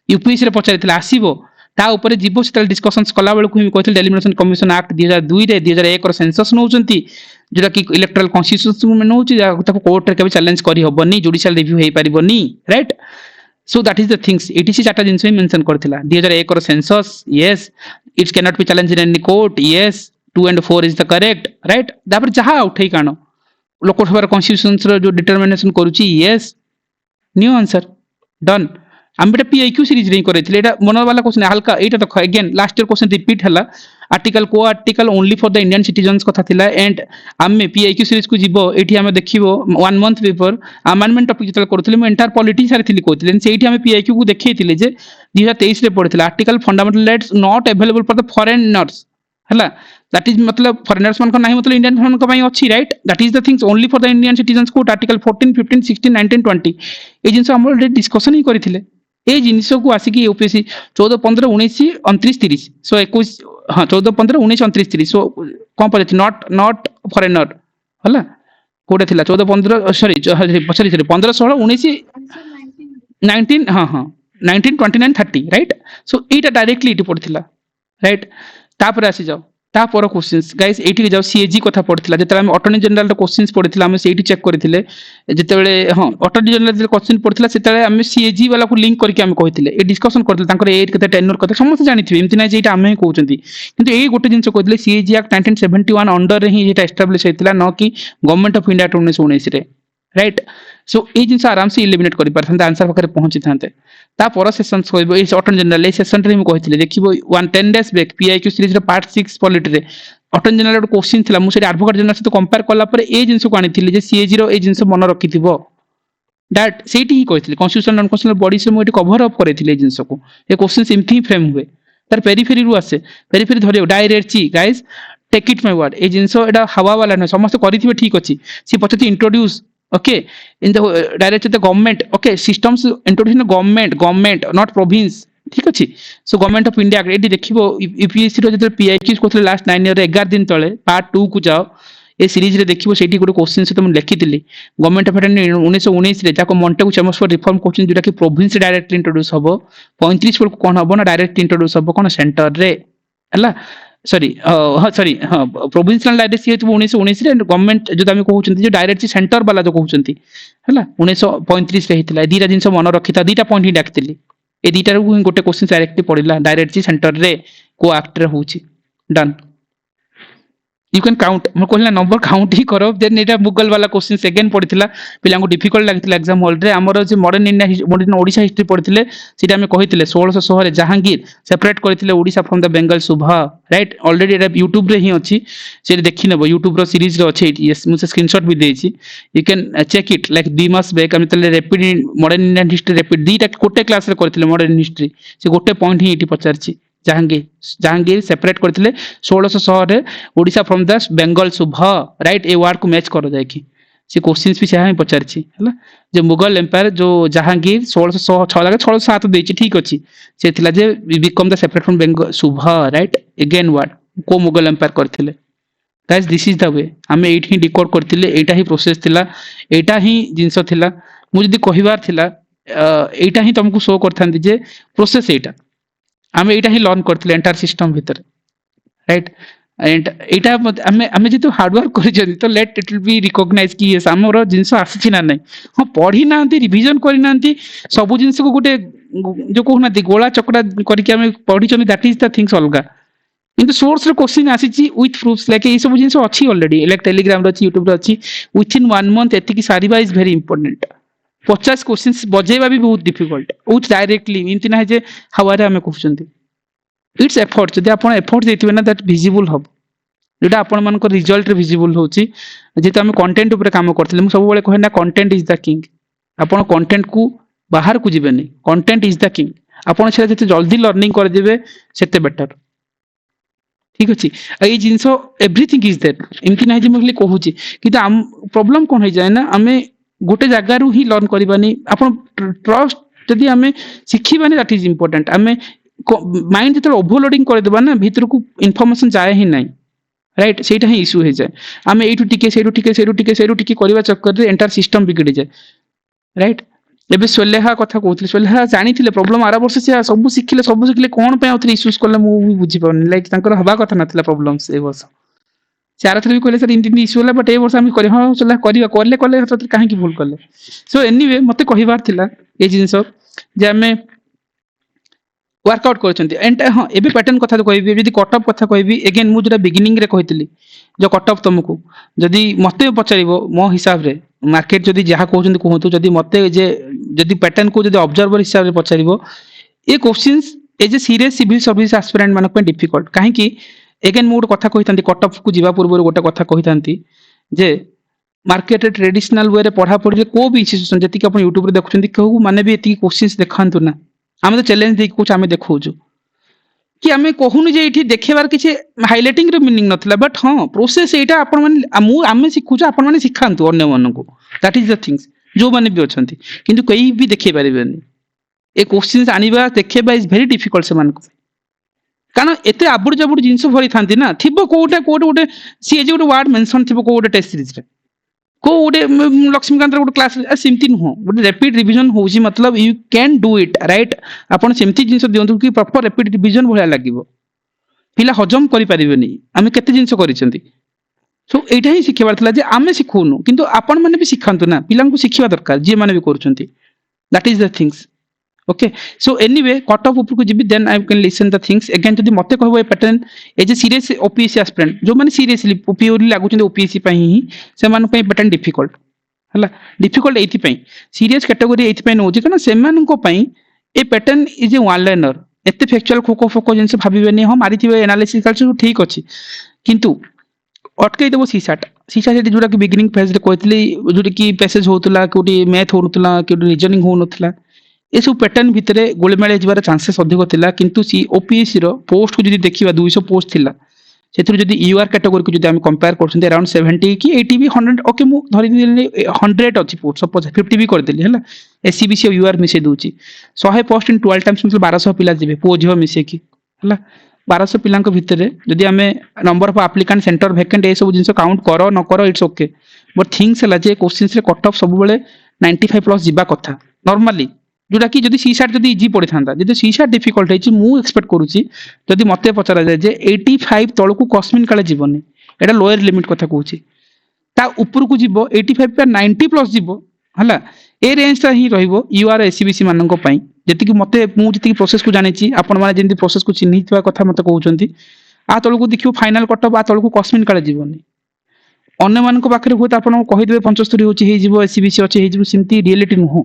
यूपीएससी रे पचारिथिला आसीबो ता ऊपर जीवो सेतल डिस्कशंस कला बेल को कहिथिल डेलिमिनेशन कमिशन एक्ट 2002 रे 2001 रो सेंसस नउचंती जेटा कि इलेक्टोरल कॉन्स्टिट्यूशन में नउची ताको कोर्ट रे केबे चैलेंज करी हबनी जुडिशियल रिव्यू हेई परिबनी right so that is the things एटीसी चारटा जिंस ही मेंशन करथिला 2001 रो census yes it's can not be challenge in any court yes 2 and 4 is the correct right दापर जहां उठै कानो लोकसभा कॉन्स्टिट्यूशन रो जो डिटरमिनेशन करूची यस न्यू आंसर डन हम बेटा पीआईक्यू सीरीज रे करथिले एटा मन वाला क्वेश्चन हल्का एटा तो again last year question repeat हला आर्टिकल को article only for the Indian citizens कथा थिला एंड आमे पीआईक्यू सीरीज को जिवो एठी हमें देखिबो 1 मंथ बिफोर अमेंडमेंट टॉपिक जतल करथिले म एंटायर पॉलिटी सारी थिली कहथिले सेठी हमें पीआईक्यू को देखैथिले जे 2023 रे पढिथिला article fundamental rights not available for the foreigners हला दैट इज मतलब फॉरेनर्स मन को नहीं मतलब इंडियन मन को पई अछि right that is the things only for the Indian citizens को आर्टिकल 14 15 16 19 20 ए जिंस हम ऑलरेडी डिस्कशन ही करिथिले ए जिनिस को आसिकी यूपीएससी 14 15 19 29 30 सो 21 हां 14 15 19 29 30 सो कोन पड़े नॉट फॉरेनर हला कोडे थिला 14 15 सॉरी 15 16 19 19 हां हां 19 29 30 राइट सो एटा डायरेक्टली इटी पड़थिला राइट तापर आसी जाओ तापर क्वेश्चंस गाइस एठी जाओ सीएजी कथा पड़थिला जेतला हम अटॉर्नी जनरल रो क्वेश्चंस पड़थिला हम सेठी चेक करथिले जेतेबेले हां अटॉर्नी जनरल रो क्वेश्चन पड़थिला सेतेले हम सीएजी वाला को लिंक करके हम कहिथिले ए डिस्कशन करथिले तांकर एज कथा टेन्योर कथा समस्त जानिथिबे एमति नै जेटा हम कहउचंती किंतु ए गोटे जिंस कहथिले सीएजी एक्ट 1971 अंडर रे ही जेटा एस्टैब्लिश हेतिला न कि गवर्नमेंट ऑफ इंडिया 1919 रे राइट सो ए जिंस आराम से एलिमिनेट करि परथांते आंसर पकरे पहुंची थांते ता पर सेशंस कहबो ए अटॉर्नी जनरल ए सेशन रे हम कहिथिले देखिबो 10 डेज बैक पीआईक्यू सीरीज रो पार्ट 6 पॉलिटी रे अटॉर्नी जनरल रो क्वेश्चन थिला मु से एडवोकेट जनरल से कंपेयर करला पर ए जिंस को आनिथिले जे सीएजी रो ए जिंस मन रखिथिबो दैट सेठी ही कहिथिले कॉन्स्टिट्यूशन नॉन कॉन्स्टिट्यूशनल बॉडी से मु एटी कवर अप करिथिले ए जिंस को ए क्वेश्चन सिम्पली फ्रेम हुए तार पेरिफेरी रु आसे पेरिफेरी धरियो डायरेक्ट ची guys take it my word ए जिंस एटा हवा वाला न समस्त करिथिबे ठीक अछि सी पछति introduce okay in the direct the government okay systems introduction government not province ठीक अछि सो गवर्नमेंट ऑफ इंडिया एडी देखिबो यूपीएससी रो जते पीआईक्यू कोथले लास्ट 9 ईयर रे 11 दिन तळे पार्ट 2 को जाओ ए सीरीज रे देखिबो सेठी गुड क्वेश्चन से तुम लिखितिली गवर्नमेंट ऑफ इंडिया 1919 रे जाको मॉन्टेगु चेम्बर्स फॉर रिफॉर्म क्वेश्चन जोटा कि प्रोविंस डायरेक्टली इंट्रोड्यूस हबो 35 को कोन हबो ना डायरेक्ट इंट्रोड्यूस हबो कोन सेंटर रे हला सॉरी हाँ प्रोविंशियल डायरेक्ट सी 1919 रे गवर्नमेंट जो हम कहउचंती जो डायरेक्ट सेंटर वाला जो कहउचंती हला 1935 रे हितला दीटा जिंस मन रखिता दीटा पॉइंट ही डाकतिली ए दीटा रो गोटे क्वेश्चन डायरेक्टली पड़िला डायरेक्ट सेंटर रे को एक्ट रे होउची डन यू कैन काउंट मैं कहला नंबर काउंट ही करो देन एटा मुगल वाला क्वेश्चन सेकेंड पड़िथिला पिला को डिफिकल्ट लागिथिला एग्जाम हॉल रे हमर जे modern India modern Odisha history पड़िथिले सेटा हमें कहिथिले 1616 रे जहांगीर सेपरेट करथिले Odisha from the Bengal Subah right already एटा YouTube रे ही अछि से देखि नेबो YouTube रो सीरीज रे अछि यस मुसे स्क्रीनशॉट भी देछि you can check it like 2 मास बैक हम तले rapid modern Indian history rapid दीटा कोटे क्लास रे करथिले मॉडर्न हिस्ट्री से गोटे पॉइंट ही एटी पचारछि जहांगीर सेपरेट करथिले 1616 रे Odisha from the Bengal Subah right ए वर्ड को मैच करो जायकी से क्वेश्चंस भी से हम पचारछि हला जे मुगल एम्पायर जो जहांगीर 1606 लगे 1607 देछि ठीक अछि से थिला जे become the separate from Bengal Subah right again word को मुगल एम्पायर करथिले guys this is the way हमें एट ही डिकोड करथिले एटा ही प्रोसेस थिला एटा ही जिंस थिला मु जदी कहिबार थिला एटा ही तुमको शो करथांती जे प्रोसेस एटा हमें एटा ही लर्न करथिले एंटायर सिस्टम भीतर राइट एंड एटा हमें जेतु हार्ड वर्क करिजनी तो let it will be recognise कि यस हमरो जिंस आसी ना नहीं हां पढ़ी नांती रिवीजन करि नांती सब जिंस को गुटे जो कहना दी गोला चकड़ा करके हमें पढ़ी चली दैट इज द थिंग्स अलगा किंतु सोर्स रे क्वेश्चन आसीची विथ प्रूफ्स लाइक ए सब जिंस अछि ऑलरेडी लाइक टेलीग्राम रे अछि यूट्यूब रे अछि विथ इन 1 मंथ एतिकी सारीबा इज वेरी इंपोर्टेंट 50 क्वेश्चंस बजेबा भी बहुत डिफिकल्ट विथ डायरेक्टली इनती ना जे हवारे हमें कहउचंती इट्स एफर्ट जदि आपण एफर्ट देथिबे ना दैट विजिबल हब जेटा आपण मान को रिजल्ट रे विजिबल होची जेता हम कंटेंट ऊपर काम करथिले मु सब बेले कहे ना कंटेंट इज द किंग आपण कंटेंट को बाहर को जिबेनी कंटेंट इज द किंग आपण से जते जल्दी लर्निंग कर देबे सेते बेटर ठीक अछि ए जिंसो एवरीथिंग इज दैट इनकी नाही जे मगली कहूची किंतु हम प्रॉब्लम कोन हो जाय ना हमें गोटे जगह रु ही लर्न करबानी आपण ट्रस्ट जदि हमें सिखिबानी दैट इज इंपोर्टेंट हमें माइंड जते ओवरलोडिंग कर देबा ना भीतर को इंफॉर्मेशन जाय ही नहीं राइट सेटा ही इशू हो जाए हमें एठु टिके सेठु टिके करबा चक्कर रे एंटायर सिस्टम बिगड़ी जाए राइट एबे सोलेहा कथा कहउथले सोलेहा जानिथिले प्रॉब्लम आरा वर्ष से सब शिखले कोन पे आउथरे इश्यूज करले मु भी बुझी पाउनी लाइक तांकर हवा कथा नथिला प्रॉब्लम्स ए वर्ष चार थ्री कहले सर इंडियन इश्यू होला बट ए वर्ष हम करे हां सोलेहा करले तो काहे की भूल करले सो एनीवे मते कहिबार थिला ए जिंस जे हमें वर्कआउट करछंती एंड हां एबे पैटर्न कथा कहबी जदी कट ऑफ कथा कहबी अगेन मु जेटा बिगिनिंग रे कहितली जो कट ऑफ तुमको जदी मते पचारिबो मो हिसाब रे मार्केट जदी जहा कहउचंती कहंतु जदी मते जे जदी पैटर्न को जदी ऑब्जर्वर हिसाब रे पचारिबो ए questions as a serious civil service aspirant मानक पे डिफिकल्ट काहे कि अगेन मु कथा कहितंती कट ऑफ को जीवा पूर्व गोटे कथा कहितंती जे मार्केट रे ट्रेडिशनल वे रे पढ़ा पढ़ी को भी इंस्टीट्यूशन जति कि अपन YouTube रे देखुचंती कहू माने भी एति क्वेश्चंस देखांतु ना आमे तो चैलेंज दे कुछ आमे देखौजु कि आमे कहूनु जे एठी देखेबार किछि हाइलाइटिंग रो मीनिंग नथला बट हां प्रोसेस एटा आपण माने मु आमे सिखुछु आपण माने सिखांतु अन्य मानन को दैट इज द थिंग्स जो माने भी अछंती किंतु कई भी देखे पारिबेनी ए क्वेश्चंस आनिबा देखेबा इज वेरी डिफिकल्ट से मान को कारण एते आबुड जाबुड जिंस भरी थांती ना थिबो कोटे सी जे गोटे वर्ड मेंशन थिबो कोटे टेस्ट सीरीज रे को गोटे लक्ष्मीकांत गोटे क्लास सेमती नुह गोटे रैपिड रिवीजन होउची मतलब you can do it right आपण सेमती जिंस दियंतु कि प्रॉपर रैपिड रिवीजन भलिया लागिवो पिला हजम करि परिबेनी आमे केते जिंस करिसेंती सो एटा ही सिखेबार थला जे आमे सिखोनु किंतु आपण माने भी सिखांतु ना पिलांकु सिखिबा दरकार जे माने भी करूचंती that is the things okay so anyway cut off ऊपर को जिबी then I can listen the things again जदी मते कहबो ए pattern as a serious OPSC aspirant जो माने सीरियसली प्योरली लागुचंदी ओपीएससी पई ही से मान पई पैटर्न डिफिकल्ट हला डिफिकल्ट एथि पई सीरियस कैटेगरी एथि पई नउची कना से मान को पई ए pattern is a one liner एते फैक्चुअल खोको फोको जिंस भाबिबेनी हम मारिथिबे एनालिसिस कल्चर ठीक अछि किंतु अटकै देबो सीसाट जोड़ा कि बिगिनिंग फेज रे कहतली जोड़ी कि पैसेज होतला कोटी मैथ होतला कोटी रीजनिंग होनतला ए सब पैटर्न भितरे गोलमेल जबार चांसेस अधिक थिला किंतु सी ओपीएससी रो पोस्ट को जदी देखिबा 200 पोस्ट थिला सेथुर जदी यूआर कैटेगरी को जदी हम कंपेयर करछन अराउंड 70 की 80 भी 100 ओके मु धरि देली 100 अछि पोस्ट सपोज 50 भी कर देली हला एससीबीसी यूआर मिसे दूची 100 पोस्ट इन 12 टाइम्स मतलब 1200 पिला जिवे पो झियो मिसे की हला 1200 पिलांक भितरे जदी हमें number of applicant centre vacant ए सब जिंस काउंट करो न करो इट्स ओके बट थिंग्स हला जे क्वेश्चंस रे कट ऑफ सब बेले 95 प्लस जिबा कथा नॉर्मली जोटा कि जदी सीसाट जदी इजी पड़ी थांदा जदी सीसाट डिफिकल्ट है मु एक्सपेक्ट करूची जदी मते पचरा जाय जे 85 तळकु कस्मिन काले जीवनी एटा लोअर लिमिट कथा कहूची ता ऊपर को जीवो 85 पे 90 प्लस जीवो हला ए रेंज ता ही रहइबो यूआर एससीबीसी मानन को पई जति कि मते मु जति प्रोसेस को जानि छी आपण माने जेंति प्रोसेस को चिन्हितवा कथा मते कहउचंती आ तळकू देखियो फाइनल कटअप आ तळकू कस्मिन काले जीवनी अन्य मान पाखे हुए आपन कहीदेवे 75 हो एससीबीसी अच्छे हो सेमती रियलिटी नुह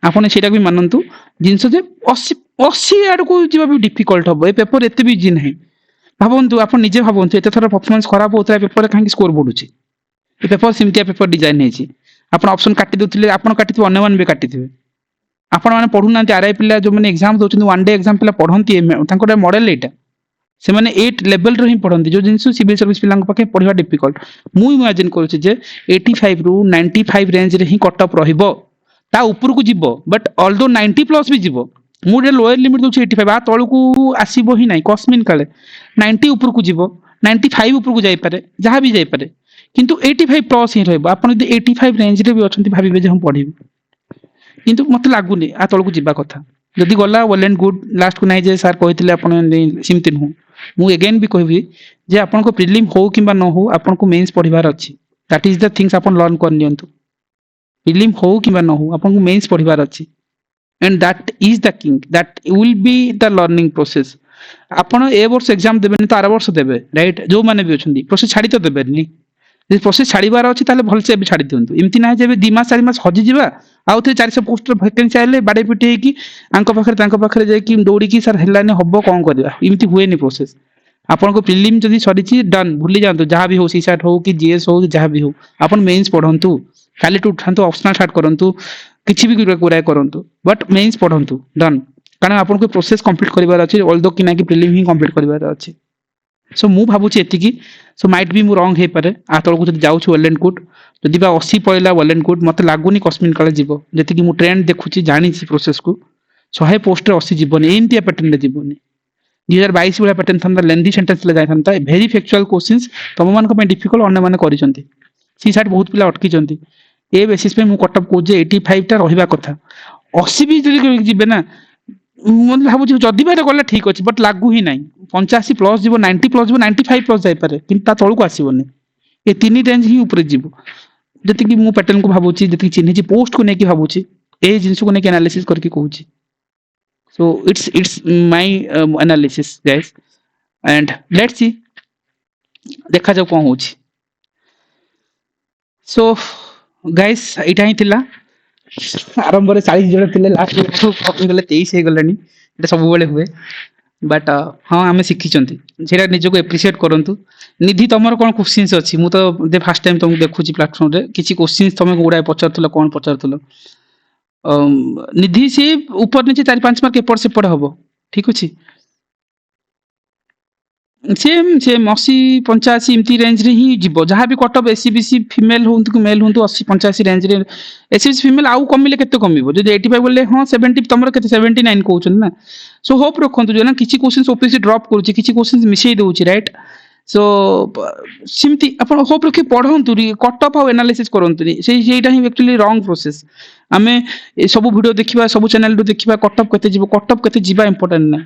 आपन सेटा भी मानतु जिनस जे 80 आड़ को जीवा भी डिफिकल्ट हम ए पेपर एत भी इजी ना भावतु आप निजे भावतु एत थर परफॉर्मेंस खराब होता है पेपर कहीं स्कोर बढ़ुचे पेपर सेमतिया पेपर डिजाइन है आप ऑप्शन काटी देते आप काटी अन्य मान भी काटी आपण मैंने पढ़ुना आरआई पिला जो मैंने एग्जाम दौरान वन डे एग्जाम पिला पढ़ती मॉडल यहाँ से मैंने 8 लेवल रो ही पढ़ती जो जिन सिविल सर्विस पिला पाखे पढ़ा डिफिकल्ट मुझे इमेजिन करुचे 85 रु 95 रेंज रे ही कट ऑफ रहिबो ता ऊपर को जीवो बट ऑल्दो 90 प्लस भी जीवो मुझे लोअर लिमिट दूसरी 85 आ तलू को आसब ही ना कस्मिन काले 90 ऊपर को जीवो 95 ऊपर को जाइपे जहाँ भी जाइपे किंतु 85 प्लस ही रहिबो आपण यदि 85 रेंज रे भी अछंती भाबिबे जे हम पढ़िबे किंतु मते लागुनी आ तलू को जीवा कथा जदि गला वेल एंड गुड लास्ट को नहीं जे सर कहते आपण सिमती नुह मु अगेन भी कहबी जे आपन को प्रीलिम हो किबा न हो आपन को मेंस पढ़िबार अछि दैट इज द थिंग्स आपन लर्न कर नियंतु प्रीलिम हो किबा न हो आपन को मेंस पढ़िबार अछि and that is the king that will be the learning process आपन ए वर्ष एग्जाम देबे तो आर वर्ष देबे राइट जो माने भी अछंती प्रोसेस छाड़ी तो देबे नी जे प्रोसेस छाड़ीबार अछि ताले भल से छाड़ी दियंतु एमती ना जे 2 मास 4 मास हजि जिबा आउ थे 400 पोस्ट वैकेंसी आइले बाडे पिटे की आंको पाखरे जाय कि दौड़ी की सर हेलाने हबो कोन करबा एमती हुए नी प्रोसेस आपन को प्रीलिम जदी सरीची डन भूली जांतु जहां भी हो सीसैट हो कि जीएस हो जहां भी हो आपन मेंस पढंतु खाली टू उठांतु ऑप्शनल स्टार्ट करंतु किछि भी गुराय करंतु बट मेंस पढंतु डन कारण आपन को प्रोसेस कंप्लीट करिवार अछि ऑल्दो कि ना कि प्रीलिम ही कंप्लीट करिवार अछि सो मु भाबुची एतिकी सो माइट बी मु रॉन्ग हे पारे आ तळकु जदी जाउछु वेल एंड गुड जदि बा 80 पळिला वेल एंड गुड मते लागुनी कस्मिन काले जीवो जति कि मु ट्रेंड देखुची जानि छि प्रोसेस को 100 पोस्ट रे 80 जीवनी एंतिया पैटर्न रे जीवनी 2022 वाला पैटर्न था लेंदी सेंटेंस ले जाय था वेरी फैक्चुअल क्वेश्चंस तम मान को डिफिकल्ट अन्य माने करिसंती सी साइड बहुत पिला अटकी जंती ए बेसिस पे मु कटअप को जे 85 टा रहिबा कथा 80 भी जदी जीबे ना मन भाबु जदी बारे गला ठीक अछि बट लागू ही नाही 85 प्लस जीवो 90 प्लस जीवो 95 प्लस जाय पारे किंतु ता तळु को आसीबोनी ए तीन रेंज ही ऊपर जीवो जति कि मु पैटर्न को भाबुची जति चिन्हि छी पोस्ट को नै कि भाबुची ए जिंस को नै कि एनालिसिस करके कहूची so it's my analysis guys and let's see देखा जाओ कौन होची so guys इटा ही थिला आरंभ रे 40 जण थिले लास्ट को कॉपी गले 23 हे गलानी एटा सब बेले हुए बट हां हमें सिखी चंती जेरा निजो को एप्रिशिएट करंतु निधि तमर कोन क्वेश्चंस अछि मु तो दे फर्स्ट टाइम तुमको देखुची प्लेटफॉर्म रे किछि क्वेश्चंस तमे गुडा पचारतलो कोन पचारतलो निधि से ऊपर नीचे 4-5 मार्क एपट से पड़ हम ठीक अच्छे सेम सेम 80-85 एमती रेंज रे ही जीवो जहाँ भी कटअप एससीबीसी फीमेल होंतु कि मेल होंतु 80-85 रेंज रे एससीबीसी फीमेल आउ कमिले केते कमिबो जदि 85 बोले हां 70 तमरो केते 79 कहउछन ना सो होप रखंतु जो ना किछि क्वेश्चंस ओपीसी ड्रॉप करूची किछि क्वेश्चंस मिसई दउची राइट सो सिमती अपन होप रखि पढंतु कटअप और एनालिसिस करंतु सेटा ही एक्चुअली रॉन्ग प्रोसेस आमे सब वीडियो देखिबा सब चैनल रो देखिबा कटअप केते जीवा इंपोर्टेंट ना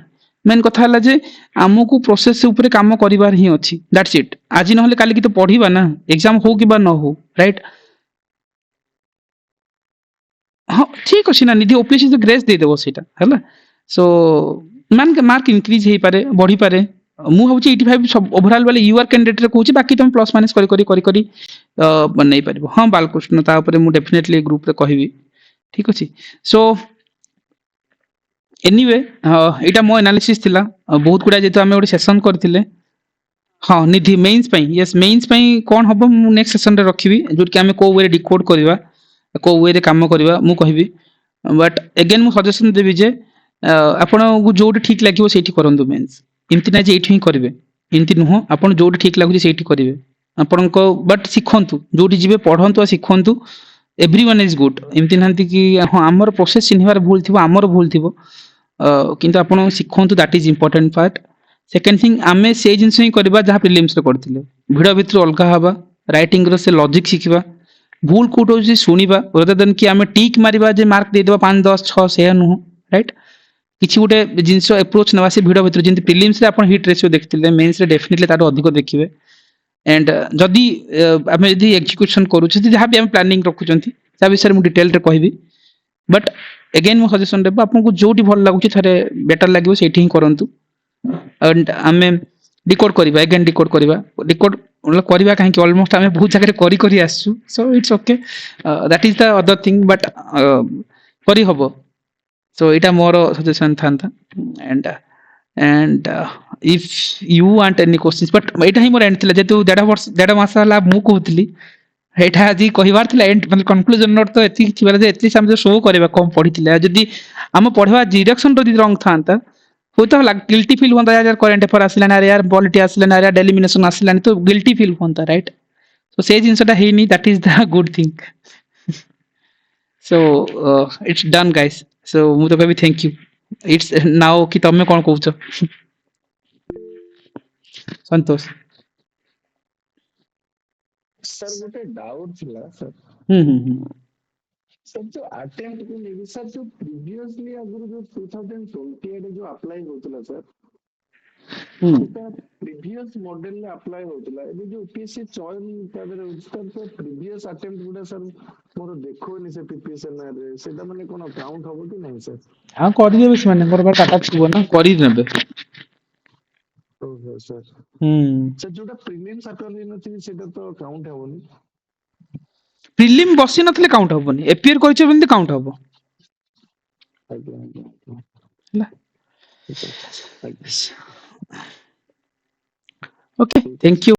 मेन कथा हला जे हमकु प्रोसेस से ऊपर काम करिवार ही अछि दैट्स इट आज न होले काली की तो पढिबा ना एग्जाम हो कि बा न हो राइट हां ठीक अछि ना निधि ओपीसी से ग्रेस दे देबो सेटा हला सो मान के मार्क इंक्रीज हे पारे बढ़ी पारे मु होची 85 सब ओवरऑल वाले यूआर कैंडिडेट रे कहूची बाकी तुम प्लस माइनस करी बनै परबो हां बालकृष्ण ता ऊपर मु डेफिनेटली ग्रुप रे कहिबी ठीक अछि सो एनीवे एटा मो एनालिसिस थिला बहुत गुडा जेतो हमें ओडी सेशन करथिले हां निधि मेंस पई यस मेंस पई कोन हबो मु नेक्स्ट सेशन रे रखिबी जो कि हमें को वे डिकोड करबा को वे रे काम करबा मु कहिबी बट अगेन मु सजेशन देबी जे आपण को जोड ठीक लागिवो सेठी करंदु मेंस इमति ना जे एठी करबे इमति नुह आपण जोड ठीक लागु जे सेठी करबे आपण को बट सिखंतु जोडी जिवे पढंतु आ सिखंतु एवरीवन इज गुड इमति नांती कि हां हमर प्रोसेस चिन्हबार भूल थिबो हमर भूल थिबो किंतु आपण सिखंतु that is important part second thing आमे से जिंस ही करबा जहा प्रीलिम्स रे करथिले वीडियो भितर अलगा हबा राइटिंग रो से लॉजिक सिखबा भूल कोटो जे सुनिबा rather than कि आमे टिक मारिबा जे मार्क दे देबा 5 10 6 से नुह राइट किछि गोटे जिंस अप्रोच नवा से वीडियो भितर जिंति प्रीलिम्स रे आपण हिट रेशियो देखथिले मेंस रे डेफिनेटली तारो अधिक देखिबे एंड जदी आमे यदि एग्जीक्यूशन करू छी जहा भी हम प्लानिंग रखु चंती सा विषय मु डिटेल रे कहबी बट अगेन मो सजेशन देबा आपन को जोटी भल लागु छी थरे बेटर लागिवो सेठी ही करंतु एंड आमे डिकोड करबा अगेन डिकोड करबा डिकोड मतलब करबा काहे कि ऑलमोस्ट हमें बहुत जगह करी आसछु so it's okay that is the other thing but करी हबो सो इटा मोर सजेशन था and if you want any questions but इटा ही मोर एंड थिला जेतु 1.5 मास हला मु कहउतली एटा आज कहिबार थिला एंड मतलब कंक्लूजन नोट तो एति छिबार जे एति हम शो करबा कम पढिथिला जदी हम पढवा डायरेक्शन तो रंग था होता है गिल्टी फील होता है यार करंट अफेयर आसला ना यार पॉलिटी आसला ना यार डेलिमिनेशन आसला तो गिल्टी फील होता राइट सो से जिनसटा हेनी that is the good thing so it's done guys so मु तो कहबी थैंक यू इट्स नाउ कि तमे कोन कहउछ संतोष सर गोटे डाउट थिला सर सर जो अटेम्प्ट को लेके सर जो प्रीवियसली अगर जो 2028 जो अप्लाई होतला सर सेटा प्रीवियस मॉडल में अप्लाई होतला ए जो यूपीएससी चयन तादर सर तो प्रीवियस अटेम्प्ट गुडा सर मोर देखोनी से प्रिपरेशन रे सेटा माने कोन काउंट होबो कि नहीं सर हां करि देबे से माने मोर बार टाटा छुबो ना करि नेबे ओके सर सर जोटा प्रीलिम्स अटेम्प्ट नथि सेटा तो काउंट होबोनी प्रिलिम बसी नथले काउंट होबोनी एपीआर कहिछ बिंदी काउंट होबो ला ओके थैंक यू